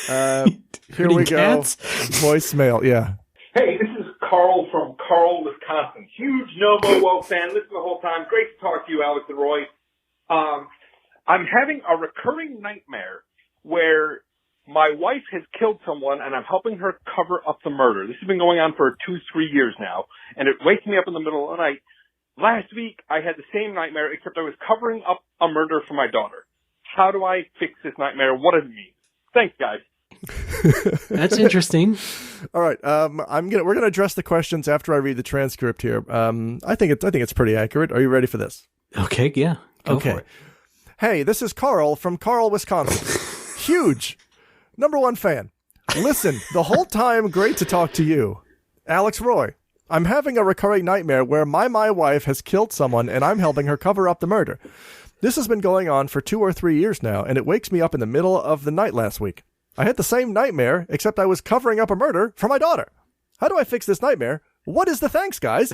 Here we go. Voicemail. Yeah. Hey, this is Carl from Carl, Wisconsin. Huge No-Mo-Wo fan. Listen the whole time. Great to talk to you, Alex and Roy. I'm having a recurring nightmare where my wife has killed someone, and I'm helping her cover up the murder. This has been going on for 2-3 years now, and it wakes me up in the middle of the night. Last week, I had the same nightmare, except I was covering up a murder for my daughter. How do I fix this nightmare? What does it mean? Thanks, guys. That's interesting. All right, we're gonna address the questions after I read the transcript here. I think it's pretty accurate. Are you ready for this? Okay, yeah. Go for it. Hey, this is Carl from Carl, Wisconsin. Huge. #1 fan. Listen, the whole time, great to talk to you. Alex Roy, I'm having a recurring nightmare where my wife has killed someone and I'm helping her cover up the murder. This has been going on for 2 or 3 years now, and it wakes me up in the middle of the night last week. I had the same nightmare, except I was covering up a murder for my daughter. How do I fix this nightmare? What is the thanks, guys?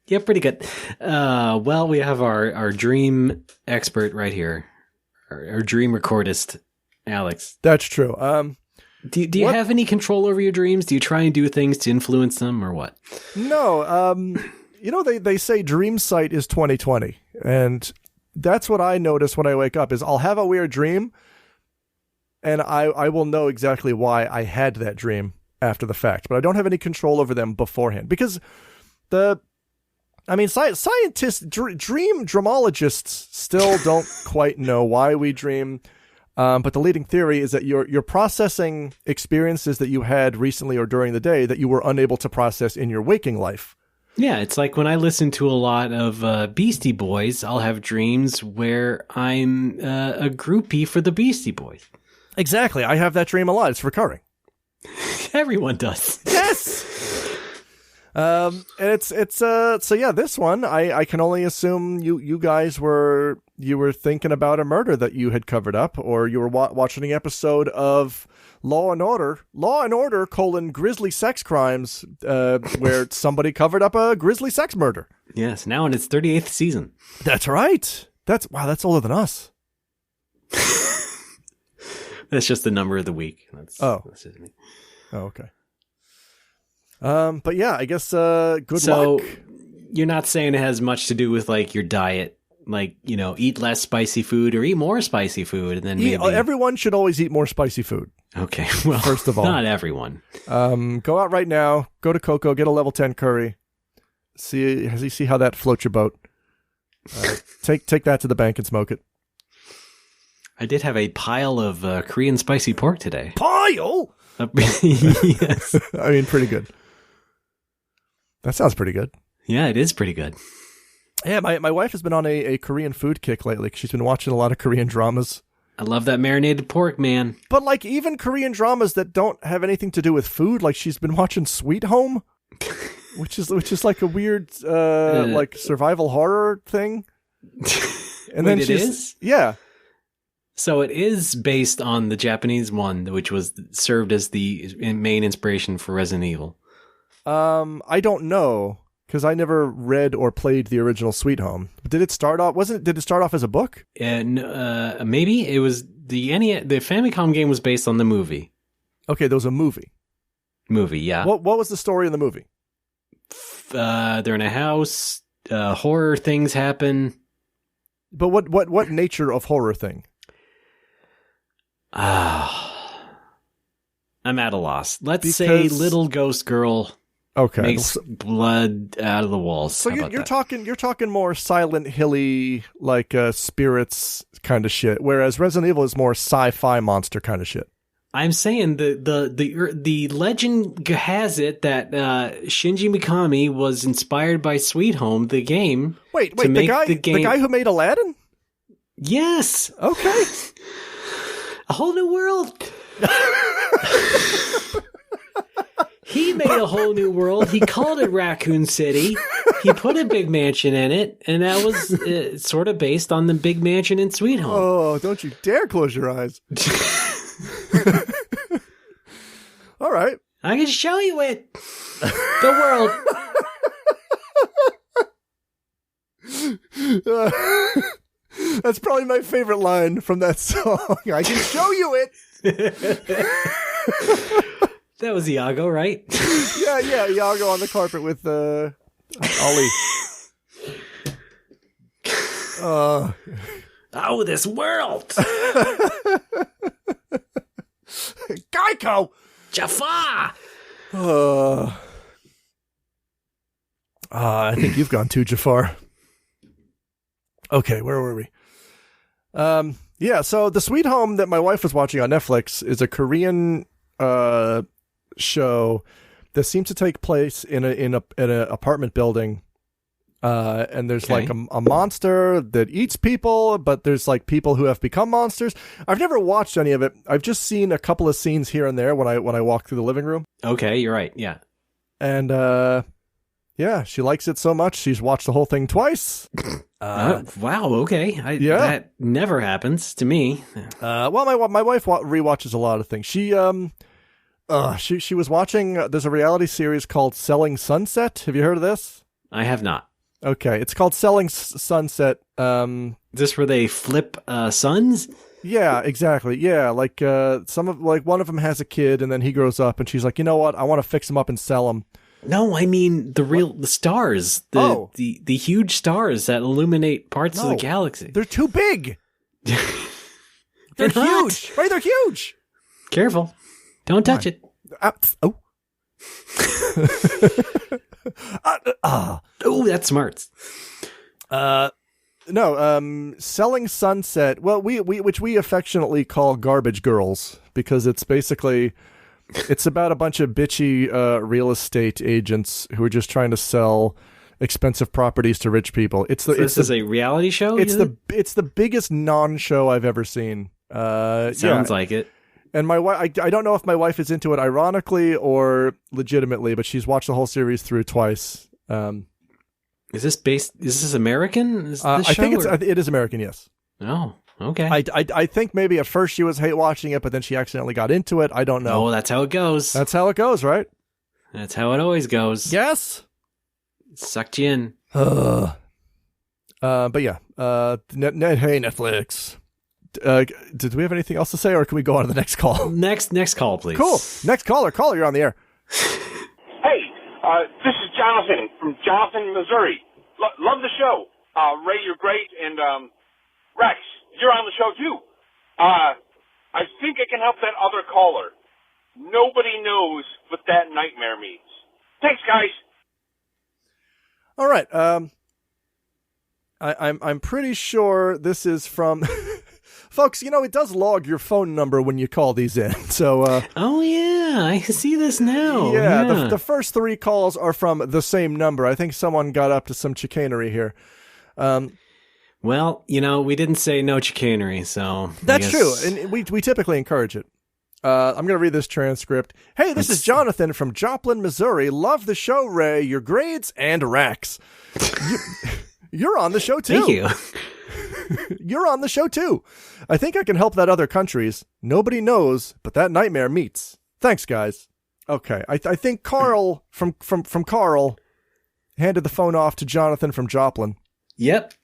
Yeah, pretty good. Well, we have our dream expert right here, our dream recordist, Alex. That's true. Do you have any control over your dreams? Do you try and do things to influence them, or what? No. They say dream sight is 20/20, and that's what I notice when I wake up. Is I'll have a weird dream, and I will know exactly why I had that dream after the fact, but I don't have any control over them beforehand because scientists, dream dreamologists still don't quite know why we dream. But the leading theory is that you're processing experiences that you had recently or during the day that you were unable to process in your waking life. Yeah, it's like when I listen to a lot of Beastie Boys, I'll have dreams where I'm a groupie for the Beastie Boys. Exactly. I have that dream a lot. It's recurring. Everyone does. Yes. And so yeah, this one, I can only assume you guys were thinking about a murder that you had covered up, or you were watching an episode of Law and Order, grisly sex crimes, where somebody covered up a grisly sex murder. Yes. Now in its 38th season. That's right. That's older than us. That's just the number of the week. That's just me. Oh, okay. But yeah, I guess good luck. So you're not saying it has much to do with like your diet, like, you know, eat less spicy food or eat more spicy food, and then maybe everyone should always eat more spicy food. Okay, well, first of all, not everyone. Go out right now. Go to Coco. Get a level 10 curry. See how that floats your boat. Take that to the bank and smoke it. I did have a pile of Korean spicy pork today. Pile? Yes. I mean, pretty good. That sounds pretty good. Yeah, it is pretty good. Yeah, my wife has been on a Korean food kick lately. She's been watching a lot of Korean dramas. I love that marinated pork, man. But like even Korean dramas that don't have anything to do with food, like she's been watching Sweet Home, which is like a weird like survival horror thing. And then it is? Yeah. So it is based on the Japanese one, which was served as the main inspiration for Resident Evil. I don't know, because I never read or played the original Sweet Home. Did it start off? Did it start off as a book? Maybe it was the Famicom game was based on the movie. Okay, there was a movie. Movie, yeah. What was the story in the movie? They're in a house. Horror things happen. But what nature of horror thing? I'm at a loss. Let's say little ghost girl makes blood out of the walls. So you're talking more Silent Hilly, like spirits kind of shit, whereas Resident Evil is more sci-fi monster kind of shit. I'm saying the legend has it that Shinji Mikami was inspired by Sweet Home, the game. Wait, the guy who made Aladdin? Yes. Okay. A whole new world. He made a whole new world. He called it Raccoon City. He put a big mansion in it, and that was sort of based on the big mansion in Sweet Home. Oh, don't you dare close your eyes. All right. I can show you it. The world. That's probably my favorite line from that song. I can show you it. That was Iago, right? Yeah, Iago on the carpet with Ollie. Oh, this world. Geico. Jafar. I think you've gone too Jafar. Okay, where were we? Yeah, so the Sweet Home that my wife was watching on Netflix is a Korean show that seems to take place in an apartment building. And there's like a monster that eats people, but there's like people who have become monsters. I've never watched any of it. I've just seen a couple of scenes here and there when I walk through the living room. Okay, you're right. Yeah. And yeah, she likes it so much she's watched the whole thing twice. Wow. Okay. That never happens to me. Well, my wife rewatches a lot of things. She was watching. There's a reality series called Selling Sunset. Have you heard of this? I have not. Okay, it's called Selling Sunset. Is this where they flip suns? Yeah, exactly. Yeah, like one of them has a kid, and then he grows up, and she's like, you know what? I want to fix him up and sell him. No, I mean the stars, the huge stars that illuminate parts of the galaxy. They're too big. They're huge. Right? They're huge. Careful. Don't touch it. Oh, that's smart. No, Selling Sunset. Well, which we affectionately call Garbage Girls, because it's basically it's about a bunch of bitchy real estate agents who are just trying to sell expensive properties to rich people. This is a reality show. It's the biggest non-show I've ever seen. Sounds like it. And my wife, I don't know if my wife is into it ironically or legitimately, but she's watched the whole series through twice. Is this American? Is this I think show, it is American, yes. Oh, okay. I think maybe at first she was hate watching it, but then she accidentally got into it. I don't know. Oh, that's how it goes. That's how it goes, right? That's how it always goes. Yes. Sucked you in. But yeah. Hey, Netflix. Did we have anything else to say, or can we go on to the next call? Next call, please. Cool. Next caller. Caller, you're on the air. Hey, this is Jonathan from Jonathan, Missouri. Love the show. Ray, you're great, and Rex, you're on the show too. I think I can help that other caller. Nobody knows what that nightmare means. Thanks, guys. All right. I'm pretty sure this is from folks. It does log your phone number when you call these in. So. Oh yeah, I see this now. Yeah. The first 3 calls are from the same number. I think someone got up to some chicanery here. Well, we didn't say no chicanery, so that's true, and we typically encourage it. I'm going to read this transcript. Hey, this is Jonathan from Joplin, Missouri. Love the show, Ray. Your grades and Rex. You're on the show too. Thank you. You're on the show too. I think I can help that other countries. Nobody knows, but that nightmare meets. Thanks, guys. Okay, I think Carl from Carl handed the phone off to Jonathan from Joplin. Yep.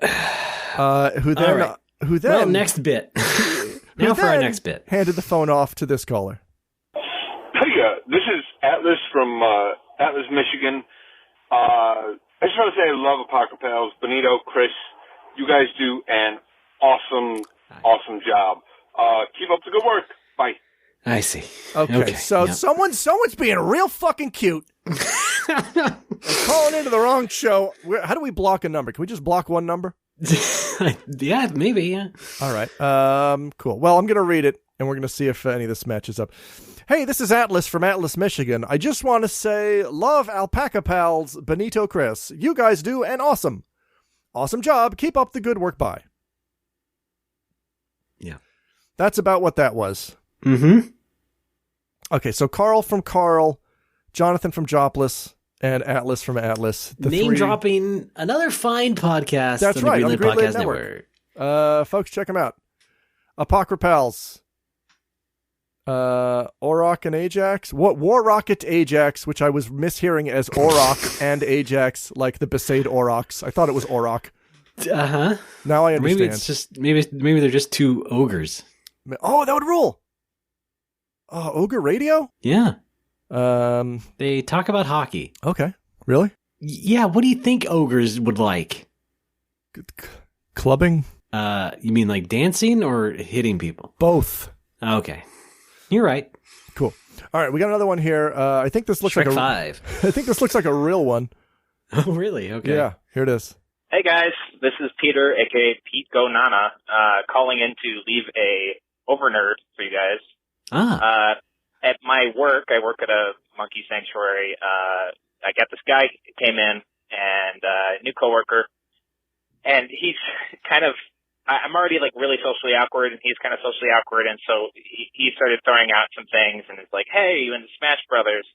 Who then? Well, next bit. Now for our next bit. Handed the phone off to this caller. Hey, this is Atlas from Atlas, Michigan. I just want to say I love Apocalypse. Benito, Chris, you guys do an awesome job. Keep up the good work. Bye. I see. Okay. So someone's being real fucking cute. Calling into the wrong show. How do we block a number? Can we just block one number? Yeah, maybe. Yeah. All right. Cool. Well, I'm going to read it, and we're going to see if any of this matches up. Hey, this is Atlas from Atlas, Michigan. I just want to say, love Alpaca Pals, Benito, Chris. You guys do an awesome job. Keep up the good work. Bye. Yeah. That's about what that was. Mm-hmm. Okay, so Carl from Carl, Jonathan from Joplin, and Atlas from Atlas. Dropping another fine podcast. That's on right, the on the Greenlit Greenlit Podcast Network. Network. Folks, check them out. Apocrypals. Orok and Ajax. What War Rocket Ajax, which I was mishearing as Orok and Ajax, like the Besaid Oroks. I thought it was Orok. Uh-huh. Now I understand. Maybe it's just maybe they're just 2 ogres. Oh, that would rule. Oh, Ogre Radio? Yeah. They talk about hockey. Okay. Really? Yeah, what do you think ogres would like? Clubbing? You mean like dancing or hitting people? Both. Okay. You're right. Cool. All right, we got another one here. I think this looks Shrek like 5. I think this looks like a real one. Oh, really? Okay. Yeah, here it is. Hey guys, this is Peter, aka Pete Go Nana, calling in to leave a overnerd for you guys. At my work, I work at a monkey sanctuary. I got this guy came in and new coworker, and he's kind of. I'm already like really socially awkward, and he's kind of socially awkward, and so he started throwing out some things, and it's like, "Hey, you into Smash Brothers?"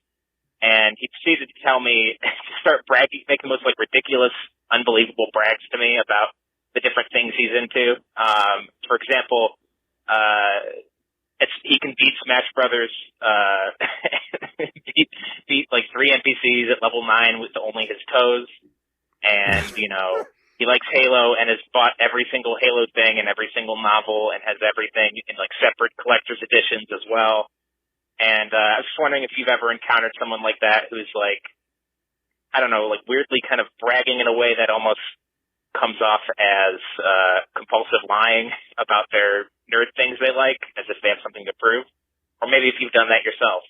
And he proceeded to tell me to start bragging, make the most like ridiculous, unbelievable brags to me about the different things he's into. For example, he can beat Smash Brothers, beat like 3 NPCs at level 9 with only his toes, and he likes Halo and has bought every single Halo thing and every single novel and has everything in like separate collector's editions as well. And I was just wondering if you've ever encountered someone like that who's like, I don't know, like weirdly kind of bragging in a way that almost comes off as compulsive lying about their nerd things they like, as if they have something to prove. Or maybe if you've done that yourself.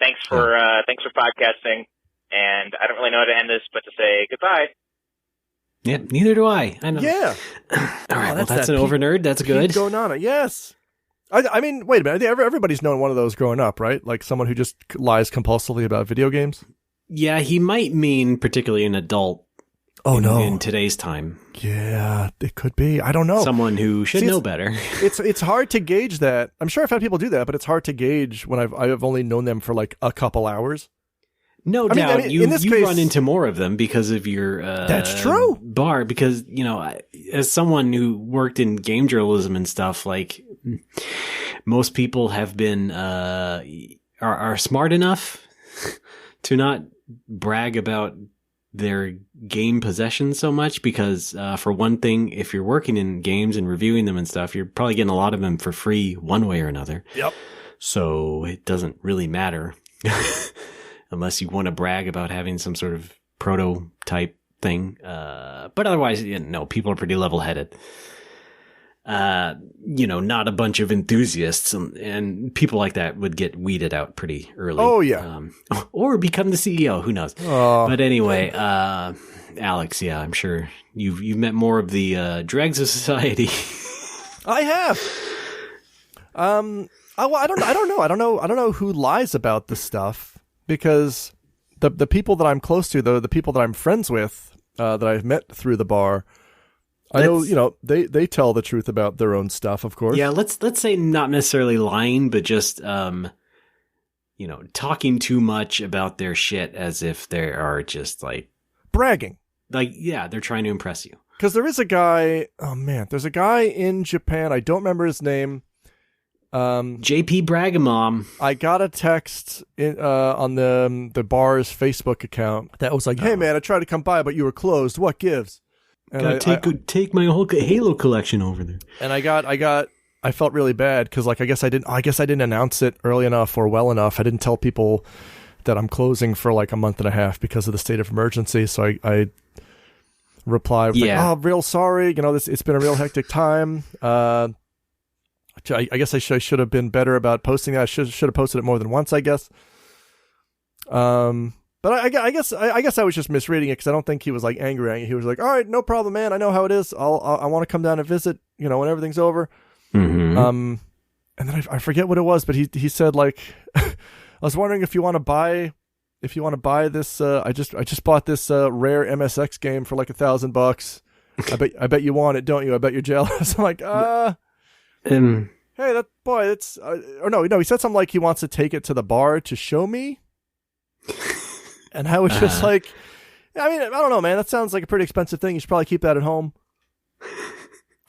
Thanks for podcasting. And I don't really know how to end this, but to say goodbye. Yeah, neither do I. I know. Yeah. All right, well, that's an overnerd. That's good. Going on. Yes. I mean, wait a minute. Everybody's known one of those growing up, right? Like someone who just lies compulsively about video games. Yeah, he might mean particularly an adult. Oh, no. In today's time. Yeah, it could be. I don't know. Someone who should know better. It's hard to gauge that. I'm sure I've had people do that, but it's hard to gauge when I've only known them for like a couple hours. No doubt, you run into more of them because of your that's true bar. Because as someone who worked in game journalism and stuff, like most people have been are smart enough to not brag about their game possession so much because, for one thing, if you're working in games and reviewing them and stuff, you're probably getting a lot of them for free one way or another. Yep. So it doesn't really matter unless you want to brag about having some sort of prototype thing. But otherwise, no, people are pretty level-headed. Not a bunch of enthusiasts and people like that would get weeded out pretty early. Oh, yeah. Or become the CEO. Who knows? Oh. But anyway, Alex, yeah, I'm sure you've met more of the dregs of society. I have. I don't know who lies about this stuff because the people that I'm close to, the people that I'm friends with, that I've met through the bar, I know, they tell the truth about their own stuff, of course. Yeah, let's say not necessarily lying, but just talking too much about their shit as if they are just like bragging. Like, yeah, they're trying to impress you. Because there is a guy, there's a guy in Japan, I don't remember his name. JP Bragamom. I got a text on the bar's Facebook account that was like, "Hey man, I tried to come by, but you were closed. What gives?" And gotta take my whole Halo collection over there. And I felt really bad because I guess I didn't announce it early enough or well enough. I didn't tell people that I'm closing for like a month and a half because of the state of emergency. So I replied, "Oh, real sorry. It's been a real hectic time. I guess I should have been better about posting that. I should have posted it more than once, I guess. But I guess I was just misreading it because I don't think he was like angry. He was like, "All right, no problem, man. I know how it is. I want to come down and visit, when everything's over." Mm-hmm. And then I forget what it was, but he said like, "I was wondering if you want to buy this. I just bought this rare MSX game for like $1,000. I bet you want it, don't you? I bet you're jealous." I'm like, hey, that boy, that's or no, he said something like he wants to take it to the bar to show me. And I was just like, I don't know, man. That sounds like a pretty expensive thing. You should probably keep that at home.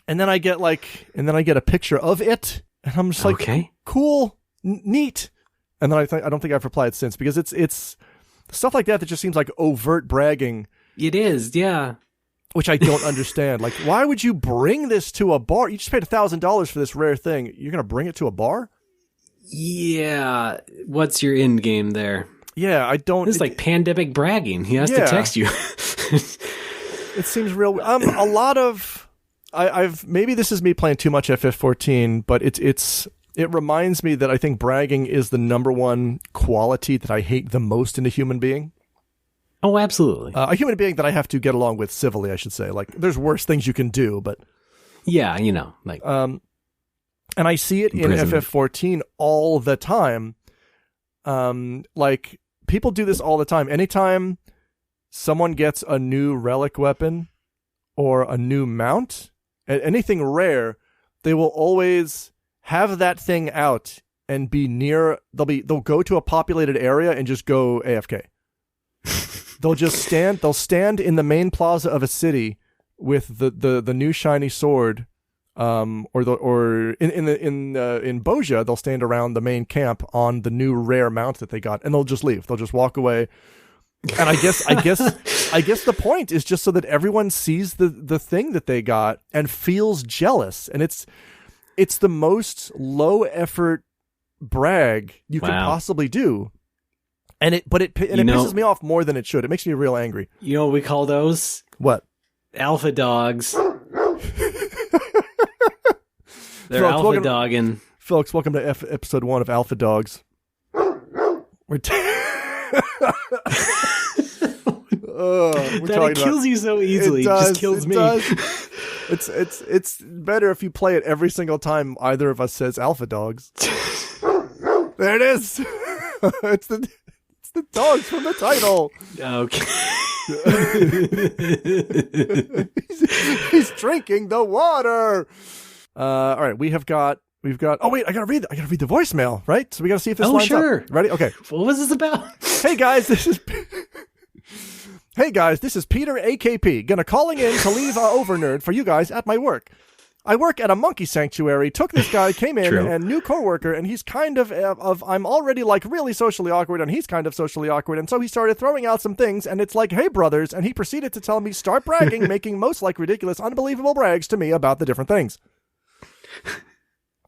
And then I get a picture of it, and I'm just like, okay, cool, neat. And then I don't think I've replied since because it's stuff like that just seems like overt bragging. It is, yeah. Which I don't understand. Like, why would you bring this to a bar? You just paid $1,000 for this rare thing. You're gonna bring it to a bar? Yeah. What's your end game there? Yeah, I don't. It's like pandemic bragging. He has to text you. It seems real. A lot of I've maybe this is me playing too much FF14, but it reminds me that I think bragging is the number one quality that I hate the most in a human being. Oh, absolutely. A human being that I have to get along with civilly, I should say. Like, there's worse things you can do, but yeah, like and I see it in FF14 all the time. Like, people do this all the time. Anytime someone gets a new relic weapon or a new mount, anything rare, they will always have that thing out and be near. They'll go to a populated area and just go AFK. They'll stand in the main plaza of a city with the new shiny sword, in Bozia, they'll stand around the main camp on the new rare mount that they got, and they'll just leave. They'll just walk away. And I guess the point is just so that everyone sees the thing that they got and feels jealous. And it's the most low effort brag you can possibly do. And it pisses me off more than it should. It makes me real angry. You know what we call those? What? Alpha dogs. They're alpha dogging. Folks, welcome to episode 1 of Alpha Dogs. That it kills you so easily. It just kills me. It's better if you play it every single time either of us says Alpha Dogs. There it is. It's the dogs from the title. Okay. He's drinking the water. All right, we've got. Oh wait, I gotta read the voicemail, right? So we gotta see if this lines up. Ready? Okay. What was this about? Hey guys, this is Peter, AKP, calling in to leave Overnerd for you guys at my work. I work at a monkey sanctuary, took this guy, came in, True. and new coworker, and he's kind of I'm already like really socially awkward, and he's kind of socially awkward, and so he started throwing out some things, and it's like, hey, brothers, and he proceeded to tell me, start bragging, making most like ridiculous, unbelievable brags to me about the different things.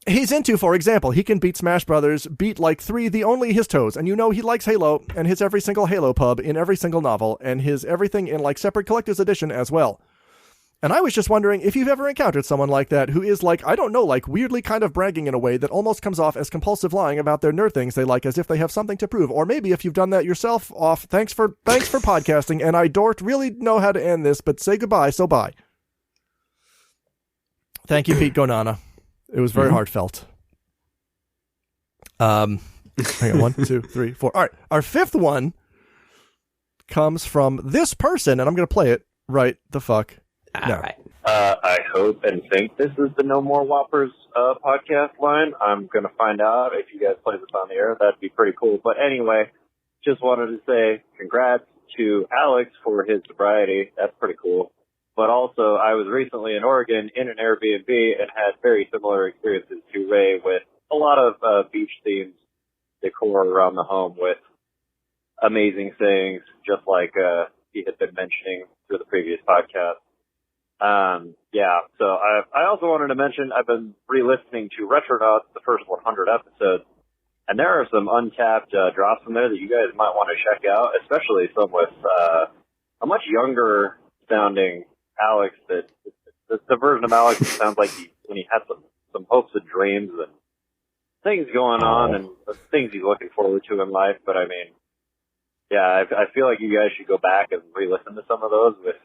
He's into, for example, he can beat Smash Brothers, beat like 3, the only his toes, and you know he likes Halo, and his every single Halo pub in every single novel, and his everything in like separate collector's edition as well. And I was just wondering if you've ever encountered someone like that who is like, I don't know, like weirdly kind of bragging in a way that almost comes off as compulsive lying about their nerd things they like as if they have something to prove. Or maybe if you've done that yourself thanks for podcasting, and I don't really know how to end this, but say goodbye, so bye. Thank you, Pete Gonana. It was very heartfelt. Hang on, 1, 2, 3, 4. All right, our fifth one comes from this person, and I'm going to play it right the fuck now. All right. I hope and think this is the No More Whoppers podcast line. I'm going to find out if you guys play this on the air. That'd be pretty cool. But anyway, just wanted to say congrats to Alex for his sobriety. That's pretty cool. But also, I was recently in Oregon in an Airbnb and had very similar experiences to Ray with a lot of beach-themed decor around the home with amazing things, just like he had been mentioning through the previous podcast. So I also wanted to mention I've been re-listening to Retronauts, the first 100 episodes, and there are some untapped drops in there that you guys might want to check out, especially some with a much younger sounding Alex. That the version of Alex that sounds like when he had some hopes and dreams and things going on and things he's looking forward to in life. But I mean, yeah, I feel like you guys should go back and re-listen to some of those with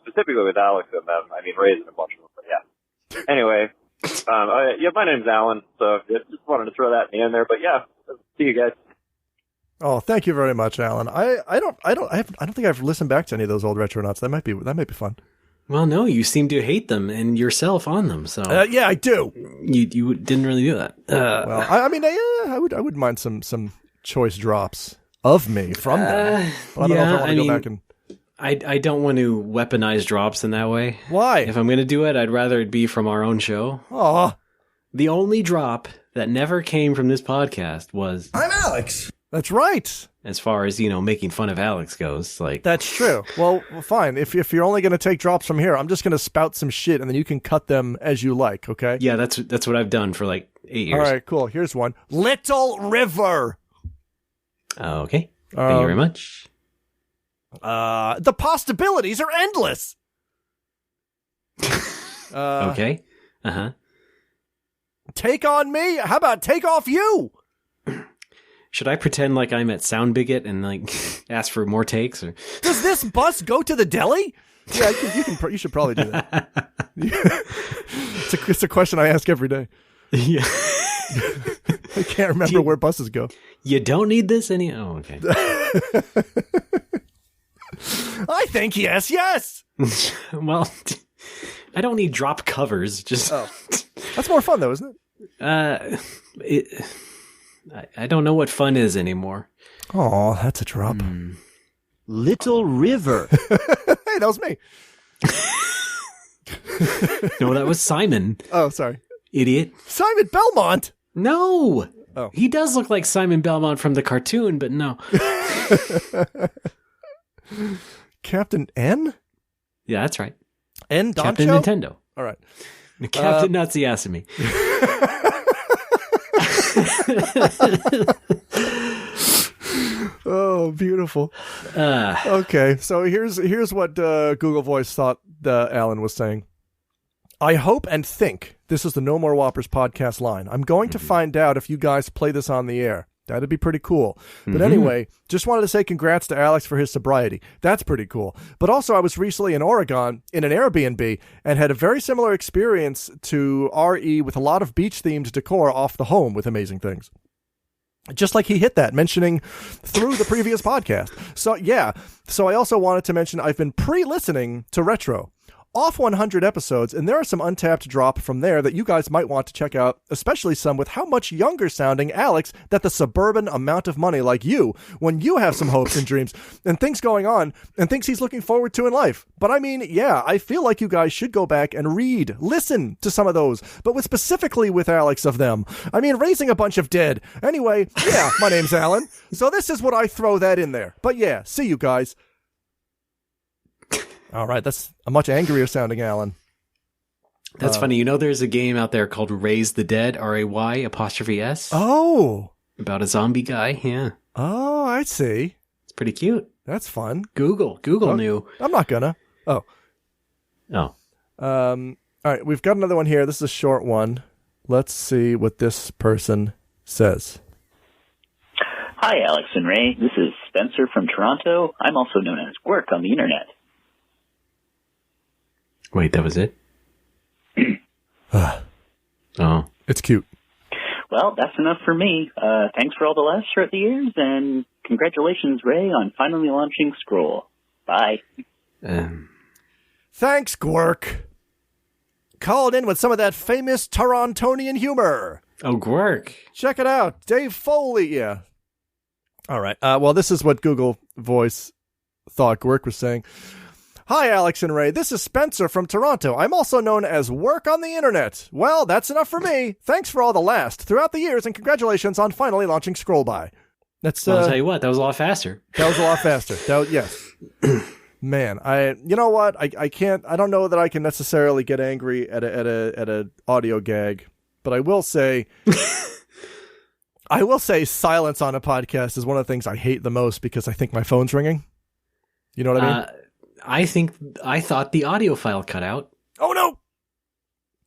specifically with Alex and them. I mean, Ray's in a bunch of them, but yeah. Anyway, my name's Alan, so just wanted to throw that in there. But yeah, see you guys. Oh, thank you very much, Alan. I don't think I've listened back to any of those old Retronauts. That might be fun. Well, no, you seem to hate them and yourself on them. So yeah, I do. You didn't really do that. Well, I wouldn't mind some choice drops of me from them. But I don't know if I want to go back and. I don't want to weaponize drops in that way. Why? If I'm going to do it, I'd rather it be from our own show. Aw. The only drop that never came from this podcast was I'm Alex. That's right. As far as, making fun of Alex goes, like that's true. Well, fine. If you're only going to take drops from here, I'm just going to spout some shit, and then you can cut them as you like. Okay? Yeah, that's what I've done for like 8 years. All right, cool. Here's one. Little River. Okay. Thank you very much. The possibilities are endless. Okay. Take on me. How about take off you? Should I pretend like I'm at Sound Bigot and like ask for more takes? Or does this bus go to the deli? Yeah, you should probably do that. It's a question I ask every day. Yeah. I can't remember where buses go. You don't need this any. Oh, okay. I think yes. Well, I don't need drop covers. Just that's more fun though, isn't it? I don't know what fun is anymore. Oh, that's a drop. Little River. Hey, that was me. No, that was Simon. Oh, sorry. Idiot. Simon Belmont. No. Oh. He does look like Simon Belmont from the cartoon, but no. Captain N? Yeah, that's right. N Doncho? Captain Nintendo. All right. Captain Natsuyasumi. Oh, beautiful. Okay, so here's what Google Voice thought Alan was saying. I hope and think this is the No More Whoppers podcast line. I'm going to find out if you guys play this on the air. That'd be pretty cool. But anyway, just wanted to say congrats to Alex for his sobriety. That's pretty cool. But also, I was recently in Oregon in an Airbnb and had a very similar experience to RE with a lot of beach-themed decor off the home with amazing things. Just like he hit that, mentioning through the previous podcast. So, yeah. So I also wanted to mention I've been pre-listening to Retro. off 100 episodes, and there are some untapped drop from there that you guys might want to check out, especially some with how much younger sounding Alex that the suburban amount of money like you, when you have some hopes and dreams and things going on and things he's looking forward to in life. But I mean, yeah, I feel like you guys should go back and listen to some of those, but specifically with Alex of them. I mean, raising a bunch of dead. Anyway, yeah, my name's Alan. So this is what I throw that in there. But yeah, see you guys. All right, that's a much angrier sounding Alan. That's funny. You know, there's a game out there called Raise the Dead, RAY''S. Oh. About a zombie guy, yeah. Oh, I see. It's pretty cute. That's fun. Google knew. I'm not gonna. Oh. Oh. All right, we've got another one here. This is a short one. Let's see what this person says. Hi, Alex and Ray. This is Spencer from Toronto. I'm also known as Work on the Internet. Wait, that was it? Oh. It's cute. Well, that's enough for me. Thanks for all the laughs throughout the years, and congratulations, Ray, on finally launching Scroll. Bye. Thanks, Gwerk. Called in with some of that famous Torontonian humor. Oh, Gwerk. Check it out. Dave Foley, yeah. All right. Well, this is what Google Voice thought Gwerk was saying. Hi, Alex and Ray. This is Spencer from Toronto. I'm also known as Work on the Internet. Well, that's enough for me. Thanks for all the last throughout the years, and congratulations on finally launching Scroll By. That's. I'll tell you what, that was a lot faster. That was a lot faster. Yes. Man, you know what? I can't. I don't know that I can necessarily get angry at a audio gag, but I will say. Silence on a podcast is one of the things I hate the most because I think my phone's ringing. You know what I mean? I thought the audio file cut out. Oh no!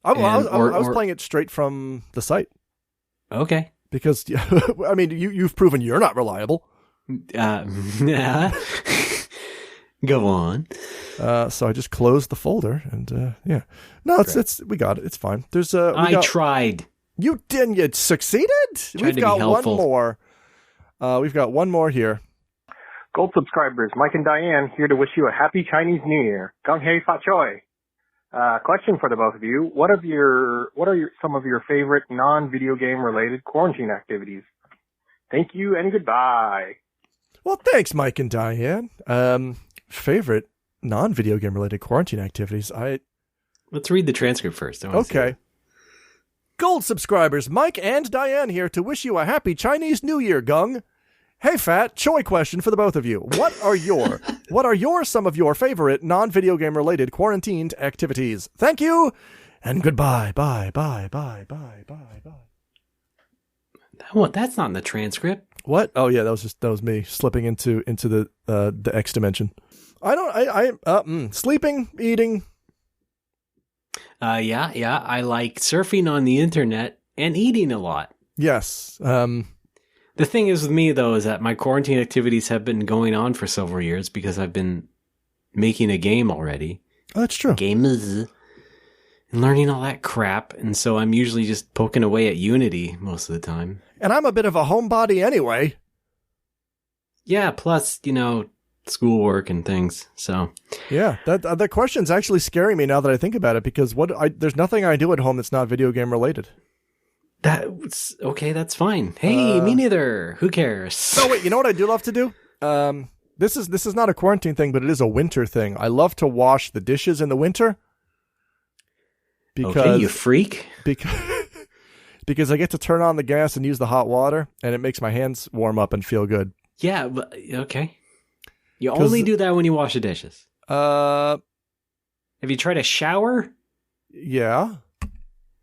I was playing it straight from the site. Okay. Because I mean, you've proven you're not reliable. Yeah. Go on. So I just closed the folder and yeah. No, it's we got it. It's fine. There's I tried. You didn't. You succeeded. We've got one more. We've got one more here. Gold subscribers, Mike and Diane, here to wish you a happy Chinese New Year. Gong hei fa choi. Question for the both of you. What are some of your favorite non-video game related quarantine activities? Thank you and goodbye. Well, thanks, Mike and Diane. Favorite non-video game related quarantine activities. Let's read the transcript first. Okay. Gold subscribers, Mike and Diane here to wish you a happy Chinese New Year, Gung. Hey, Fat, Choi question for the both of you. What are some of your favorite non-video game related quarantined activities? Thank you and goodbye. Bye. That's not in the transcript. What? Oh yeah, that was me slipping into the X dimension. Sleeping, eating. Yeah. I like surfing on the internet and eating a lot. Yes. The thing is with me, though, is that my quarantine activities have been going on for several years because I've been making a game already. Oh, that's true. Games. And learning all that crap. And so I'm usually just poking away at Unity most of the time. And I'm a bit of a homebody anyway. Yeah, plus, schoolwork and things. So yeah, that question's actually scaring me now that I think about it because there's nothing I do at home that's not video game related. That's okay. That's fine. Hey, me neither. Who cares? No, wait. You know what I do love to do? This is not a quarantine thing, but it is a winter thing. I love to wash the dishes in the winter. Okay, you freak. Because I get to turn on the gas and use the hot water, and it makes my hands warm up and feel good. Yeah. But, okay. You only do that when you wash the dishes. Have you tried a shower? Yeah.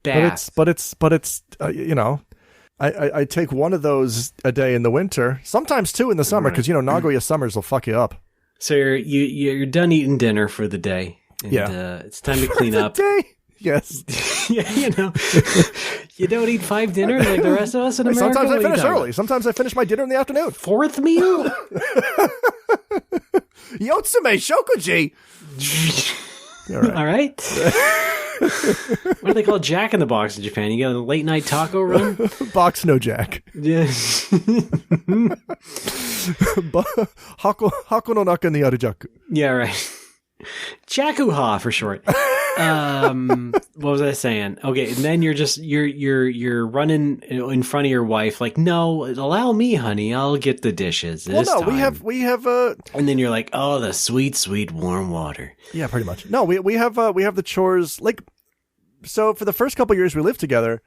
Bath. But it's I take one of those a day in the winter, sometimes two in the summer, because Nagoya summers will fuck you up. So you're done eating dinner for the day. And, it's time to clean up. Day? Yes. Yeah, you don't eat 5 dinners like the rest of us in America. Sometimes I finish early. Sometimes I finish my dinner in the afternoon. 4th meal? Yotsume Shokuji. All right. What do they call Jack in the Box in Japan? You got a late night taco run? Box no Jack. Yes. Hako no naka ni aru jaku. Yeah, right. Chakuha for short. What was I saying? Okay, and then you're running in front of your wife, like, no, allow me, honey, I'll get the dishes. Well, no, time. we have and then you're like, oh, the sweet, sweet warm water. Yeah, pretty much. No, we have the chores, like, so for the first couple of years we lived together,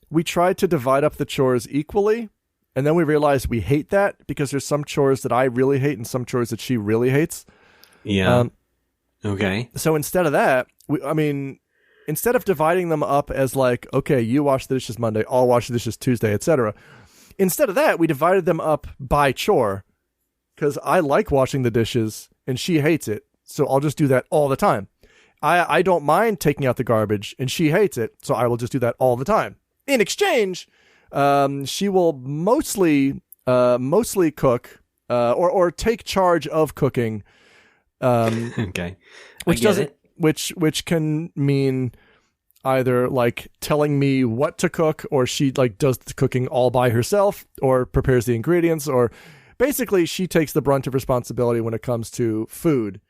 we tried to divide up the chores equally, and then we realized we hate that because there's some chores that I really hate and some chores that she really hates. Yeah. Okay. So instead of that, instead of dividing them up as like, okay, you wash the dishes Monday, I'll wash the dishes Tuesday, etc. Instead of that, we divided them up by chore because I like washing the dishes and she hates it. So I'll just do that all the time. I don't mind taking out the garbage and she hates it. So I will just do that all the time. In exchange, she will mostly cook or take charge of cooking. Okay. Which can mean either like telling me what to cook, or she like does the cooking all by herself, or prepares the ingredients, or basically she takes the brunt of responsibility when it comes to food,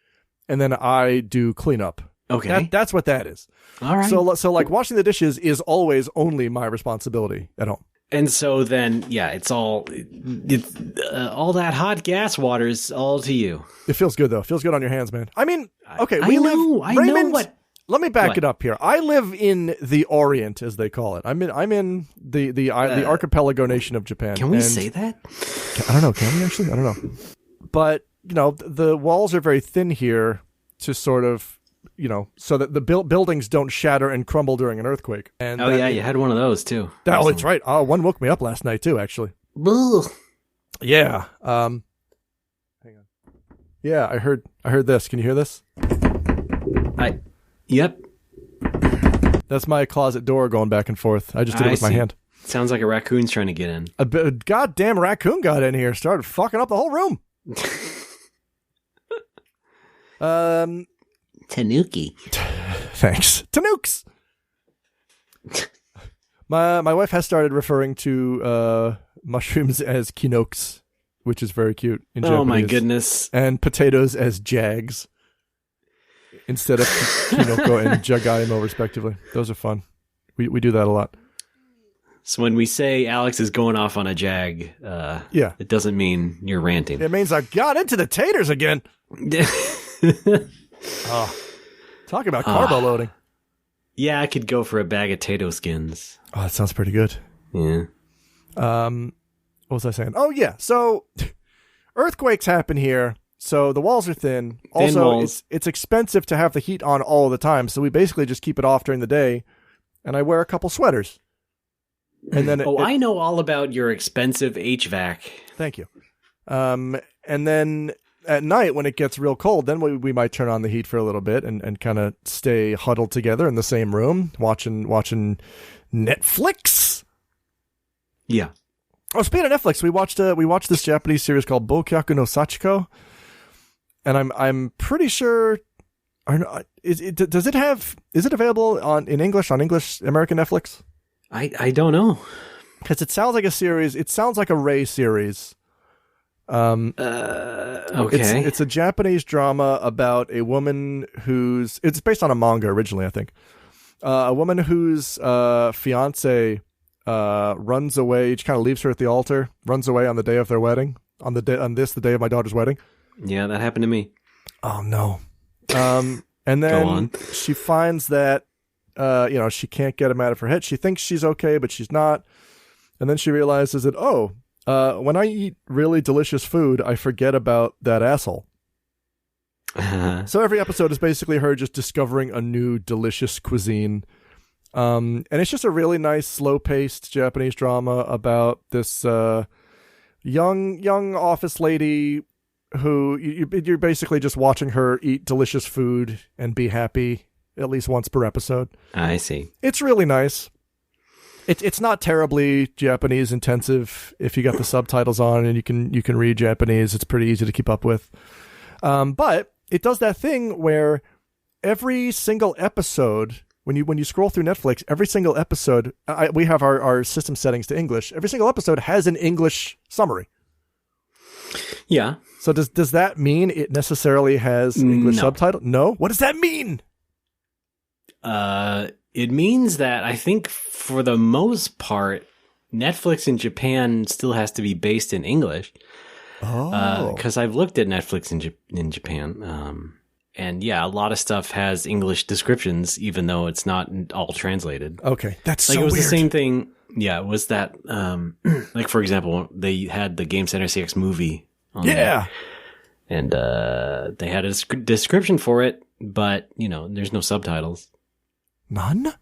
and then I do cleanup. Okay, that's what that is. All right. So like washing the dishes is always only my responsibility at home. And so then, yeah, it's all that hot gas water is all to you. It feels good, though. It feels good on your hands, man. I mean, okay, I know what. Let me back it up here. I live in the Orient, as they call it. I'm in the archipelago nation of Japan. Can we say that? I don't know. Can we actually? I don't know. But, the walls are very thin here to sort of, so that the buildings don't shatter and crumble during an earthquake. And you had one of those too. Oh, that's right. Oh, one woke me up last night too, actually. Ugh. Yeah. Hang on. Yeah, I heard this. Can you hear this? Yep. That's my closet door going back and forth. I just did it with my hand. Sounds like a raccoon's trying to get in. A goddamn raccoon got in here, started fucking up the whole room. Tanuki. Thanks. Tanooks. My wife has started referring to mushrooms as kinokes, which is very cute in Japanese. Oh my goodness. And potatoes as jags instead of kinoko and jagaimo respectively. Those are fun. We do that a lot. So when we say Alex is going off on a jag, it doesn't mean you're ranting. It means I got into the taters again. Oh, talk about carbo loading. Yeah, I could go for a bag of Tato skins. Oh, that sounds pretty good. Yeah. What was I saying? Oh, yeah. So earthquakes happen here. So the walls are thin. Also, walls. It's expensive to have the heat on all the time. So we basically just keep it off during the day. And I wear a couple sweaters. And then I know all about your expensive HVAC. Thank you. And then at night when it gets real cold, then we might turn on the heat for a little bit and kind of stay huddled together in the same room watching Netflix. Yeah. Oh, speaking of Netflix, we watched this Japanese series called Bokyaku no Sachiko, and I'm pretty sure. Is it available in English on English American Netflix? I don't know, because it sounds like a series. It sounds like a Ray series. Okay. It's a Japanese drama about a woman it's based on a manga originally, I think. A woman whose fiance runs away. She kind of leaves her at the altar, runs away on the day of their wedding, the day of my daughter's wedding. Yeah, that happened to me. Oh no. And then she finds that she can't get him out of her head. She thinks she's okay, but she's not. And then she realizes that, when I eat really delicious food, I forget about that asshole. So every episode is basically her just discovering a new delicious cuisine. And it's just a really nice, slow-paced Japanese drama about this young office lady who you're basically just watching her eat delicious food and be happy at least once per episode. I see. It's really nice. It's not terribly Japanese intensive if you got the subtitles on and you can read Japanese. It's pretty easy to keep up with. But it does that thing where every single episode, when you scroll through Netflix, every single episode, we have our system settings to English. Every single episode has an English summary. Yeah. So does that mean it necessarily has English subtitle? No. What does that mean? It means that I think for the most part, Netflix in Japan still has to be based in English. Oh. Because I've looked at Netflix in Japan. And yeah, a lot of stuff has English descriptions, even though it's not all translated. Okay. That's like so it was weird. the same thing. Yeah, it was that, like for example, they had the Game Center CX movie on there. And they had a description for it, but, there's no subtitles. None?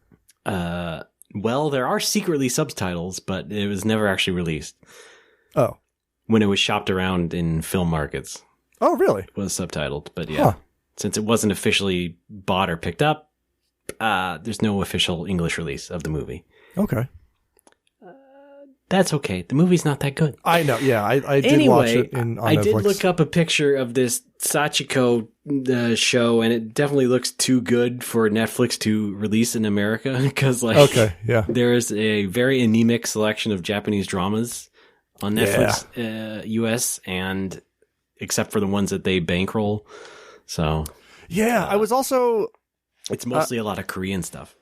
Well, there are secretly subtitles, but it was never actually released. Oh. When it was shopped around in film markets. Oh, really? It was subtitled, but yeah. Since it wasn't officially bought or picked up, there's no official English release of the movie. Okay. That's okay. The movie's not that good. I know. Yeah, I did watch it on Netflix. I did look up a picture of this Sachiko show, and it definitely looks too good for Netflix to release in America because, there's a very anemic selection of Japanese dramas on Netflix US, and except for the ones that they bankroll. So, I was also... It's mostly a lot of Korean stuff.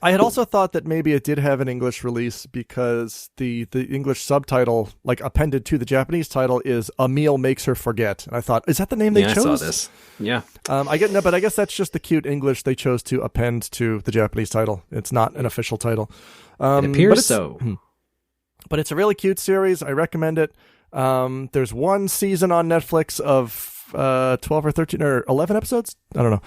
I had also thought that maybe it did have an English release because the English subtitle, like appended to the Japanese title, is "A Meal Makes Her Forget." And I thought, is that the name they chose? I saw this. Yeah. But I guess that's just the cute English they chose to append to the Japanese title. It's not an official title. It appears so. But it's a really cute series. I recommend it. There's one season on Netflix of 12 or 13 or 11 episodes. I don't know.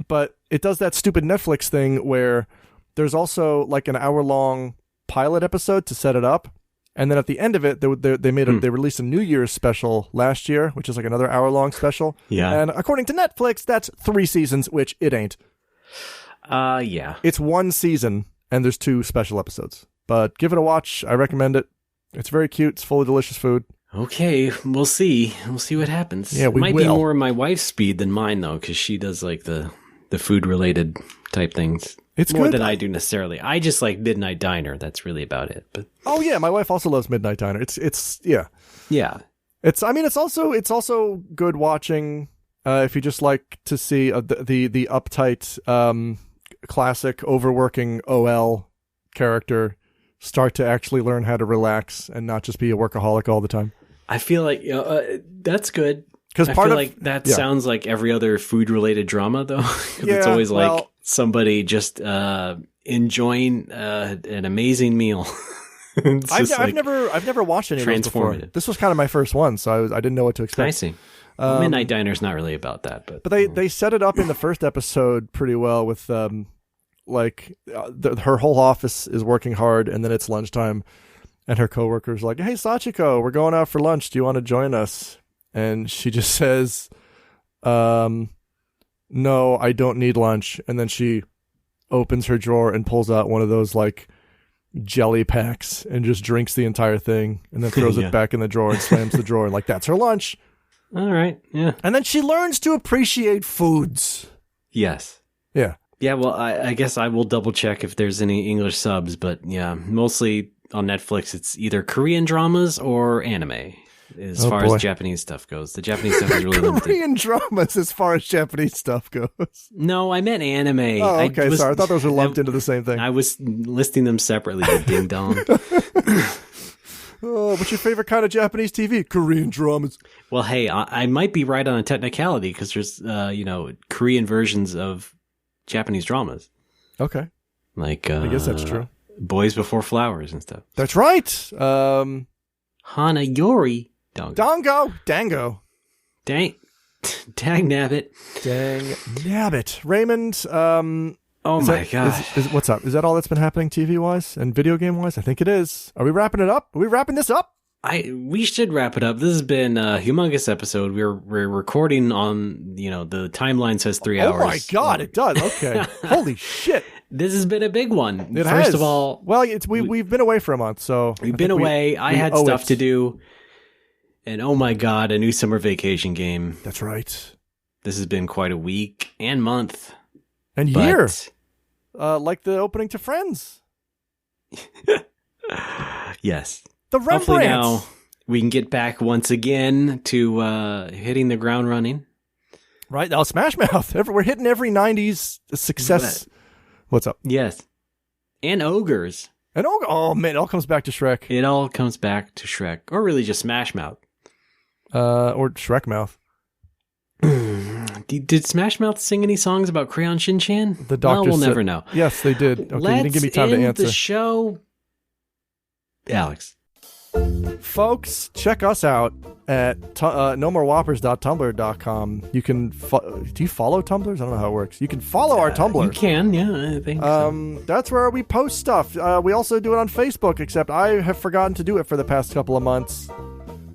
But it does that stupid Netflix thing where there's also like an hour-long pilot episode to set it up, and then at the end of it, they released a New Year's special last year, which is like another hour-long special. Yeah. And according to Netflix, that's 3 seasons, which it ain't. Yeah. It's 1 season, and there's 2 special episodes. But give it a watch. I recommend it. It's very cute. It's full of delicious food. Okay, we'll see. We'll see what happens. Yeah, it might be more my wife's speed than mine, though, because she does like the food-related type things. It's more good. than I do necessarily. I just like Midnight Diner. That's really about it. But oh yeah, my wife also loves Midnight Diner. It's yeah. It's also good watching if you just like to see the uptight classic overworking OL character start to actually learn how to relax and not just be a workaholic all the time. I feel like that's good. Because that sounds like every other food-related drama, though. It's always like somebody just enjoying an amazing meal. I've never watched any of those before. This was kind of my first one, so I didn't know what to expect. I see. Midnight Diner's not really about that, but they set it up in the first episode pretty well with her whole office is working hard, and then it's lunchtime, and her coworker's like, "Hey, Sachiko, we're going out for lunch. Do you want to join us?" And she just says, "No, I don't need lunch." And then she opens her drawer and pulls out one of those like jelly packs and just drinks the entire thing, and then throws it back in the drawer and slams the drawer, and like that's her lunch. All right, yeah. And then she learns to appreciate foods. Yes. Yeah. Yeah, well, I guess I will double check if there's any English subs, but yeah, mostly on Netflix it's either Korean dramas or anime. As far as Japanese stuff goes. The Japanese stuff is really limited. Korean dramas as far as Japanese stuff goes. No, I meant anime. Oh, okay, sorry. I thought those were lumped into the same thing. I was listing them separately, the ding dong. Oh, what's your favorite kind of Japanese TV? Korean dramas. Well, hey, I might be right on a technicality because there's, Korean versions of Japanese dramas. Okay. Like, I guess that's true. Boys Before Flowers and stuff. That's right. Hanayori. Dango. Dang nabbit. Raymond, oh my God. What's up? Is that all that's been happening TV-wise and video game-wise? I think it is. Are we wrapping it up? Are we wrapping this up? We should wrap it up. This has been a humongous episode. We're recording on, the timeline says 3 hours. Oh my God, it does. Okay. Holy shit. This has been a big one. First of all, well, we've been away for a month, so we've been away. I had stuff to do. And oh my God, a new summer vacation game. That's right. This has been quite a week and month. And year. Like the opening to Friends. Yes. The Rembrandts. Hopefully now we can get back once again to hitting the ground running. Right now, Smash Mouth. We're hitting every 90s success. What's up? Yes. And ogres. And oh man, it all comes back to Shrek. It all comes back to Shrek. Or really just Smash Mouth. Or Shrek Mouth. Did Smash Mouth sing any songs about Crayon Shin-Chan? The doctor we'll never know. Yes, they did. Okay, Let's you didn't give me time to answer. the show. Alex. Folks, check us out at nomorewhoppers.tumblr.com. You can do you follow Tumblrs? I don't know how it works. You can follow our Tumblr. You can, yeah, I think so. That's where we post stuff. We also do it on Facebook, except I have forgotten to do it for the past couple of months.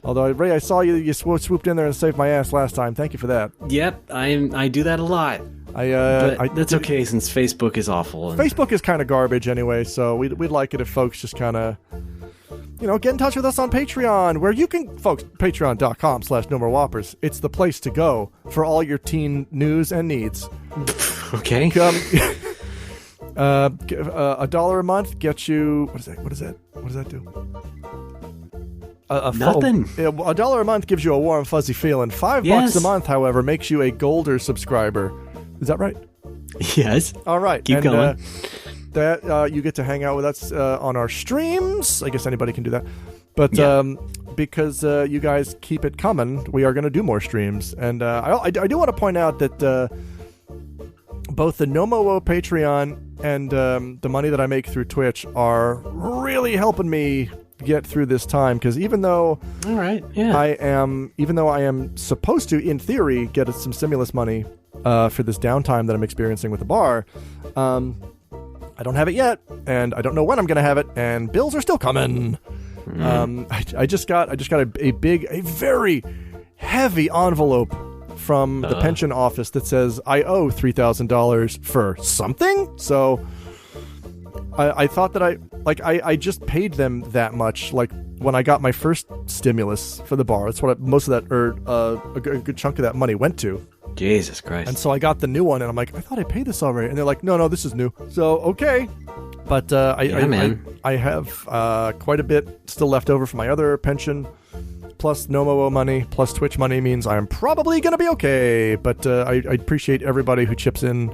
Although, Ray, I saw you swooped in there and saved my ass last time. Thank you for that. Yep, I do that a lot. But that's okay since Facebook is awful. Facebook is kind of garbage anyway, so we'd like it if folks just kind of, get in touch with us on Patreon, where you can, folks, patreon.com/nomorewhoppers. It's the place to go for all your teen news and needs. Okay. $1 a month gets you, what is that? What does that do? Nothing. $1 a month gives you a warm, fuzzy feeling. $5 a month, however, makes you a Golder subscriber. Is that right? Yes. All right. Keep going. That you get to hang out with us on our streams. I guess anybody can do that. But because you guys keep it coming, we are going to do more streams. And I do want to point out that both the Nomo Patreon and the money that I make through Twitch are really helping me get through this time, because even though I am supposed to, in theory, get some stimulus money for this downtime that I'm experiencing with the bar, I don't have it yet, and I don't know when I'm going to have it, and bills are still coming. I just got a very heavy envelope from the pension office that says I owe $3,000 for something. So I thought that I just paid them that much, like when I got my first stimulus for the bar. That's what most of that, or a good chunk of that money went to. Jesus Christ. And so I got the new one, and I'm like, I thought I paid this already. And they're like, no, this is new. So, okay. But I have quite a bit still left over from my other pension, plus Nomo money, plus Twitch money means I'm probably going to be okay. But I appreciate everybody who chips in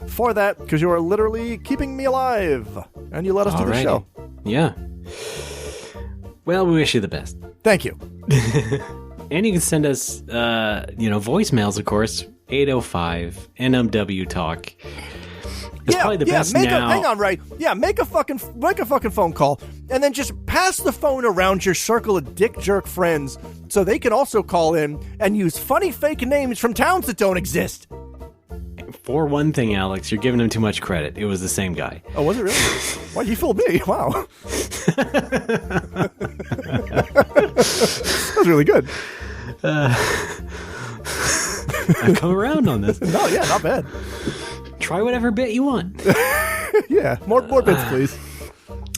for that, because you are literally keeping me alive, and you let us do the show. Yeah. Well, we wish you the best. Thank you. And you can send us, voicemails, of course, 805 NMW Talk. It's probably the best now. Hang on, right? Yeah, make a fucking phone call, and then just pass the phone around your circle of dick jerk friends, so they can also call in and use funny fake names from towns that don't exist. For one thing, Alex, you're giving him too much credit. It was the same guy. Oh, was it really? Why, you fooled me. Wow. That was really good. I've come around on this. No, yeah, not bad. Try whatever bit you want. Yeah, more bits, please.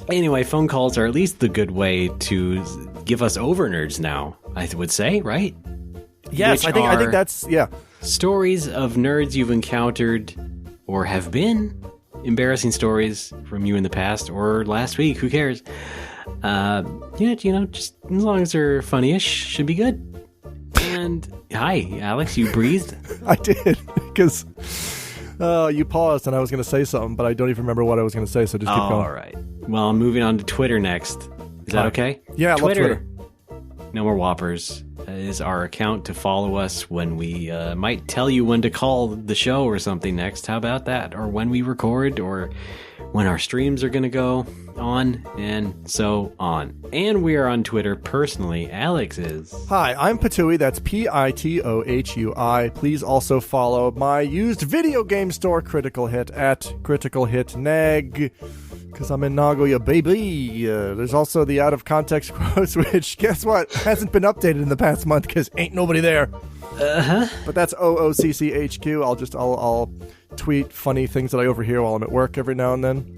Anyway, phone calls are at least the good way to give us over nerds now, I would say, right? Yes, I think that's, yeah. Stories of nerds you've encountered or have been, embarrassing stories from you in the past or last week, who cares? Just as long as they're funny-ish, should be good. And hi, Alex, you breathed? I did, because you paused and I was going to say something, but I don't even remember what I was going to say, so just keep going. All right. Well, I'm moving on to Twitter next. Is that okay? Yeah, I love Twitter. No More Whoppers is our account to follow us when we might tell you when to call the show or something next. How about that? Or when we record, or when our streams are going to go on, and so on. And we are on Twitter personally. Alex is. Hi, I'm Patui. That's Pitohui. Please also follow my used video game store, Critical Hit, at Critical Hit Nag, because I'm in Nagoya, baby. There's also the out of context quotes, which, guess what, hasn't been updated in the past month because ain't nobody there. But that's OOCCHQ. I'll tweet funny things that I overhear while I'm at work every now and then.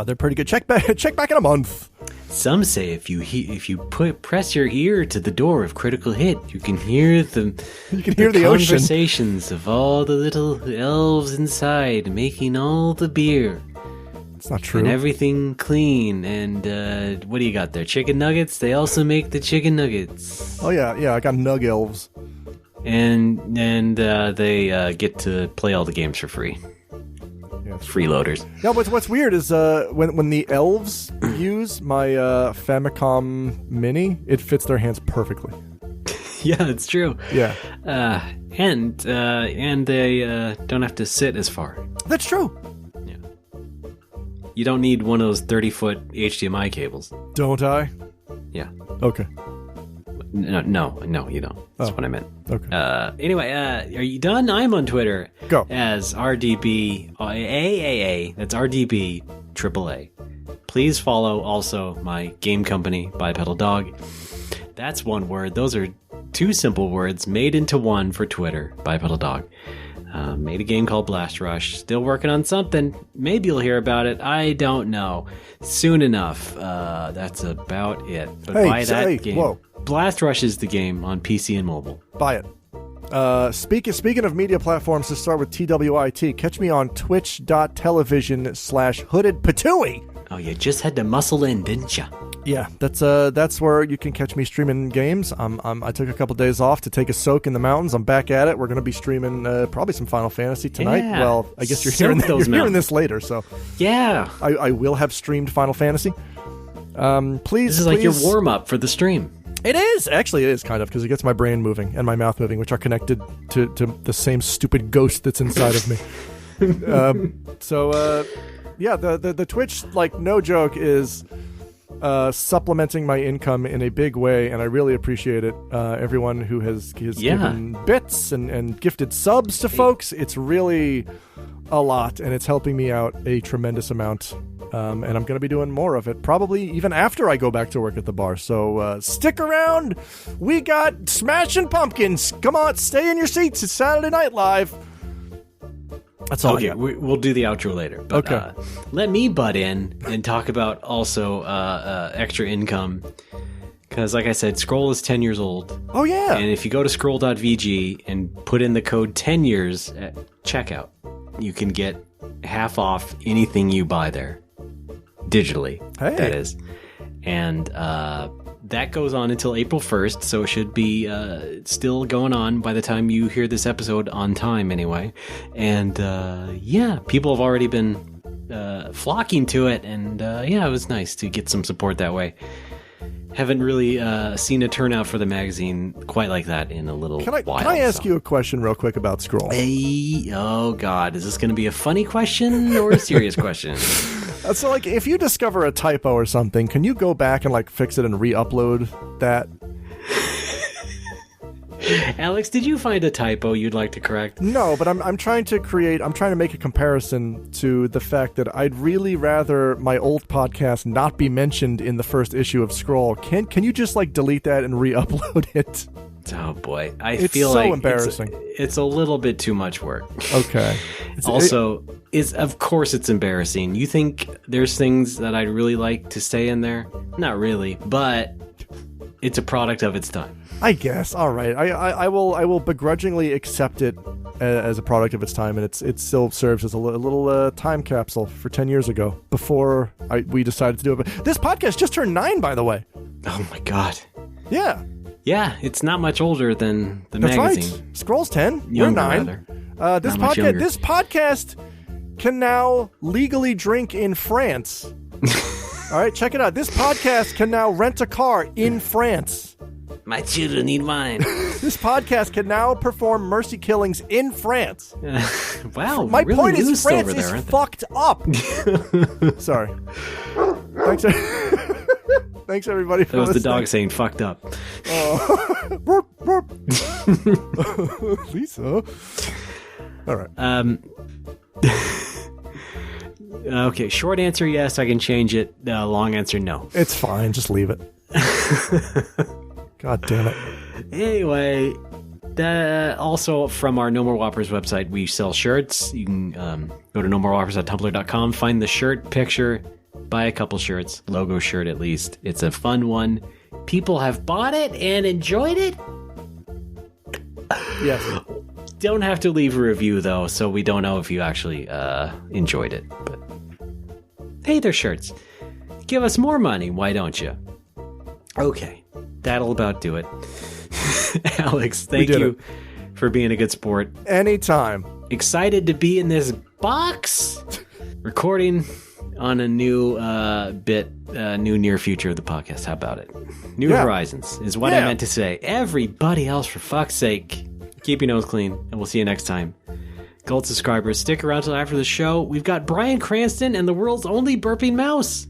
They're pretty good. Check back in a month. Some say if you press your ear to the door of Critical Hit, you can hear the conversations ocean of all the little elves inside making all the beer. It's not true. And everything clean. And what do you got there? Chicken nuggets? They also make the chicken nuggets. Oh, yeah. I got Nug Elves. And they get to play all the games for free. Yeah, freeloaders. Yeah, what's weird is when the elves use my Famicom Mini, it fits their hands perfectly. Yeah, it's true. Yeah. And they don't have to sit as far. That's true. Yeah. You don't need one of those 30-foot HDMI cables. Don't I? Yeah. Okay. No, you don't. That's what I meant. Okay. Anyway, are you done? I'm on Twitter. Go. As RDB AAA. That's RDB AAA. Please follow also my game company, Bipedal Dog. That's one word. Those are two simple words made into one for Twitter, Bipedal Dog. Made a game called Blast Rush. Still working on something. Maybe you'll hear about it. I don't know. Soon enough. That's about it. But buy that game. Whoa. Blast Rush is the game on PC and mobile. Buy it. Speaking of media platforms, to start with TWIT, catch me on twitch.tv/hoodedpatooey. Oh, you just had to muscle in, didn't you? Yeah, that's where you can catch me streaming games. I took a couple days off to take a soak in the mountains. I'm back at it. We're going to be streaming probably some Final Fantasy tonight. Yeah. Well, I guess you're hearing this later, so yeah, I will have streamed Final Fantasy. Please, this is like your warm up for the stream. It is actually. It is kind of, because it gets my brain moving and my mouth moving, which are connected to the same stupid ghost that's inside of me. Yeah, the Twitch, like, no joke, is supplementing my income in a big way, and I really appreciate it. Everyone who has given bits and gifted subs to folks, it's really a lot, and it's helping me out a tremendous amount. And I'm going to be doing more of it, probably even after I go back to work at the bar. So stick around. We got Smashing Pumpkins. Come on, stay in your seats. It's Saturday Night Live. That's all. Okay, we'll do the outro later. But, okay. Let me butt in and talk about also extra income. Because, like I said, Scroll is 10 years old. Oh, yeah. And if you go to scroll.vg and put in the code 10 years at checkout, you can get half off anything you buy there. Digitally, that is. And that goes on until April 1st, so it should be still going on by the time you hear this episode, on time anyway. And people have already been flocking to it, and it was nice to get some support that way. Haven't really seen a turnout for the magazine quite like that in a little while. Can I ask you a question real quick about Scroll? Oh, God. Is this going to be a funny question or a serious question? So, like, if you discover a typo or something, can you go back and, like, fix it and re-upload that? Alex, did you find a typo you'd like to correct? No, but I'm trying to make a comparison to the fact that I'd really rather my old podcast not be mentioned in the first issue of Scroll. Can you just, like, delete that and re-upload it? Oh boy, it's so embarrassing. It's a little bit too much work. Okay. Of course it's embarrassing. You think there's things that I'd really like to say in there? Not really, but it's a product of its time. I guess. All right. I will begrudgingly accept it as a product of its time, and it still serves as a little time capsule for 10 years ago before we decided to do it. But this podcast just turned 9, by the way. Oh my God. Yeah. Yeah, it's not much older than the That's magazine. Right. Scroll's 10. Younger, we're 9. This podcast can now legally drink in France. All right, check it out. This podcast can now rent a car in France. My children need wine. This podcast can now perform mercy killings in France. Wow. My really point is, France over there, is fucked up. Sorry. Thanks, everybody, for listening. That was listening. the dog saying fucked up. Burp, burp. Lisa. All right. Okay, short answer, yes, I can change it. Long answer, no. It's fine. Just leave it. God damn it. Anyway, also from our No More Whoppers website, we sell shirts. You can go to nomorewhoppers.tumblr.com, find the shirt picture, buy a couple shirts, logo shirt at least. It's a fun one. People have bought it and enjoyed it. Yes. Don't have to leave a review, though, so we don't know if you actually enjoyed it. But Hey there, shirts. Give us more money, why don't you? Okay, that'll about do it. Alex, thank you for being a good sport. Anytime. Excited to be in this box? Recording on a new new near future of the podcast. How about it? New horizons is what I meant to say. Everybody else, for fuck's sake, keep your nose clean, and we'll see you next time. Gold subscribers, stick around till after the show. We've got Bryan Cranston and the world's only burping mouse.